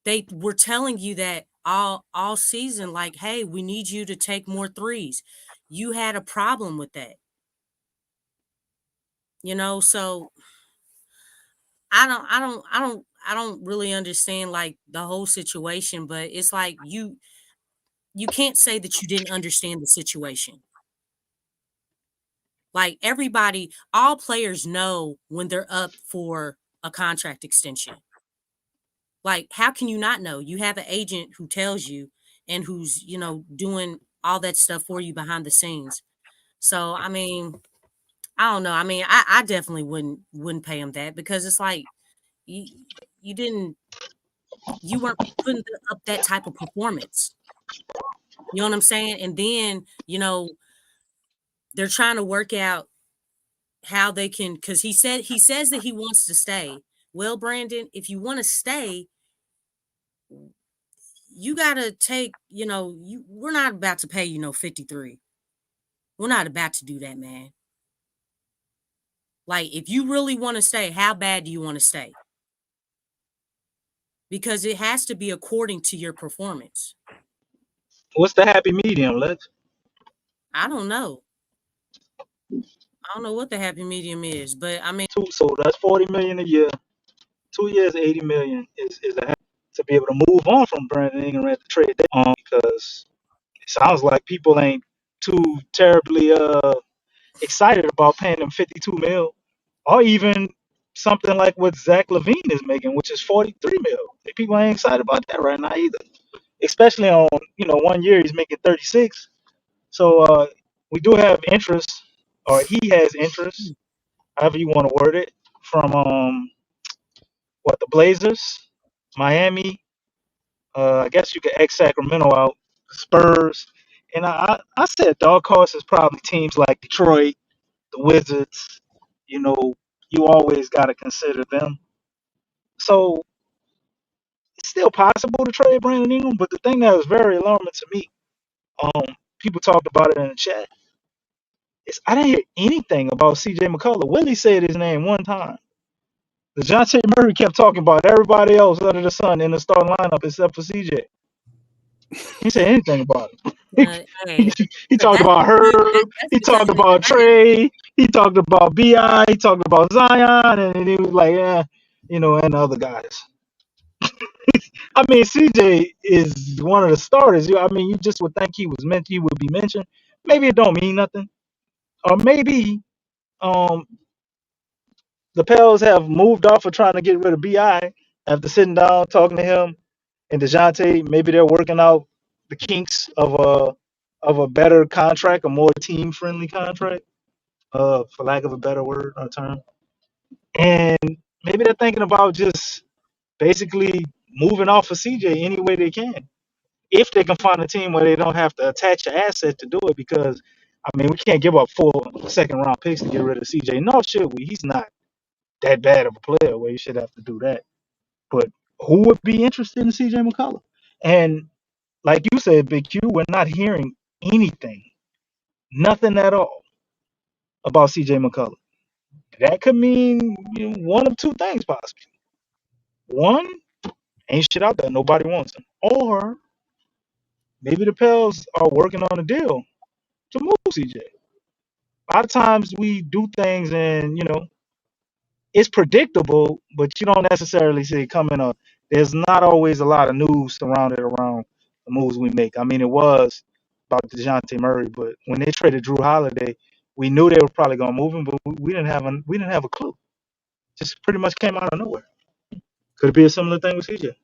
They were telling you that all season, like, hey, we need you to take more threes. You had a problem with that. You know, so I don't really understand like the whole situation, but it's like you can't say that you didn't understand the situation. Like everybody, all players know when they're up for a contract extension. Like, how can you not know? You have an agent who tells you and who's, you know, doing all that stuff for you behind the scenes. So I mean, I don't know. I mean, I definitely wouldn't pay him that because it's like you didn't you weren't putting up that type of performance. You know what I'm saying? And then, they're trying to work out how they can because he says that he wants to stay. Well, Brandon, if you want to stay, you gotta take, we're not about to pay, 53. We're not about to do that, man. Like, if you really want to stay, how bad do you want to stay? Because it has to be according to your performance. What's the happy medium, Lex? I don't know. I don't know what the happy medium is, but I mean, So that's 40 million a year. 2 years, 80 million is a to be able to move on from Brandon Ingram at the trade deadline because it sounds like people ain't too terribly excited about paying him 52 mil or even something like what Zach LaVine is making, which is 43 mil. People ain't excited about that right now either. Especially on 1 year he's making 36. So we do have interest, or he has interest, however you want to word it, from the Blazers, Miami. I guess you could X Sacramento out, Spurs, and I said dark horse is probably teams like Detroit, the Wizards. You always got to consider them. So it's still possible to trade Brandon Ingram, but the thing that was very alarming to me, people talked about it in the chat, is I didn't hear anything about C.J. McCullough. Willie said his name one time. Dejounte Murray kept talking about everybody else under the sun in the starting lineup except for C.J. He said anything about it. He talked about Herb. He talked about Trey. He talked about B.I. He talked about Zion, and he was like, and the other guys. I mean, CJ is one of the starters. You just would think he would be mentioned. Maybe it don't mean nothing, or maybe the Pels have moved off of trying to get rid of Bi after sitting down talking to him and Dejounte. Maybe they're working out the kinks of a better contract, a more team friendly contract, for lack of a better word or term. And maybe they're thinking about just basically moving off of CJ any way they can, if they can find a team where they don't have to attach an asset to do it. Because we can't give up 4 second round picks to get rid of CJ. Nor should we. He's not that bad of a player where you should have to do that. But who would be interested in CJ McCullough? And like you said, Big Q, we're not hearing anything, nothing at all about CJ McCullough. That could mean one of two things possibly. One, ain't shit out there, nobody wants him. Or maybe the Pels are working on a deal to move CJ. A lot of times we do things and it's predictable, but you don't necessarily see it coming up. There's not always a lot of news surrounded around the moves we make. It was about Dejounte Murray, but when they traded Drew Holiday, we knew they were probably gonna move him, but we didn't have a clue. Just pretty much came out of nowhere. Could it be a similar thing with CJ?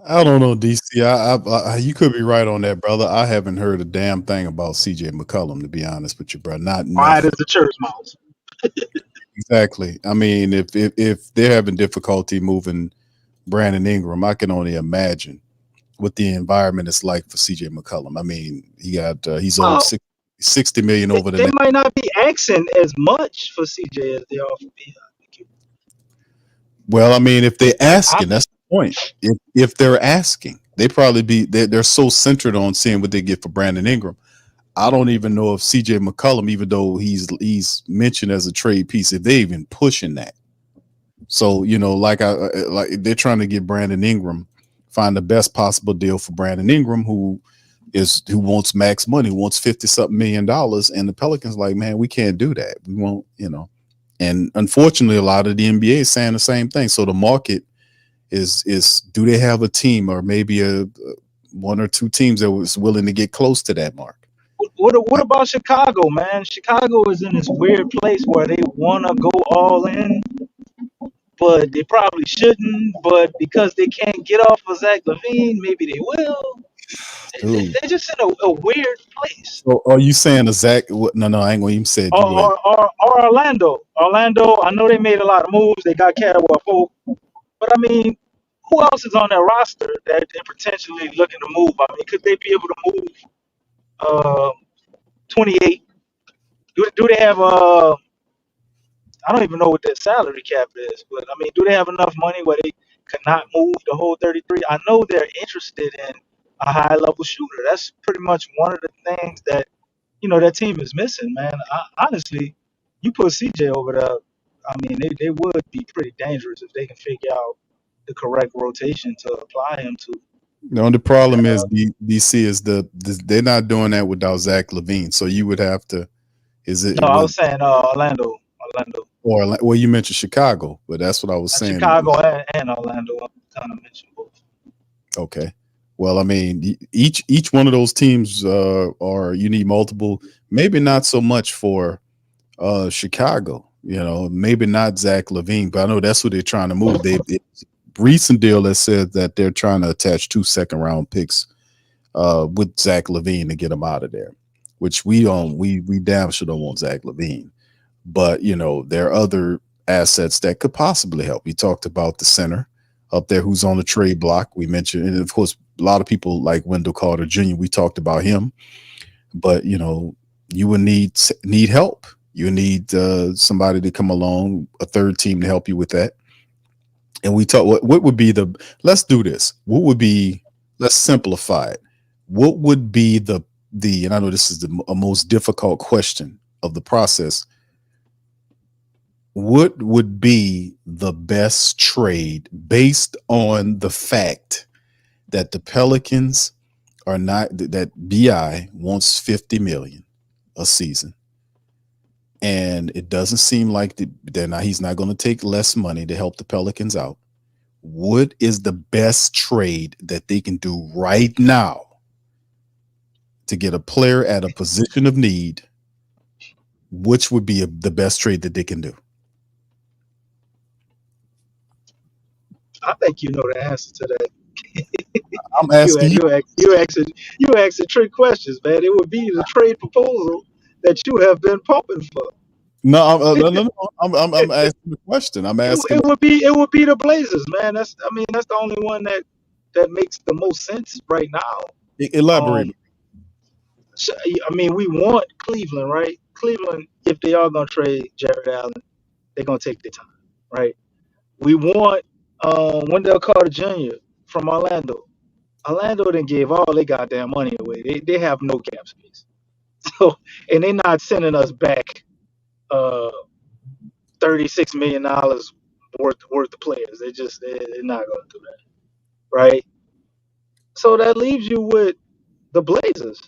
I don't know, DC. You could be right on that, brother. I haven't heard a damn thing about CJ McCollum, to be honest with you, bro. Not Quiet nothing. as the church mouse. Exactly. If they're having difficulty moving Brandon Ingram, I can only imagine what the environment is like for CJ McCollum. He's owed 60 million over the They next. might not be asking as much for CJ as they are for B. Well, if they're asking, that's the point. If they're asking, they're so centered on seeing what they get for Brandon Ingram. I don't even know if CJ McCollum, even though he's mentioned as a trade piece, if they even pushing that. So like they're trying to get Brandon Ingram, find the best possible deal for Brandon Ingram, who wants max money, who wants $50-something million, and the Pelicans like, man, we can't do that. We won't, And unfortunately, a lot of the NBA is saying the same thing. So the market is do they have a team or maybe a one or two teams that was willing to get close to that mark? What about Chicago, man? Chicago is in this weird place where they want to go all in, but they probably shouldn't. But because they can't get off of Zach LaVine, maybe they will. Dude. They're just in a weird place. So are you saying a Zach? No, I ain't gonna even say it. You go ahead. Or Orlando. Orlando, I know they made a lot of moves. They got Cadwell Pope. But I mean, who else is on their roster that they're potentially looking to move? I mean, could they be able to move 28? Do they have I don't even know what their salary cap is, but I mean, do they have enough money where they could not move the whole 33? I know they're interested in a high level shooter. That's pretty much one of the things that that team is missing, man. Honestly, you put CJ over there, I mean, they would be pretty dangerous if they can figure out the correct rotation to apply him to. The only problem is DC is they're not doing that without Zach LaVine. So you would have to. Is it? No, I was saying Orlando. Or well, you mentioned Chicago, but that's what I was saying. Chicago and Orlando. I kind of mentioned both. Okay. Well, I mean, each one of those teams are you need multiple. Maybe not so much for Chicago. Maybe not Zach LaVine, but I know that's what they're trying to move. They recent deal that said that they're trying to attach 2 second-round picks with Zach LaVine to get him out of there, which we damn sure don't want Zach LaVine. But there are other assets that could possibly help. We talked about the center up there who's on the trade block. We mentioned, and of course, a lot of people like Wendell Carter Jr. We talked about him, but you would need help. You need somebody to come along, a third team to help you with that. And we talk. What would be the? Let's do this. What would be? Let's simplify it. What would be the? And I know this is the most difficult question of the process. What would be the best trade based on the fact that the Pelicans are not, that BI wants $50 million a season, and it doesn't seem like he's not going to take less money to help the Pelicans out? What is the best trade that they can do right now to get a player at a position of need? Which would be the best trade that they can do? I think you know the answer to that. I'm asking you asking trick questions, man. It would be the trade proposal that you have been pumping for. No, I'm asking the question. I'm asking. It would be the Blazers, man. That's the only one that makes the most sense right now. Elaborate. I mean, we want Cleveland, right? Cleveland, if they are gonna trade Jared Allen, they're gonna take their time, right? We want Wendell Carter Jr. from Orlando. Orlando didn't give all their goddamn money away. They have no cap space. So, and they're not sending us back $36 million worth of players. They're not gonna do that. Right? So that leaves you with the Blazers.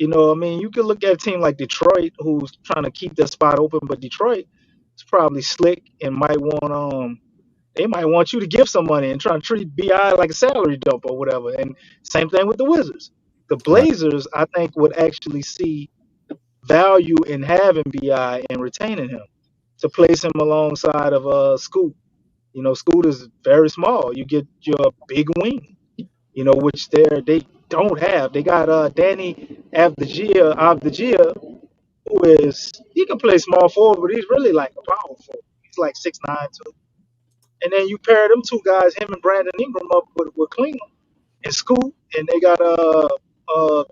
I mean, you could look at a team like Detroit who's trying to keep their spot open, but Detroit is probably slick and might want they might want you to give some money and try to treat BI like a salary dump or whatever. And same thing with the Wizards. The Blazers, I think, would actually see value in having BI and retaining him to place him alongside of Scoot. Scoot is very small. You get your big wing, which they don't have. They got Danny Avdija, who he can play small forward, but he's really like a power forward. He's like 6'9" too. And then you pair them 2 guys, him and Brandon Ingram, up with Cleveland and Scoot, and they got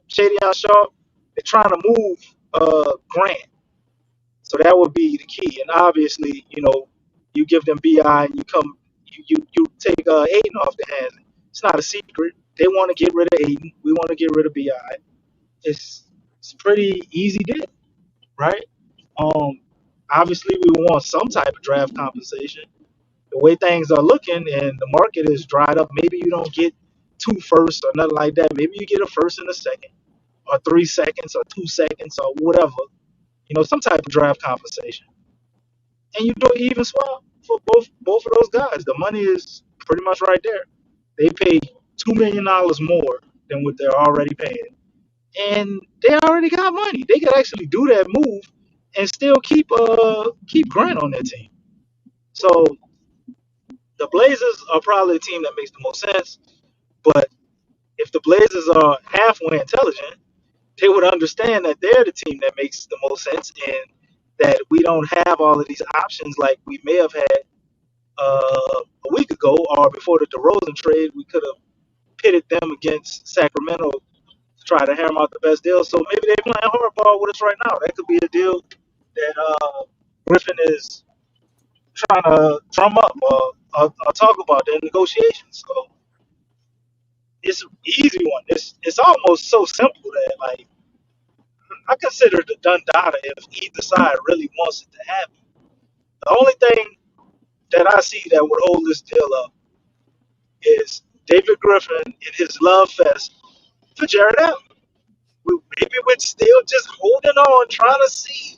Shadion Sharp. They're trying to move Grant, so that would be the key. And obviously, you give them BI and you take Aiden off the hands. It's not a secret. They want to get rid of Aiden. We want to get rid of BI. It's pretty easy deal, right? Obviously we want some type of draft compensation. The way things are looking and the market is dried up, maybe you don't get 2 firsts or nothing like that. Maybe you get a first and a second, or 3 seconds, or 2 seconds, or whatever. Some type of draft compensation, and you do an even swap for both of those guys. The money is pretty much right there. They pay $2 million more than what they're already paying, and they already got money. They could actually do that move and still keep Grant on their team. So the Blazers are probably the team that makes the most sense, but if the Blazers are halfway intelligent, they would understand that they're the team that makes the most sense, and that we don't have all of these options like we may have had a week ago or before the DeRozan trade. We could have pitted them against Sacramento to try to hammer out the best deal. So maybe they're playing hardball with us right now. That could be a deal that Griffin is trying to drum up or talk about in negotiations. So it's an easy one. It's almost so simple that like I consider it a done data if either side really wants it to happen. The only thing that I see that would hold this deal up is David Griffin in his love fest for Jared Allen. Maybe we're still just holding on, trying to see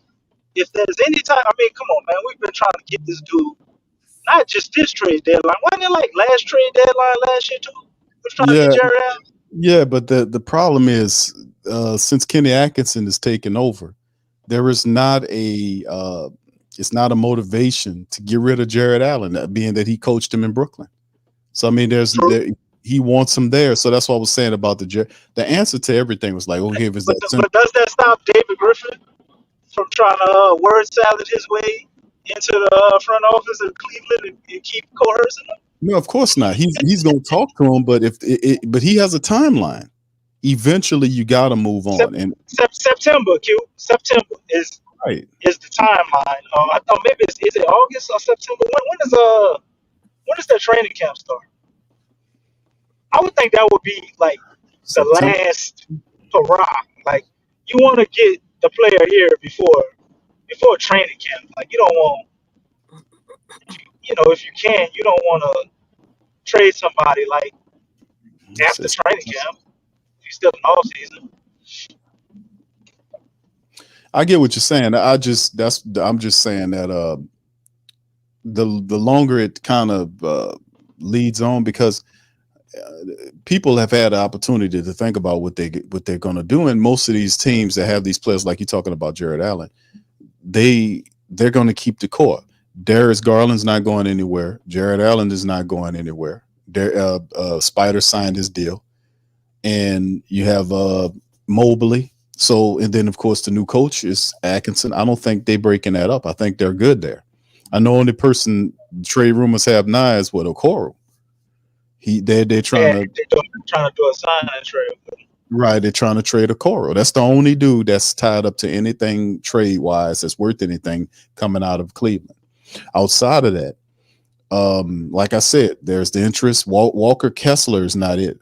if there's any time. I mean, come on, man. We've been trying to get this dude, not just this trade deadline. Wasn't it like last trade deadline last year, too? We're trying to Yeah, get Jared Allen. yeah, but the problem is since Kenny Atkinson has taken over, there is not it's not a motivation to get rid of Jared Allen, being that he coached him in Brooklyn. So I mean, he wants him there. So that's what I was saying about the answer to everything was like, okay, if it's that simple. But does that stop David Griffin from trying to word salad his way into the front office of Cleveland and keep coercing him? No, of course not. He's going to talk to him, but but he has a timeline. Eventually, you got to move on. And September, September is right. Is the timeline. I thought maybe is it August or September? When does that training camp start? I would think that would be like September. The last hurrah. Like you want to get the player here before training camp. Like you don't want, if you can, you don't want to trade somebody like after training camp. If you're still in off season. I get what you're saying. I'm just saying that the longer it kind of leads on, because people have had the opportunity to think about what they're going to do, and most of these teams that have these players, like you're talking about Jared Allen, they're going to keep the core. Darius Garland's not going anywhere. Jared Allen is not going anywhere. Spider signed his deal, and you have Mobley. So, and then of course the new coach is Atkinson. I don't think they're breaking that up. I think they're good there. I know only person trade rumors have now is with Okoro. They're trying to do a sign and trade. Right, they're trying to trade Okoro. That's the only dude that's tied up to anything trade wise that's worth anything coming out of Cleveland. Outside of that, like I said, there's the interest. Walker Kessler is not it.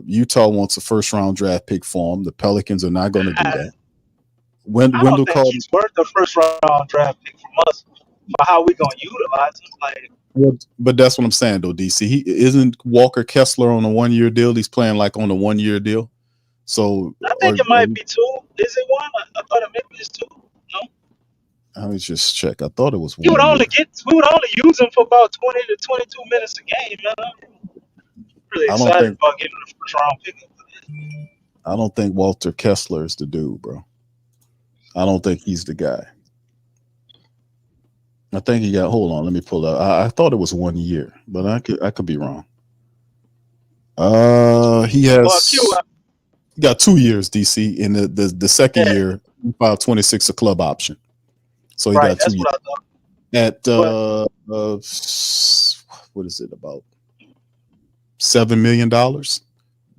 Utah wants a first round draft pick for him. The Pelicans are not going to do that. I don't think he's worth the first round draft pick from us for how we gonna utilize him. Like, but that's what I'm saying though, DC. He isn't Walker Kessler on a 1-year deal. He's playing like on a 1-year deal. So I think it might be 2. Is it 1? I thought it maybe it's 2. No. Let me just check. I thought it was 1. We would only use him for about 20 to 22 minutes a game, man. Really excited about getting the first round pick. I don't think Walter Kessler is the dude, bro. I don't think he's the guy. I think he got. Hold on, let me pull up. I thought it was 1 year, but I could be wrong. He has. He got 2 years, DC. In the second year, he filed 26 a club option, so he got 2 years. At what is it, about $7 million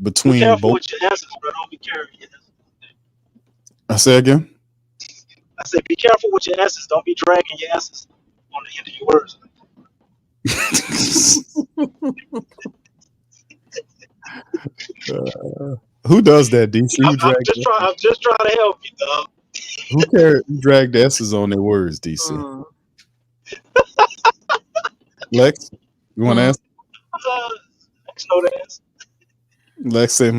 between be careful both. with your answers, bro. Don't be careful. I say again. I said, be careful with your answers. Don't be dragging your answers on the end of your words. Who does that, DC? I'm just trying to help you, dog. Who cares? Drag the S's on their words, DC. Lex, you want to answer? Lex know the answer. Lex said,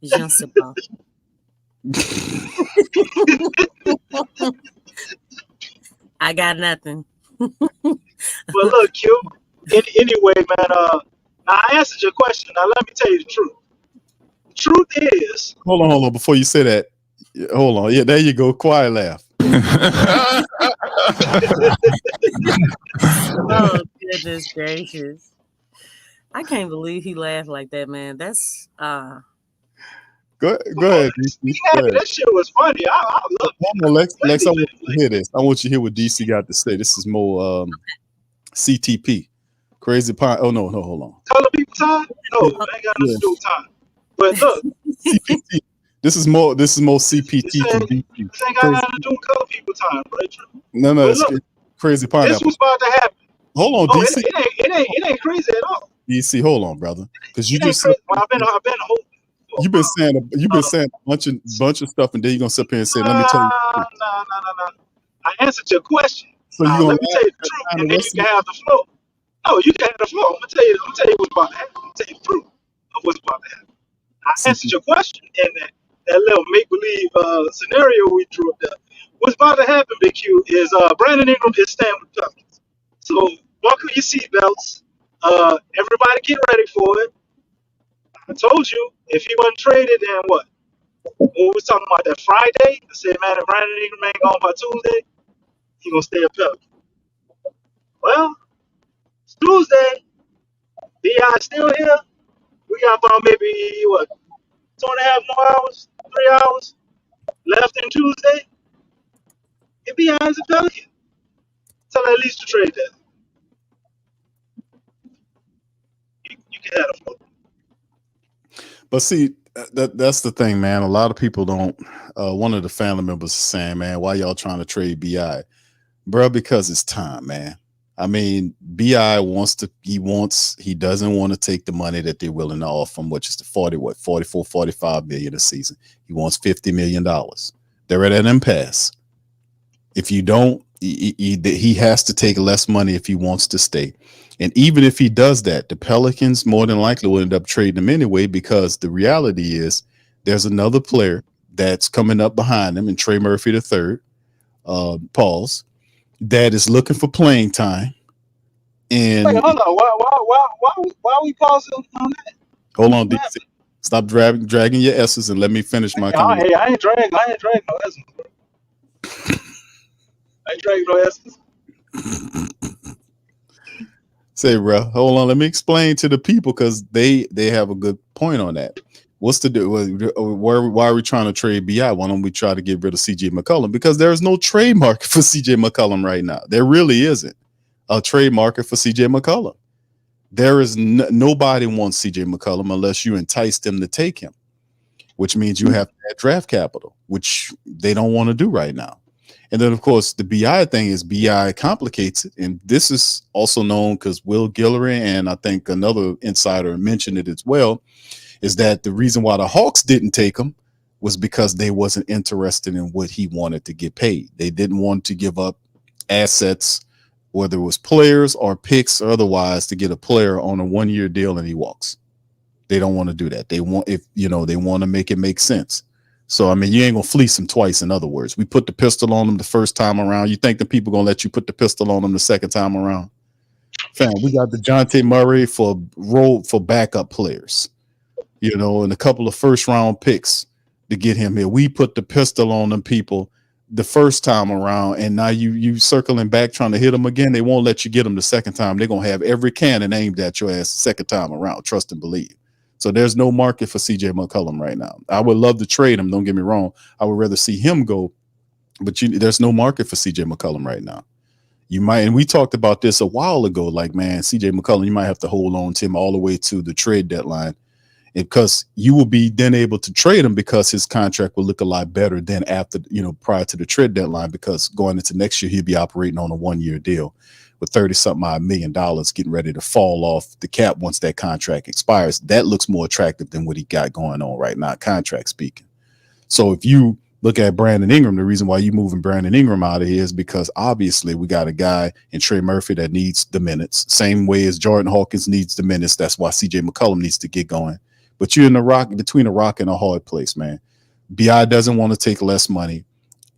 Je sais pas. I got nothing. Well, look, Q. Anyway, man. Now I answered your question. Now let me tell you the truth. The truth is. Hold on. Before you say that, hold on. Yeah, there you go. Quiet laugh. Oh, goodness gracious. I can't believe he laughed like that, man. That's Go Come on, ahead, Lex. DC. He Go happy. ahead. That shit was funny. I love it. Hold on, Lex. Glad Lex, he I let want it you play. to hear this. I want you to hear what DC got to say. This is more CTP. Crazy Pine. Oh no, hold on. Color people time? No, Yeah, it ain't got nothing yeah. to do with time. But look, CPT. This is more CPT this from ain't DC. this ain't got Crazy. nothing to do with color people time, bro. No, But it's look, Crazy this Pineapple. was about to happen. Hold on, Oh, DC. it ain't crazy at all. DC, hold on, brother. Because you It ain't just sit crazy. Well, I've been holding for a you've been saying a bunch of stuff, and then you're gonna sit here and say, "Let me tell you." while. No. I answered your question. So you Now gonna let me tell you the laugh truth, at and the then you rest of can it? have the flow. No, you can have the flow. I'm gonna tell you what's about to happen. I'm gonna tell you the truth of what's about to happen. I answered CPT. your question in that little make believe scenario we drew up there. What's about to happen, Big Q, is Brandon Ingram is staying with the Pelicans. So buckle your seatbelts. Everybody get ready for it. I told you if he wasn't traded, then what? What we was talking about that Friday? I said, man, if Brandon Ingram ain't gone by Tuesday, he gonna stay a Pelican. Well, it's Tuesday. Bi still here. We got about maybe what 2.5 more hours, 3 hours left in Tuesday. If Bi is a Pelican, tell at least to trade that. You can have a float. But see, that's the thing, man. A lot of people don't. One of the family members is saying, "Man, why y'all trying to trade Bi, bro? Because it's time, man. I mean, Bi wants to. He doesn't want to take the money that they're willing to offer him, which is the 44, 45 million a season. He wants $50 million. They're at an impasse. If you don't, he has to take less money if he wants to stay. And even if he does that, the Pelicans more than likely will end up trading him anyway, because the reality is there's another player that's coming up behind him, and Trey Murphy III, Pauls, that is looking for playing time. Wait, And hold on. Why are we pausing on that? hold on, DC. What happened? Stop dragging your S's and let me finish my comment. Hey, I ain't dragging no essence, bro. I ain't dragging no essence. Say, bro, hold on. Let me explain to the people, because they have a good point on that. What's to do? Why are we trying to trade Bi? Why don't we try to get rid of CJ McCollum? Because there's no trade market for CJ McCollum right now. There really isn't a trade market for CJ McCollum. There is nobody wants CJ McCollum unless you entice them to take him, which means you have to add draft capital, which they don't want to do right now. And then, of course, the Bi thing is Bi complicates it. And this is also known because Will Guillory and I think another insider mentioned it as well, is that the reason why the Hawks didn't take him was because they wasn't interested in what he wanted to get paid. They didn't want to give up assets, whether it was players or picks or otherwise, to get a player on a 1-year deal and he walks. They don't want to do that. They want, they want to make it make sense. So, I mean, you ain't going to fleece him twice. In other words, we put the pistol on him the first time around. You think the people going to let you put the pistol on him the second time around? Fam, we got Dejounte Murray for backup players, and a couple of first round picks to get him here. We put the pistol on them people the first time around, and now you circling back trying to hit them again. They won't let you get them the second time. They're going to have every cannon aimed at your ass the second time around. Trust and believe. So there's no market for CJ McCollum right now. I would love to trade him. Don't get me wrong. I would rather see him go, but there's no market for CJ McCollum right now. You might, and we talked about this a while ago, like, man, CJ McCollum, you might have to hold on to him all the way to the trade deadline, because you will be then able to trade him, because his contract will look a lot better than after, prior to the trade deadline, because going into next year, he'll be operating on a 1-year deal with 30-something odd $1 million getting ready to fall off the cap once that contract expires. That looks more attractive than what he got going on right now, contract speaking. So if you look at Brandon Ingram, the reason why you moving Brandon Ingram out of here is because obviously we got a guy in Trey Murphy that needs the minutes, same way as Jordan Hawkins needs the minutes. That's why CJ McCollum needs to get going. But you're between a rock and a hard place, man. Bi doesn't want to take less money,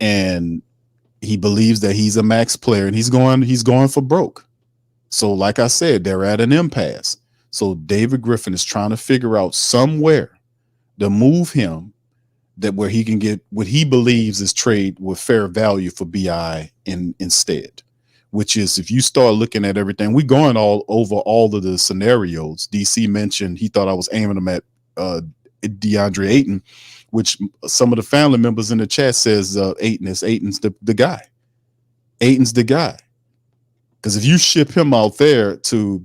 and he believes that he's a max player, and he's going for broke. So, like I said, they're at an impasse. So David Griffin is trying to figure out somewhere to move him that where he can get what he believes is trade with fair value for Bi instead, which is if you start looking at everything, we going all over all of the scenarios. DC mentioned he thought I was aiming them at DeAndre Ayton, which some of the family members in the chat says Ayton's the guy. Ayton's the guy. Because if you ship him out there to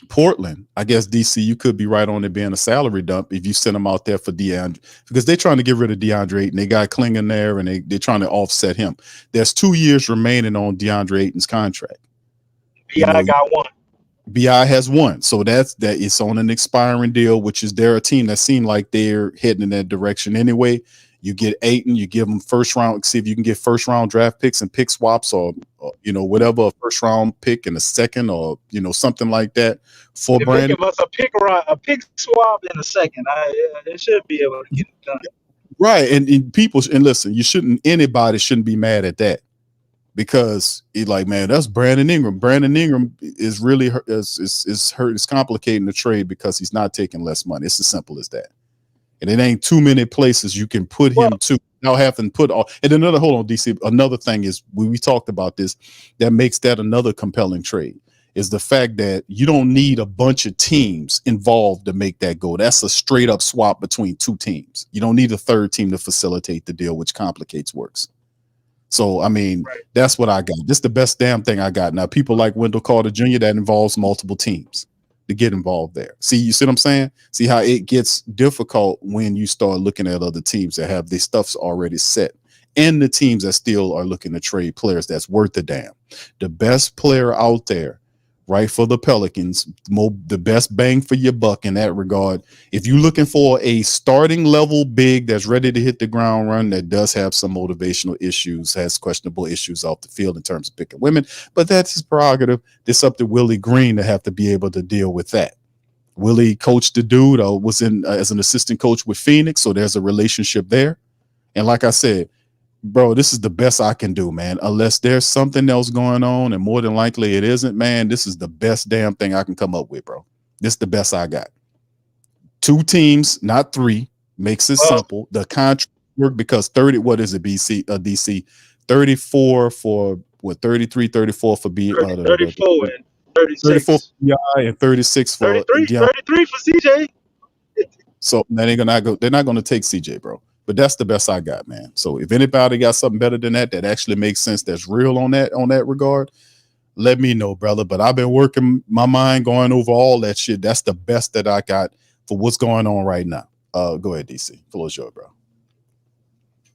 Portland, I guess DC, you could be right on it being a salary dump if you send him out there for DeAndre, because they're trying to get rid of DeAndre Ayton. They got Klingon there, and they're trying to offset him. There's 2 years remaining on DeAndre Ayton's contract. BI got one. BI has one, so that it's on an expiring deal, which is they're a team that seem like they're heading in that direction anyway. You get Ayton, you give them first round, see if you can get first round draft picks and pick swaps, or whatever, a first round pick and a second, or something like that for If they Brandon. give us a pick swap in a second, it should be able to get it done. Right, and people, and listen, anybody shouldn't be mad at that, because it's like, man, that's Brandon Ingram. Brandon Ingram is really is complicating the trade because he's not taking less money. It's as simple as that. And it ain't too many places you can put him to now having put all. And hold on, DC. Another thing is we talked about this that makes that another compelling trade is the fact that you don't need a bunch of teams involved to make that go. That's a straight up swap between two teams. You don't need a third team to facilitate the deal, which complicates works. So, I mean, that's what I got. This is the best damn thing I got. Now, people like Wendell Carter Jr., that involves multiple teams to get involved there. You see what I'm saying? See how it gets difficult when you start looking at other teams that have their stuff's already set, and the teams that still are looking to trade players that's worth a damn. The best player out there, right, for the Pelicans, the best bang for your buck in that regard. If you're looking for a starting level big that's ready to hit the ground run, that does have some motivational issues, has questionable issues off the field in terms of picking women, but that's his prerogative. It's up to Willie Green to have to be able to deal with that. Willie coached the dude, was in as an assistant coach with Phoenix, so there's a relationship there. And like I said, bro, this is the best I can do, man. Unless there's something else going on, and more than likely it isn't, man. This is the best damn thing I can come up with, bro. This is the best I got. 2 teams, not 3, makes it simple. The contract work because 30. What is it, DC? 34 for what? 33, 34 for B. 34 and 36. 34 for BI and 36 for 33 for CJ. So they're not going to take CJ, bro. But that's the best I got, man. So if anybody got something better than that actually makes sense, that's real on that regard, let me know, brother. But I've been working my mind, going over all that shit. That's the best that I got for what's going on right now. Go ahead, DC. Floor's yours, bro.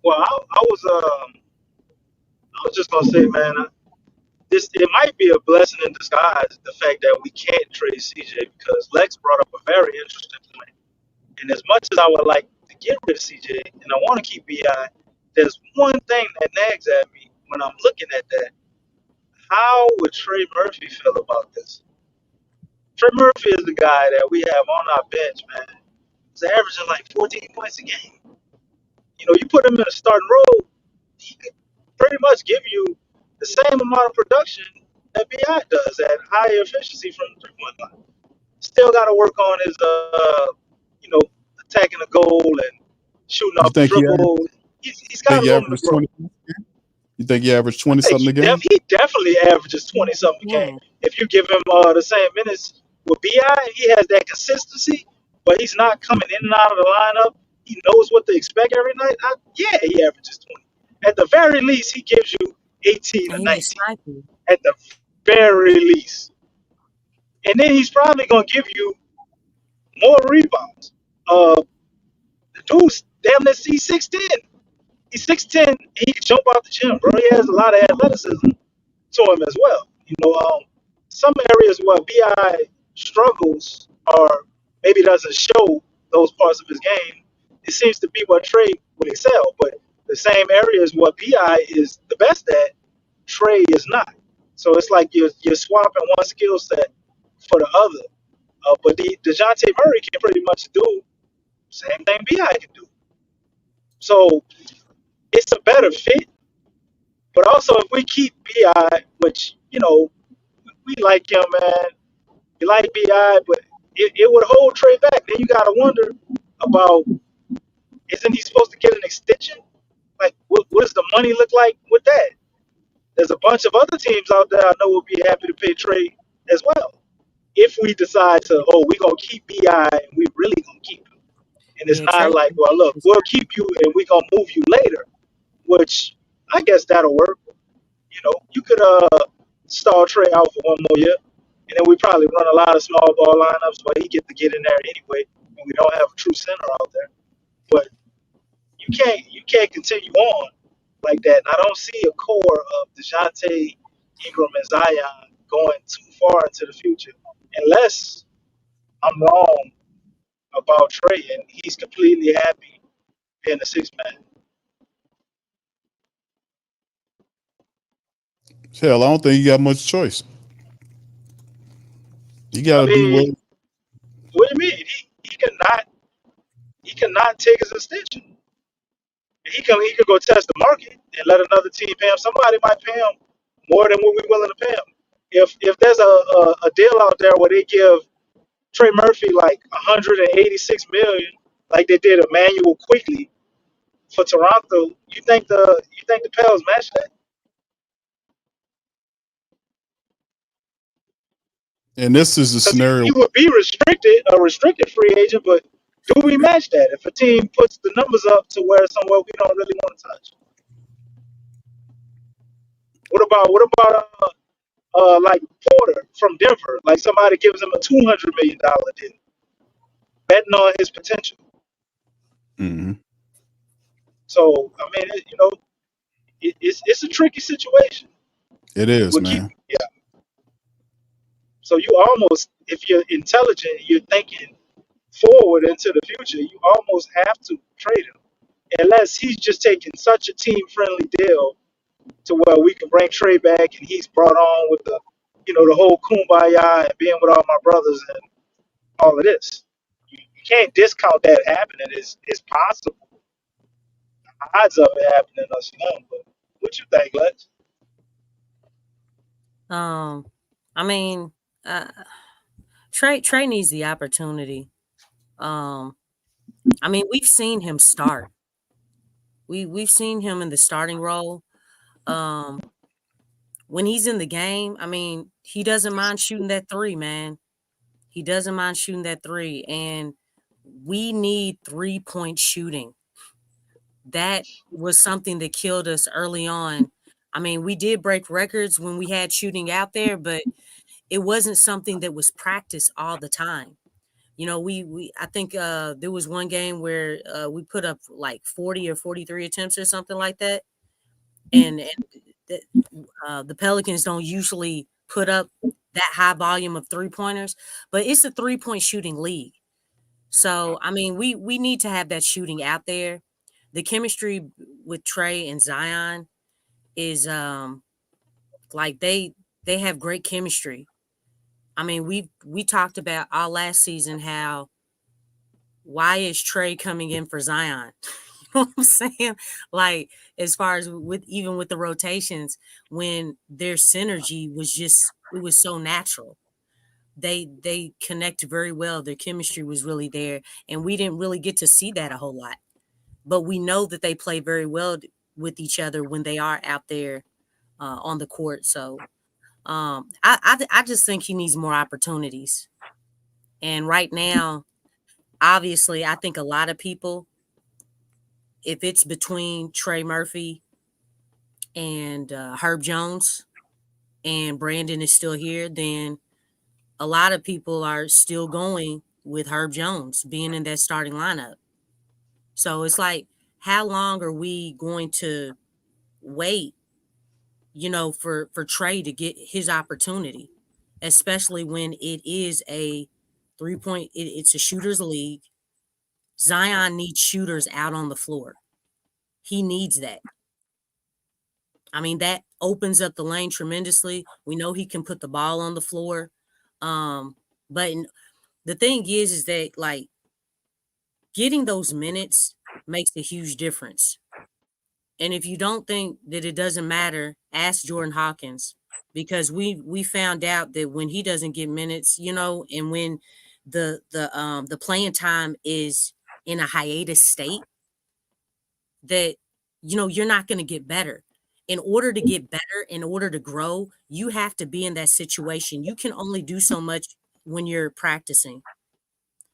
Well, I was just gonna say, man, it might be a blessing in disguise, the fact that we can't trade CJ, because Lex brought up a very interesting point. And as much as I would like to get rid of CJ and I want to keep BI, there's one thing that nags at me when I'm looking at that. How would Trey Murphy feel about this? Trey Murphy is the guy that we have on our bench, man. He's averaging like 14 points a game. You put him in a starting role, he could pretty much give you the same amount of production that BI does at higher efficiency from the three-point line. Still got to work on his, attacking the goal and shooting off the dribble. He's got a little bit of growth. You think he averaged 20 something a game? He definitely averages 20 something a game. If you give him the same minutes with BI, he has that consistency, but he's not coming in and out of the lineup. He knows what to expect every night. He averages 20. At the very least, he gives you 18 or 19. At the very least. And then he's probably going to give you more rebounds. The dude's damn near C6'10". He's 6'10". He can jump out the gym, bro. He has a lot of athleticism to him as well. Some areas where BI struggles or maybe doesn't show those parts of his game, it seems to be where Trey would excel. But the same areas where BI is the best at, Trey is not. So it's like you're swapping one skill set for the other. But Dejounte Murray can pretty much do the same thing BI can do. So it's a better fit. But also, if we keep BI, which, we like him, man. You like BI, but it would hold Trey back. Then you got to wonder about, isn't he supposed to get an extension? Like, what does the money look like with that? there's a bunch of other teams out there I know will be happy to pay Trey as well. If we decide to, oh, we're gonna keep BI and we really gonna keep him. And it's Yeah, not Trey. like, well, look, we'll keep you and we're gonna move you later, which I guess that'll work. You know, you could stall Trey out for one more year, and then we probably run a lot of small ball lineups where he get to get in there anyway, and we don't have a true center out there. But you can't continue on like that. And I don't see a core of Dejounte, Ingram, and Zion going too far into the future, unless I'm wrong about Trey and he's completely happy being a six man. Hell, I don't think you got much choice. You I got to do mean, what do you mean? He cannot take his extension. He could go test the market and let another team pay him. Somebody might pay him more than what we're willing to pay him. If there's a deal out there where they give Trey Murphy like 186 million, like they did Emmanuel quickly for Toronto, you think the Pels match that? and this is the Because scenario. he would be a restricted free agent, but do we match that if a team puts the numbers up to where somewhere we don't really want to touch? What about like Porter from Denver? Like somebody gives him a $200 million deal, betting on his potential. hmm So I mean, it's a tricky situation. It is, We'll keep man. yeah. So you almost, if you're intelligent, you're thinking forward into the future. You almost have to trade him, unless he's just taking such a team-friendly deal to where we can bring Trey back and he's brought on with the whole kumbaya and being with all my brothers and all of this. You can't discount that happening. It's possible. The odds of it happening are slim. But what you think, Lex? I mean, uh, Trey needs the opportunity. Um, I mean, we've seen him start. We've seen him in the starting role. Um, when he's in the game, I mean, he doesn't mind shooting that three, man. He doesn't mind shooting that three, and we need 3-point shooting. That was something that killed us early on. I mean, we did break records when we had shooting out there, but it wasn't something that was practiced all the time. You know, we I think there was one game where we put up like 40 or 43 attempts or something like that, and the Pelicans don't usually put up that high volume of 3-pointers, but it's a 3-point shooting league. So I mean, we need to have that shooting out there. The chemistry with Trey and Zion is like they have great chemistry. I mean, we talked about all last season how why is Trey coming in for Zion? You know what I'm saying? Like as far as even with the rotations, when their synergy was just it was so natural. They connect very well. Their chemistry was really there, and we didn't really get to see that a whole lot. But we know that they play very well with each other when they are out there on the court. So I just think he needs more opportunities. And right now, obviously, I think a lot of people, if it's between Trey Murphy and Herb Jones and Brandon is still here, then a lot of people are still going with Herb Jones being in that starting lineup. So it's like, how long are we going to wait, for Trey to get his opportunity, especially when it is a 3-point, it's a shooter's league. Zion needs shooters out on the floor. He needs that. I mean, that opens up the lane tremendously. We know he can put the ball on the floor. But the thing is that like getting those minutes makes a huge difference. And if you don't think that it doesn't matter, ask Jordan Hawkins, because we found out that when he doesn't get minutes, and when the playing time is in a hiatus state, that you're not going to get better. in order to get better, in order to grow, you have to be in that situation. You can only do so much when you're practicing.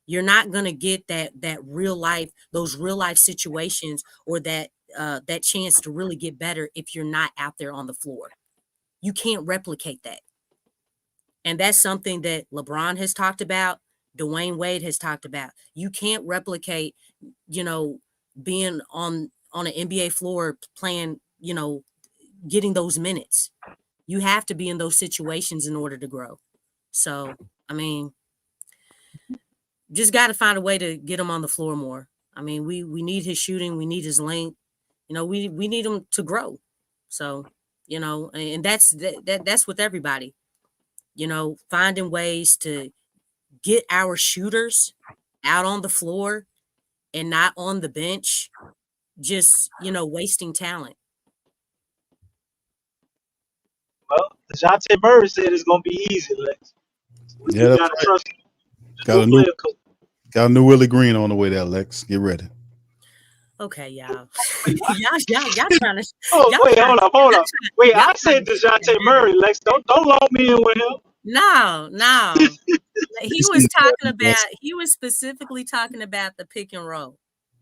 You're not going to get that real life, those real life situations, or that chance to really get better if you're not out there on the floor. You can't replicate that. And that's something that LeBron has talked about, Dwayne Wade has talked about. You can't replicate, being on an NBA floor playing, getting those minutes. You have to be in those situations in order to grow. So, I mean, just got to find a way to get him on the floor more. I mean, we need his shooting, we need his length. We need him to grow. So, and that's with everybody. Finding ways to get our shooters out on the floor and not on the bench, just, wasting talent. Well, Dejounte Murray said it's gonna be easy, Lex. We Yeah, that's gotta right. trust him. Got a new Willie Green on the way there, Lex. Get ready. Okay, y'all. y'all trying to. Oh, wait, hold up. Wait, I said to Dejounte Murray, Lex. Don't lump me in with him. No. He was specifically talking about the pick and roll.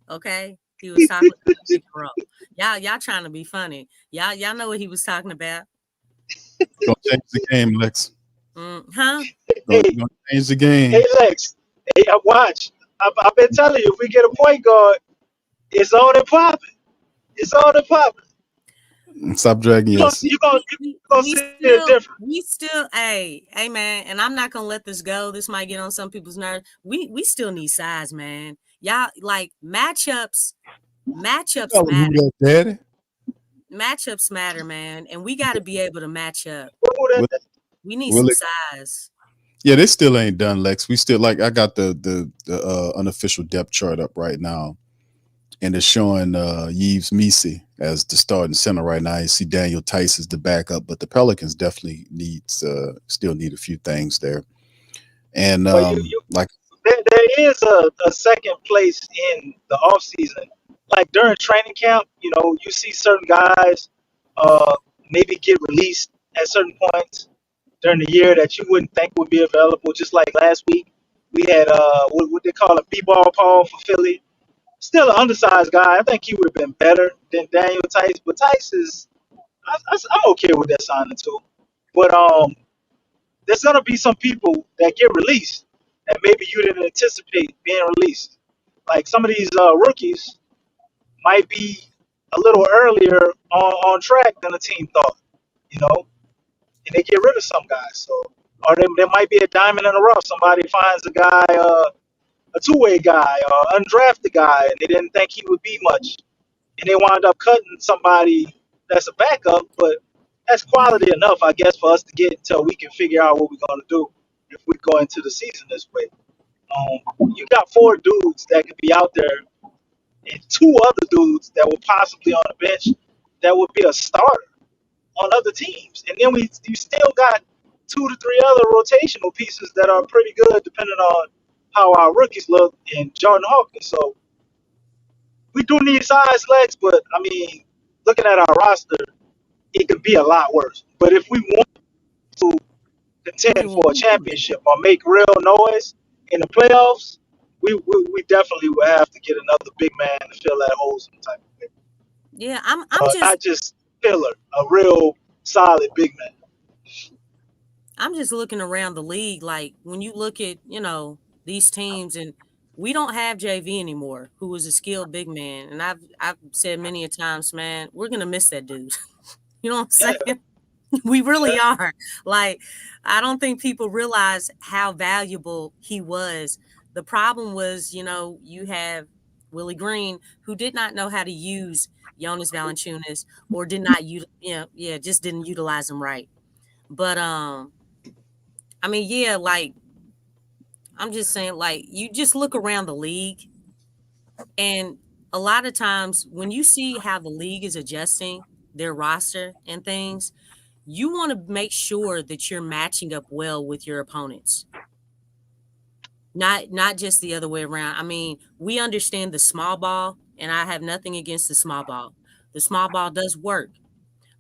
Okay? He was talking about the pick and roll. Y'all trying to be funny. Y'all know what he was talking about. Gonna change the game, Lex. Huh? Gonna change the game. Hey, Lex. Hey, watch. I've been telling you, if we get a point guard, it's on and popping. It's on and popping. Stop dragging us. You're gonna see it different. We still, hey man, and I'm not gonna let this go. This might get on some people's nerves. We still need size, man. Y'all like matchups matter. Daddy. Matchups matter, man, and we got to be able to match up. We need some size. Yeah, they still ain't done, Lex. We still I got the unofficial depth chart up right now, and it's showing Yves Missi as the starting center right now. You see Daniel Tice as the backup, but the Pelicans definitely still need a few things there. And there is a second place in the offseason. Like during training camp, you see certain guys maybe get released at certain points during the year that you wouldn't think would be available. Just like last week, we had what they call a B-ball Paul for Philly. Still an undersized guy. I think he would have been better than Daniel Tice, but Tice is I'm okay with that signing too. But there's gonna be some people that get released that maybe you didn't anticipate being released. Like some of these rookies might be a little earlier on track than the team thought, and they get rid of some guys. So, or there might be a diamond in the rough. Somebody finds a guy, a two-way guy, or undrafted guy, and they didn't think he would be much, and they wind up cutting somebody that's a backup, but that's quality enough, I guess, for us to get until we can figure out what we're going to do if we go into the season this way. You got 4 dudes that could be out there, and 2 other dudes that were possibly on the bench that would be a starter on other teams. And then you still got 2 to 3 other rotational pieces that are pretty good depending on how our rookies look and Jordan Hawkins. So we do need size, Lex, but I mean, looking at our roster, it could be a lot worse. But if we want to contend for a championship or make real noise in the playoffs, we definitely will have to get another big man to fill that hole some type of way. Yeah, I'm not just filler, a real solid big man. I'm just looking around the league. Like when you look at, these teams, and we don't have JV anymore, who is a skilled big man. And I've said many a times, man, we're gonna miss that dude. You know what I'm saying? Yeah. We really are. Like, I don't think people realize how valuable he was. The problem was, you have Willie Green, who did not know how to use Jonas Valanciunas, or did not just didn't utilize him right. But I mean, yeah, like I'm just saying, like, you just look around the league, and a lot of times when you see how the league is adjusting their roster and things, you want to make sure that you're matching up well with your opponents. Not just the other way around. I mean, we understand the small ball, and I have nothing against the small ball. The small ball does work.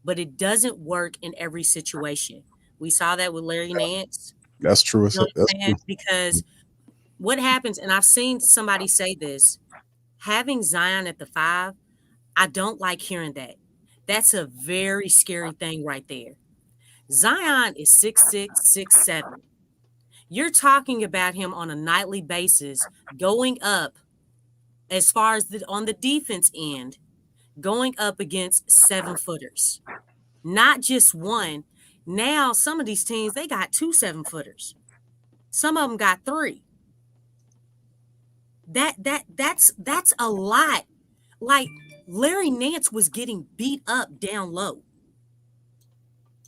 but it doesn't work in every situation. We saw that with Larry Nance. That's true. You know what That's I'm true. saying? Because what happens, and I've seen somebody say this, having Zion at the 5, I don't like hearing that. That's a very scary thing right there. Zion is 6'6", 6'7". You're talking about him on a nightly basis, going up as far as on the defense end, going up against 7-footers. Not just one. Now, some of these teams, they got 2 7-footers. Some of them got 3. That's a lot. Like, Larry Nance was getting beat up down low.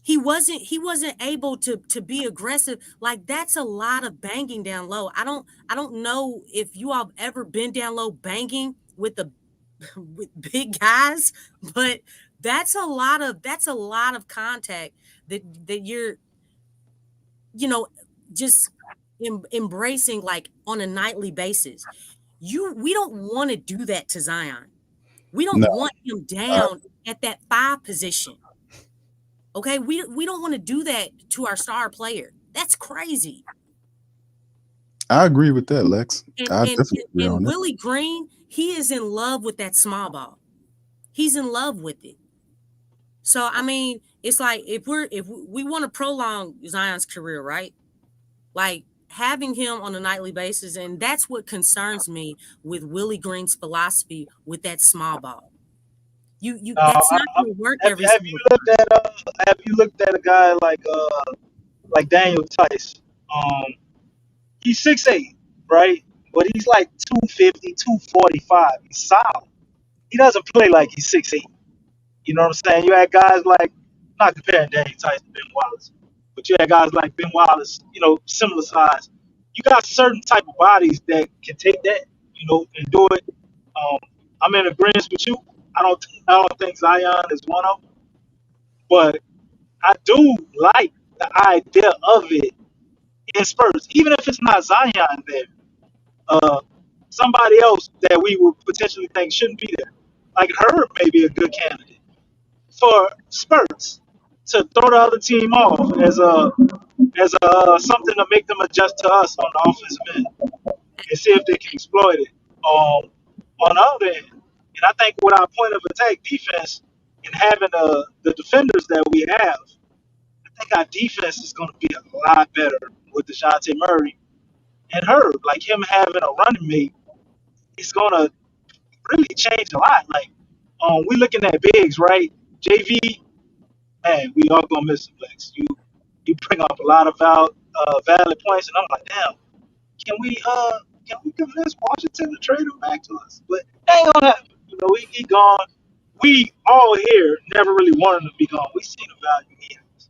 He wasn't able to be aggressive. Like, that's a lot of banging down low. I don't know if you all have ever been down low banging with with big guys, but that's a lot of contact that you're, just embracing, like, on a nightly basis. We don't want to do that to Zion. We don't No. want him down at that 5 position. Okay, we don't want to do that to our star player. That's crazy. I agree with that, Lex. I And definitely agree on that. Willie Green, he is in love with that small ball. He's in love with it. So I mean, it's like if we want to prolong Zion's career, right? Like, having him on a nightly basis, and that's what concerns me with Willie Green's philosophy with that small ball. That's not going to work every Have single you looked at a guy like Daniel Tice? He's 6'8", right? But he's like 250, 245. He's solid. He doesn't play like he's 6'8". You know what I'm saying? You had guys like, not comparing Daniel Tice to Ben Wallace, but you had guys like Ben Wallace, similar size. You got certain type of bodies that can take that, and do it. I'm in agreement with you. I don't think Zion is one of them, but I do like the idea of it in spurts, even if it's not Zion there. Somebody else that we would potentially think shouldn't be there, like Herb, may be a good candidate for spurts to throw the other team off as a something to make them adjust to us on the offensive end and see if they can exploit it. On the other end, and I think with our point of attack defense and having the defenders that we have, I think our defense is going to be a lot better with Dejounte Murray and Herb. Like, him having a running mate is going to really change a lot. Like, we looking at bigs, right? JV, man, we all gonna miss him, Lex. You bring up a lot of valid points, and I'm like, damn, can we convince Washington to trade him back to us? But that ain't gonna happen. He gone. We all here never really wanted him to be gone. We seen the value he has.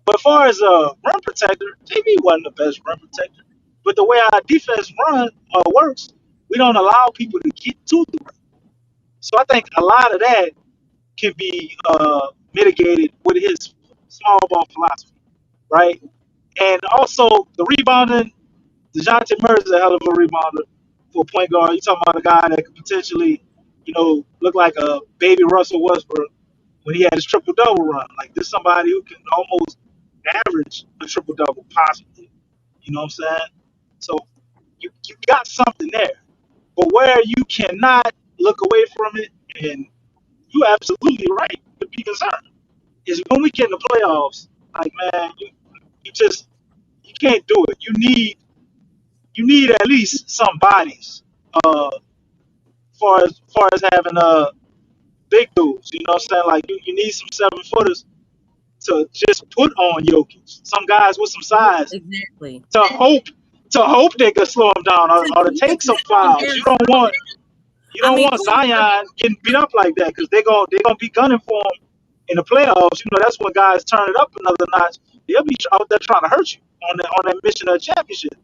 But as far as a rim protector, JV wasn't the best rim protector. But the way our defense works, we don't allow people to get to the rim. So I think a lot of that can be mitigated with his small ball philosophy, right? And also the rebounding. Dejounte Murray is a hell of a rebounder for a point guard. You talking about a guy that could potentially, look like a baby Russell Westbrook when he had his triple double run. Like, this somebody who can almost average a triple double, possibly. You know what I'm saying? So you got something there, but where you cannot look away from it, and you absolutely right to be concerned, is when we get in the playoffs. Like, man, you can't do it. You need at least some bodies, far as having big dudes. You know what I'm saying? Like, you need some 7-footers to just put on Jokic. Some guys with some size exactly to hope they could slow him down or to take some fouls. You don't want Zion getting beat up like that, because they're gonna be gunning for him in the playoffs. That's when guys turn it up another notch. They'll be out there trying to hurt you on that mission of a championship.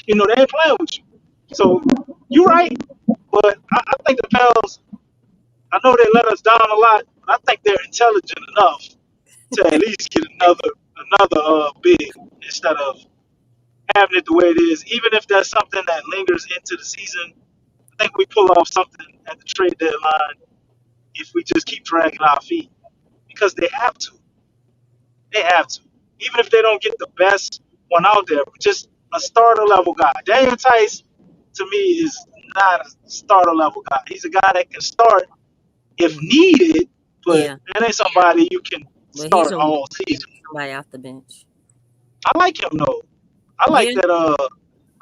They ain't playing with you. So you're right, but I think the Pels, I know they let us down a lot, but I think they're intelligent enough to at least get another big instead of having it the way it is. Even if that's something that lingers into the season, I think we pull off something at the trade deadline if we just keep dragging our feet because they have to. They have to. Even if they don't get the best one out there, just a starter level guy. Daniel Tice, to me, is not a starter level guy. He's a guy that can start if needed, but Yeah, that ain't somebody you can but he's start a all season. somebody off the bench. I like him though. I like Yeah. that.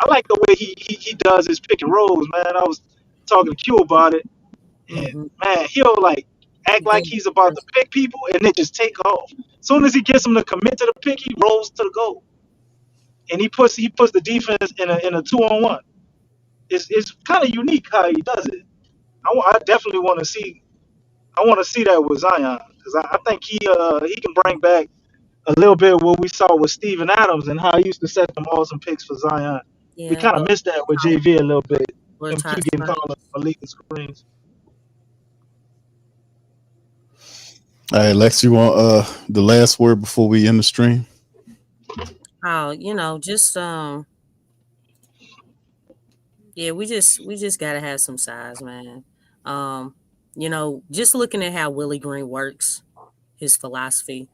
I like the way he does his pick and rolls, man. I was talking to Q about it, and Mm-hmm. man, he'll like act like he's about to pick people and then just take off. As soon as he gets them to commit to the pick, he rolls to the goal, and he puts the defense in a 2-on-1. It's kind of unique how he does it. I definitely want to see. I want to see that with Zion because I think he can bring back a little bit of what we saw with Steven Adams and how he used to set them awesome picks for Zion. We Yeah, kind of missed that with JV a little bit. or Him Ty keep getting Scruggs. called up for leaking screens. All right, Lex, you want the last word before we end the stream? Oh, just yeah, we just gotta have some size, man. Just looking at how Willie Green works, his philosophy,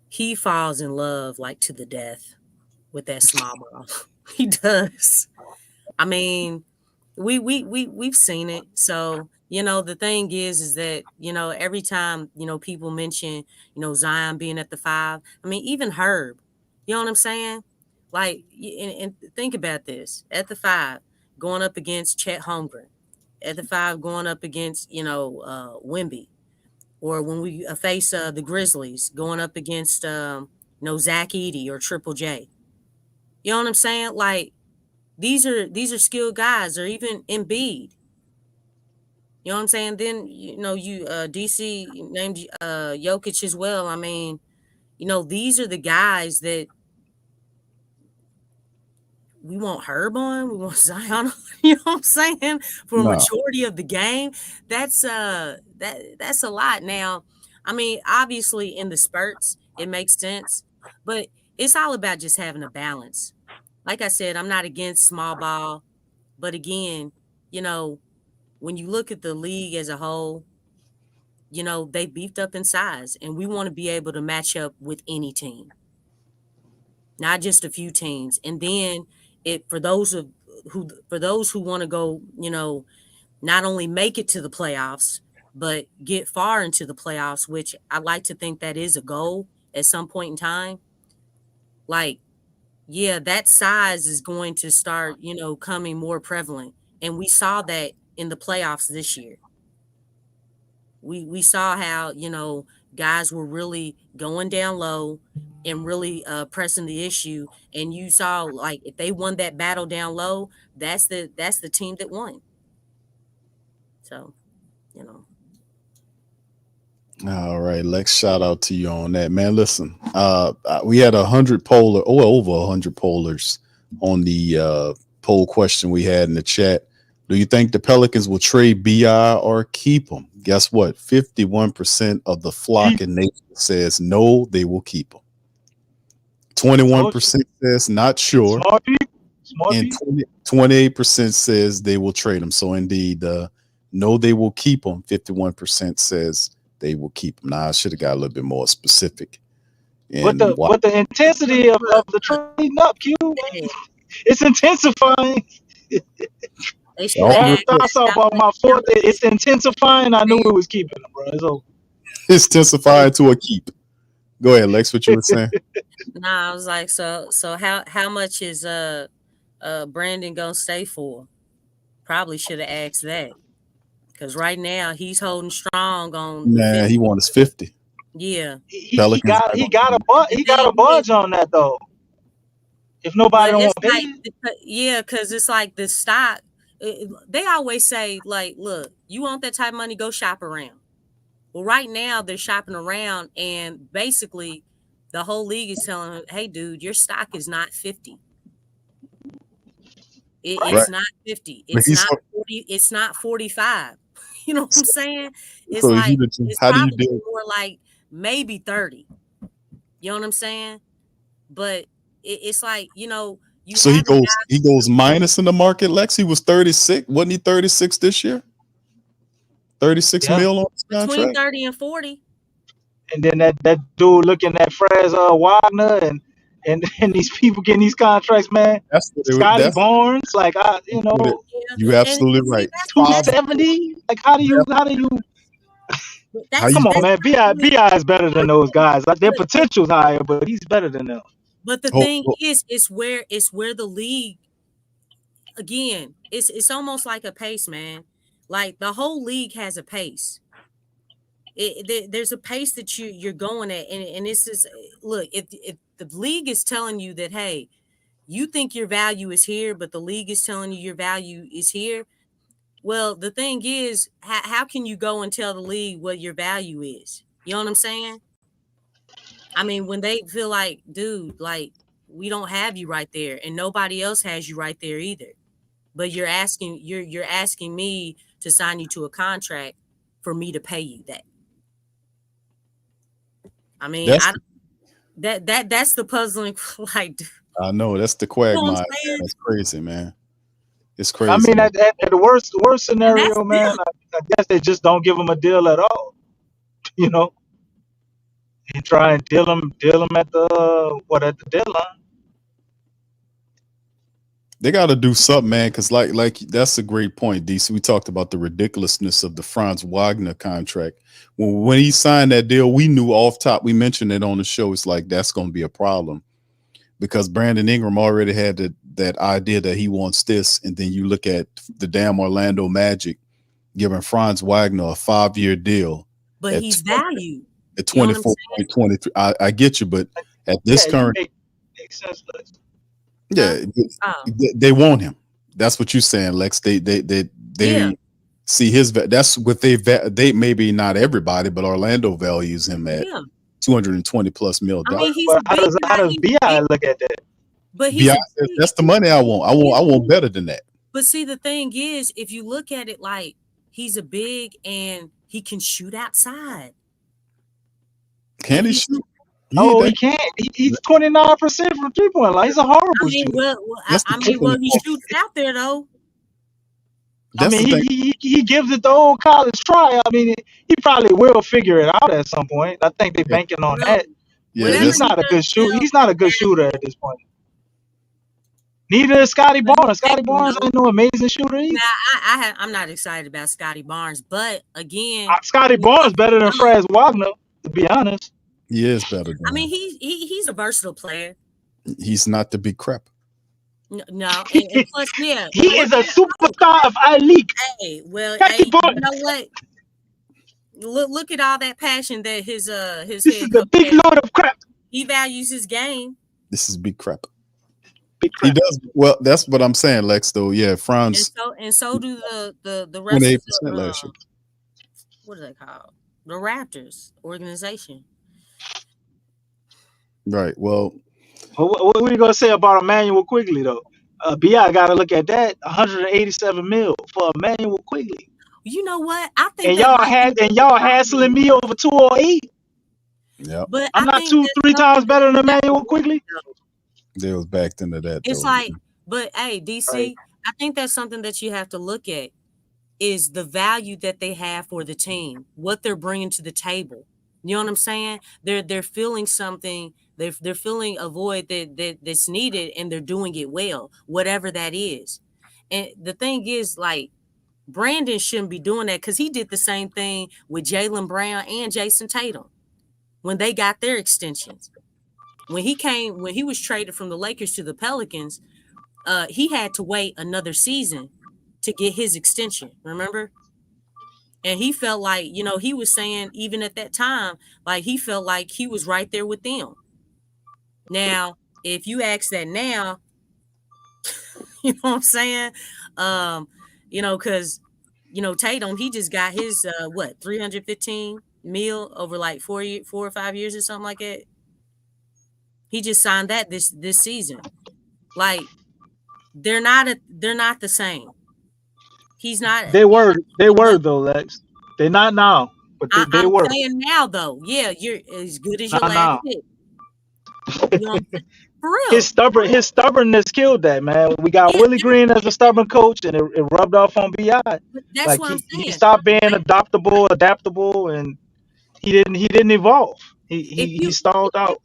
he falls in love like to the death with that small ball. He does. I mean, we've seen it. So, the thing is that, every time, people mention, Zion being at the 5. I mean, even Herb, you know what I'm saying? Like, and think about this. At the 5, going up against Chet Holmgren. At the 5, going up against, Wemby. Or when we face the Grizzlies, going up against, Zach Edey or Triple J. You know what I'm saying? Like, these are skilled guys, or even Embiid. You know what I'm saying? Then you DC named Jokic as well. I mean, these are the guys that we want Herb on, we want Zion on, you know what I'm saying? For a No. majority of the game. That's a lot. Now, I mean, obviously in the spurts, it makes sense, but it's all about just having a balance. Like I said, I'm not against small ball, but again, when you look at the league as a whole, they beefed up in size, and we want to be able to match up with any team, not just a few teams. And then for those who want to go, not only make it to the playoffs, but get far into the playoffs, which I like to think that is a goal at some point in time. Like, yeah, that size is going to start, coming more prevalent. And we saw that in the playoffs this year. We saw how, guys were really going down low and really pressing the issue. And you saw, like, if they won that battle down low, that's the team that won. So, All right, Lex, shout out to you on that, man. Listen, we had 100 poller, or over 100 pollers on the poll question we had in the chat. Do you think the Pelicans will trade BI or keep him? Guess what? 51% of the flock and nation says no, they will keep him. 21% says not sure. And 28% says they will trade him. So indeed, no, they will keep him. 51% says they will keep him. Now, I should have got a little bit more specific. But the intensity of the trading up, Q, it's intensifying. All the thoughts about my fourth, it's intensifying. I knew it was keeping him, bro. So it's intensifying to a keep. Go ahead, Lex. What you were saying? Nah, I was like, so how much is Brandon gonna stay for? Probably should have asked that, because right now he's holding strong on. Nah, he wants 50. Yeah, he got a budge on that though. If nobody don't want to pay, yeah, because it's like the stock. They always say, like, look, you want that type of money, go shop around. Well, right now they're shopping around, and basically the whole league is telling them, hey, dude, your stock is not 50. It's not 50. It's not 40. It's not 45. You know what I'm saying? It's so like it's probably more like maybe 30. You know what I'm saying? But it's like, so he goes minus in the market. Lex, he was 36. Wasn't he 36 this year? 36 mil on his contract? Between 30 and 40. and then that dude looking at Fraz Wagner and these people getting these contracts, man. That's what Scotty that's Barnes, like what it, Yeah, you and absolutely see, right. that's 270. Like how do you How that's you come on, that's man? Bi is better than those guys. Like their but, potential's higher, but he's better than them. but the hold, thing hold- is, it's where the league again. It's almost like a pace, man. Like the whole league has a pace. There's a pace that you're going at, and it's just look. If the league is telling you that, hey, you think your value is here, but the league is telling you your value is here. Well, the thing is, how can you go and tell the league what your value is? You know what I'm saying? I mean, when they feel like, dude, like we don't have you right there, and nobody else has you right there either. But you're asking me to sign you to a contract for me to pay you that. I mean, that's that's the puzzling. Like, I know that's the you know what I'm quagmire. saying? That's crazy, man. It's I crazy. mean, Man. at the worst And that's scenario, man, them. I guess they just don't give him a deal at all, you know, and try and deal him at the at the deadline. They got to do something, man. Because like that's a great point, DC. We talked about the ridiculousness of the Franz Wagner contract. When he signed that deal, we knew off top. We mentioned it on the show. It's like that's going to be a problem because Brandon Ingram already had that idea that he wants this, and then you look at the damn Orlando Magic giving Franz Wagner a 5-year deal But he's valued. at You know what I'm saying? 24.23. I get you, but at this Yeah, current, makes sense. Lex. yeah, Oh, they want him. That's what you're saying, Lex. They yeah. see that's what they maybe not everybody, but Orlando values him at Yeah. 220 plus mil I dollars. mean, he's But a big how guy. does He's Bi a big, look at that? but he's a Beyonce, big. that's the money I want. I want better than that. But see, the thing is, if you look at it like he's a big and he can shoot outside. Can he shoot? No, he can't. He's 29% from 3-point line. He's a horrible I mean, shooter. That's the well, thing. he shoots out there though. I That's mean, the thing. he gives it the old college try. I mean, he probably will figure it out at some point. I think they're Yeah, banking on Well, that. yeah, But whatever he's he not a good does shooter. now He's not a is good shooter valuable. at this point. Neither is Scotty But Barnes. he's Scotty taking Barnes though. ain't no amazing shooter either. Now, I'm not excited about Scotty Barnes, but again, Scotty when it Barnes comes better than to dunk, Fraz Wagner, to be honest. he is better I than mean, him. he's a versatile player. He's not the big crap. No, and plus, yeah, He and what is a they superstar of our league. hey, well, Scotty hey, you Barnes. know what? Look at all that passion that his This is head the coach big has. load of crap. He values his game, This is big crap. Big He crap. does well. That's what I'm saying, Lex. Though, yeah, and Franz so do the rest of 28% the last year. what are they called? The Raptors organization. Right. Well, What are you gonna say about Emmanuel Quigley though? Bi got to look at that. 187 mil for Emmanuel Quigley. You know what? I think And that y'all might be hassling me over 208. yeah, but I'm I not think that's 2-3 times something better than that you have to Emmanuel look Quigley. at, though. they was backed into that. It's Though. like, but hey, DC, Right. I think that's something that you have to look at is the value that they have for the team, what they're bringing to the table. You know what I'm saying? They're feeling something. They're feeling a void that's needed, and they're doing it well, whatever that is. And the thing is, like, Brandon shouldn't be doing that because he did the same thing with Jaylen Brown and Jason Tatum when they got their extensions. When he was traded from the Lakers to the Pelicans, he had to wait another season to get his extension. Remember? And he felt like, he was saying even at that time, like he felt like he was right there with them. Now, if you ask that now, you know what I'm saying? Because Tatum, he just got his 315 mil over like 4 or 5 years or something like that. He just signed that this season. Like they're not the same. He's not. They were though, Lex. They're not now, but they I'm were. saying now though, yeah, you're as good as your Not last now. pick. You know what I'm saying? For real. His stubbornness killed that, man. We got Yeah, Willie Green as a stubborn coach, and it rubbed off on Bi. that's Like what I'm he saying. stopped being adaptable, and He didn't evolve. If He you stalled out.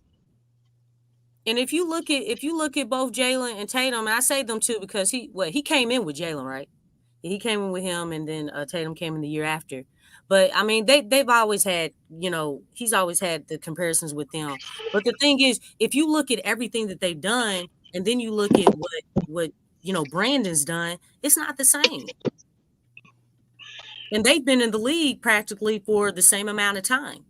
and if you look at both Jalen and Tatum, and I say them too because he came in with Jalen, right? He came in with him, and then Tatum came in the year after. But I mean, they've always had, he's always had the comparisons with them. But the thing is, if you look at everything that they've done, and then you look at what Brandon's done, it's not the same. And they've been in the league practically for the same amount of time,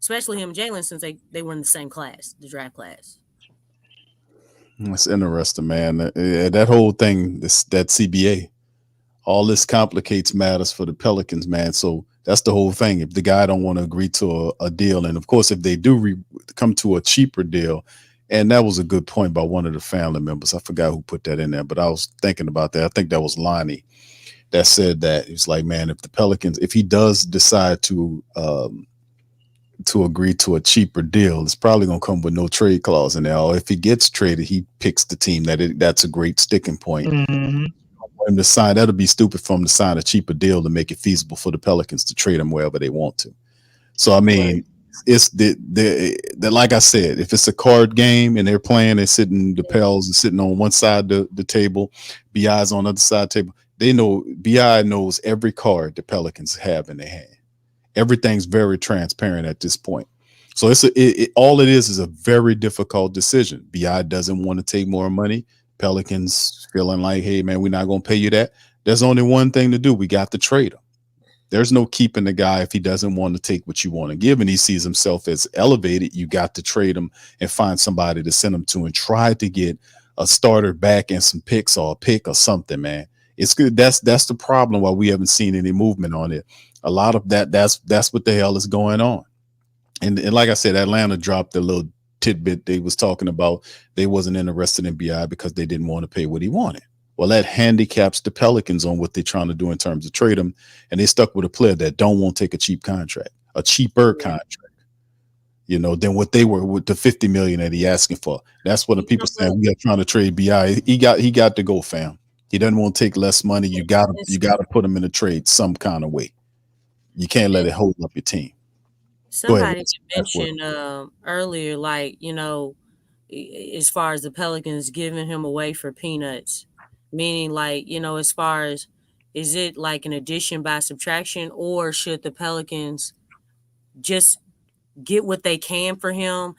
especially him and Jalen, since they were in the same class, the draft class. It's interesting, man. That whole thing, that CBA, all this complicates matters for the Pelicans, man. So that's the whole thing. If the guy don't want to agree to a deal, and of course, if they do come to a cheaper deal, and that was a good point by one of the family members. I forgot who put that in there, but I was thinking about that. I think that was Lonnie that said that. It's like, man, if the Pelicans, if he does decide to agree to a cheaper deal, it's probably going to come with no trade clause in there. Or if he gets traded, he picks the team that's a great sticking point. Mm-hmm. For him to sign, that'll be stupid for him to sign a cheaper deal to make it feasible for the Pelicans to trade him wherever they want to. So, I mean, it's the like I said, if it's a card game and they're playing, the Pels are sitting on one side of the table, BI's on the other side of the table. They know, BI knows every card the Pelicans have in their hand. Everything's very transparent at this point. So all it is a very difficult decision. BI doesn't want to take more money. Pelicans feeling like, hey, man, we're not going to pay you that. There's only one thing to do. We got to trade him. There's no keeping the guy if he doesn't want to take what you want to give and he sees himself as elevated. You got to trade him and find somebody to send him to and try to get a starter back and some picks or a pick or something, man. It's good. That's the problem why we haven't seen any movement on it. A lot of that's what the hell is going on. And like I said, Atlanta dropped a little tidbit. They was talking about they wasn't interested in BI because they didn't want to pay what he wanted. Well, that handicaps the Pelicans on what they're trying to do in terms of trade him. And they stuck with a player that don't want to take a cheap contract, a cheaper contract, than what they were with the $50 million that he asking for. That's what the people saying. We are trying to trade BI. He got to go, fam. He doesn't want to take less money. You gotta put him in a trade some kind of way. You can't let it hold up your team. Somebody mentioned earlier, like, as far as the Pelicans giving him away for peanuts, meaning like, as far as, is it like an addition by subtraction, or should the Pelicans just get what they can for him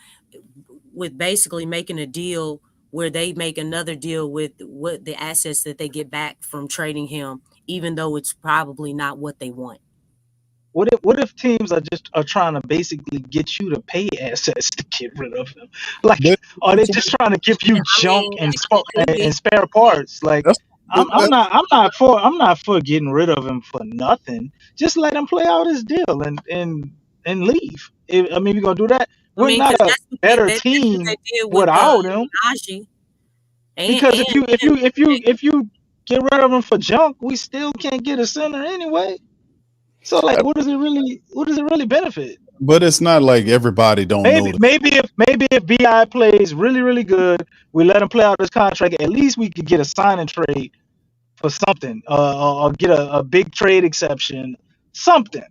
with basically making a deal where they make another deal with what the assets that they get back from trading him, even though it's probably not what they want? What if teams are trying to basically get you to pay assets to get rid of him? Like, are they just trying to give you junk and spare parts? Like, I'm not for getting rid of him for nothing. Just let him play out his deal and leave. We're gonna do that. We're not a better team without him. Because if you get rid of him for junk, we still can't get a center anyway. So, like, what does it really benefit? But it's not like everybody don't know. Maybe if BI plays really, really good, we let him play out his contract. At least we could get a sign and trade for something, or get a big trade exception, something.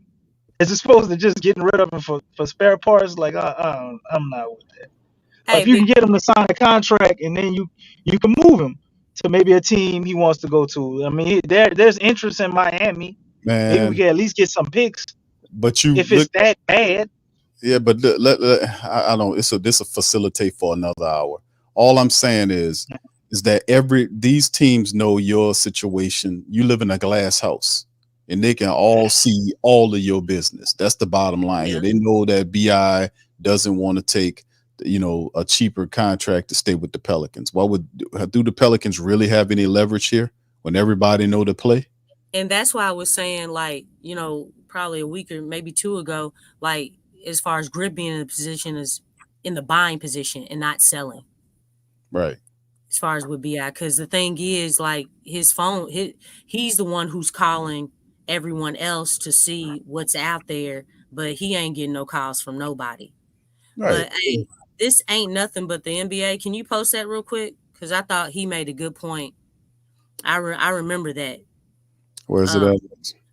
As opposed to just getting rid of him for spare parts. Like, I'm not with that. If you can get him to sign a contract and then you can move him to maybe a team he wants to go to. I mean, there's interest in Miami. Man, maybe we can at least get some picks. But if it's that bad, yeah. But I don't. This will facilitate for another hour. All I'm saying is that these teams know your situation. You live in a glass house, and they can all see all of your business. That's the bottom line here. They know that BI doesn't want to take a cheaper contract to stay with the Pelicans. Do the Pelicans really have any leverage here when everybody know to play? And that's why I was saying, like, probably a week or maybe two ago, like, as far as Grip being in the position is in the buying position and not selling. Right. As far as with BI, because the thing is, like, his phone, he's the one who's calling everyone else to see what's out there, but he ain't getting no calls from nobody. Right. But hey, this ain't nothing but the NBA. Can you post that real quick? Because I thought he made a good point. I remember that. Where's it at?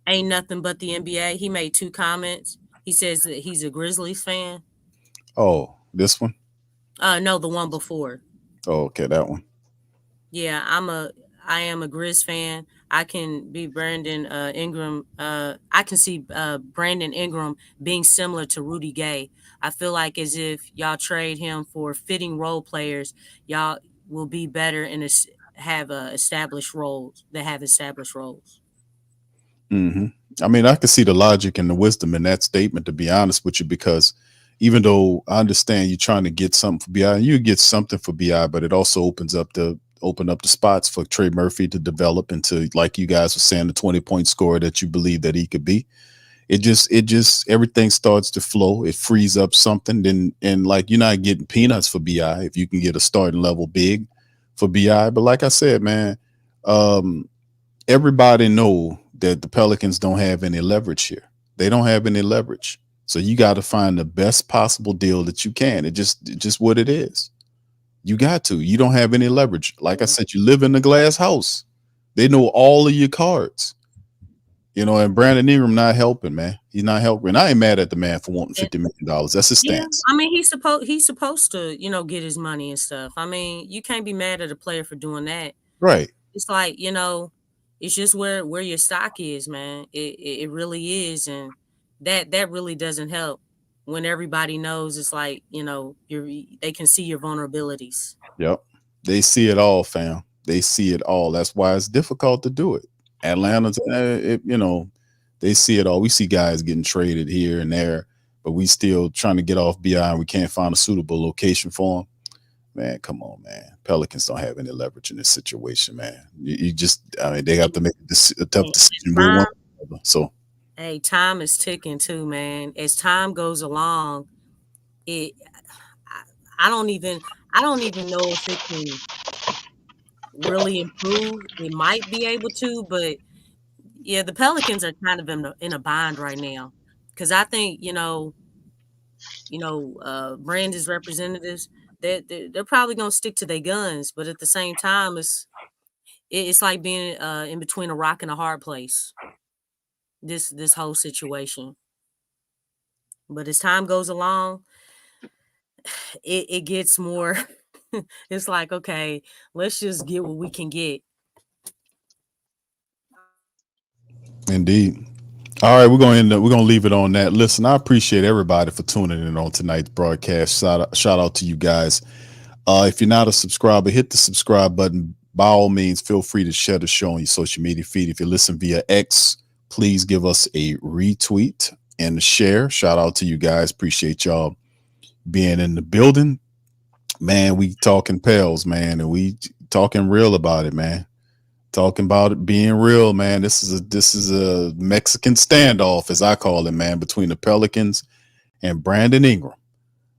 Ain't nothing but the NBA. He made two comments. He says that he's a Grizzlies fan. Oh, this one? No, the one before. Oh, okay, that one. Yeah, I am a Grizz fan. I can be Brandon Ingram. I can see Brandon Ingram being similar to Rudy Gay. I feel like as if y'all trade him for fitting role players, y'all will be better and have established roles that have established roles. Mm-hmm. I mean, I can see the logic and the wisdom in that statement, to be honest with you, because even though I understand you're trying to get something for BI, you get something for BI, but it also opens up the spots for Trey Murphy to develop into, like you guys were saying, the 20-point scorer that you believe that he could be. It just everything starts to flow. It frees up something. Then, and like, you're not getting peanuts for BI if you can get a starting level big for BI. But like I said, man, everybody know that the Pelicans don't have any leverage here. They don't have any leverage. So you got to find the best possible deal that you can. It's just what it is. You got to. You don't have any leverage. Like I said, you live in a glass house. They know all of your cards. You know, and Brandon Ingram not helping, man. He's not helping. I ain't mad at the man for wanting $50 million. That's his stance. Yeah, I mean, he's supposed to, get his money and stuff. I mean, you can't be mad at a player for doing that. Right. It's like, it's just where your stock is, man. It really is, and that really doesn't help when everybody knows. It's like, they can see your vulnerabilities. Yep. They see it all, fam. They see it all. That's why it's difficult to do it. Atlanta's, they see it all. We see guys getting traded here and there, but we still trying to get off BI and we can't find a suitable location for them. Man, come on, man. Pelicans don't have any leverage in this situation, man. They have to make a tough decision. So, hey, time is ticking too, man. As time goes along, I don't even know if it can really improve. It might be able to, but yeah, the Pelicans are kind of in a bind right now, because I think Brandon's representatives, they're probably gonna stick to their guns, but at the same time, it's like being in between a rock and a hard place. This whole situation, but as time goes along, it gets more. It's like, okay, let's just get what we can get. Indeed. All right, we're gonna leave it on that. Listen, I appreciate everybody for tuning in on tonight's broadcast. Shout out to you guys. If you're not a subscriber, hit the subscribe button. By all means, feel free to share the show on your social media feed. If you listen via X, please give us a retweet and a share. Shout out to you guys. Appreciate y'all being in the building. Man, we talking Pels, man, and we talking real about it, man. Talking about it being real, man. This is a Mexican standoff, as I call it, man, between the Pelicans and Brandon Ingram.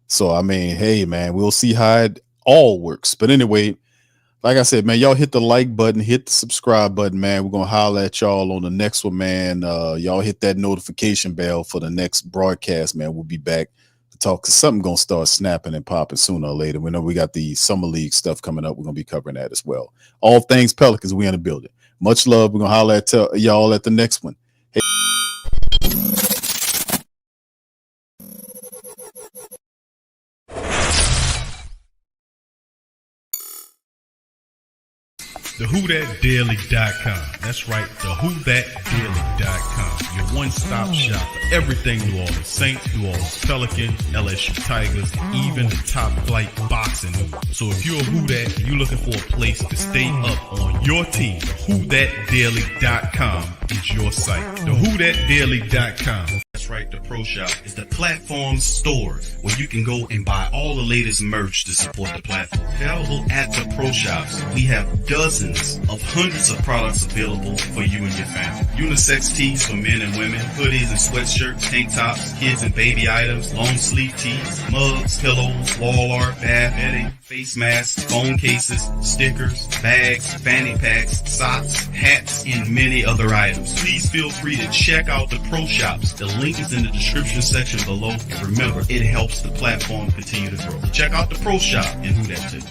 So, I mean, hey, man, we'll see how it all works. But anyway, like I said, man, y'all hit the like button, hit the subscribe button, man. We're going to holler at y'all on the next one, man. Y'all hit that notification bell for the next broadcast, man. We'll be back to talk, because something going to start snapping and popping sooner or later. We know we got the Summer League stuff coming up. We're going to be covering that as well. All things Pelicans, we in the building. Much love. We're going to holler at y'all at the next one. Hey. TheWhoThatDaily.com. That's right, TheWhoThatDaily.com. Your one-stop shop for everything New Orleans Saints, New Orleans Pelicans, LSU Tigers, even the top flight boxing news. So if you're a Who That and you're looking for a place to stay up on your team, TheWhoThatDaily.com is your site. TheWhoThatDaily.com. That's right, the Pro Shop is the platform store where you can go and buy all the latest merch to support the platform. Available at the Pro Shops, we have dozens of hundreds of products available for you and your family. Unisex tees for men and women, hoodies and sweatshirts, tank tops, kids and baby items, long sleeve tees, mugs, pillows, wall art, bath bedding, face masks, phone cases, stickers, bags, fanny packs, socks, hats, and many other items. Please feel free to check out the Pro Shops. The link is in the description section below. And remember, it helps the platform continue to grow. Check out the Pro Shop and Who That too.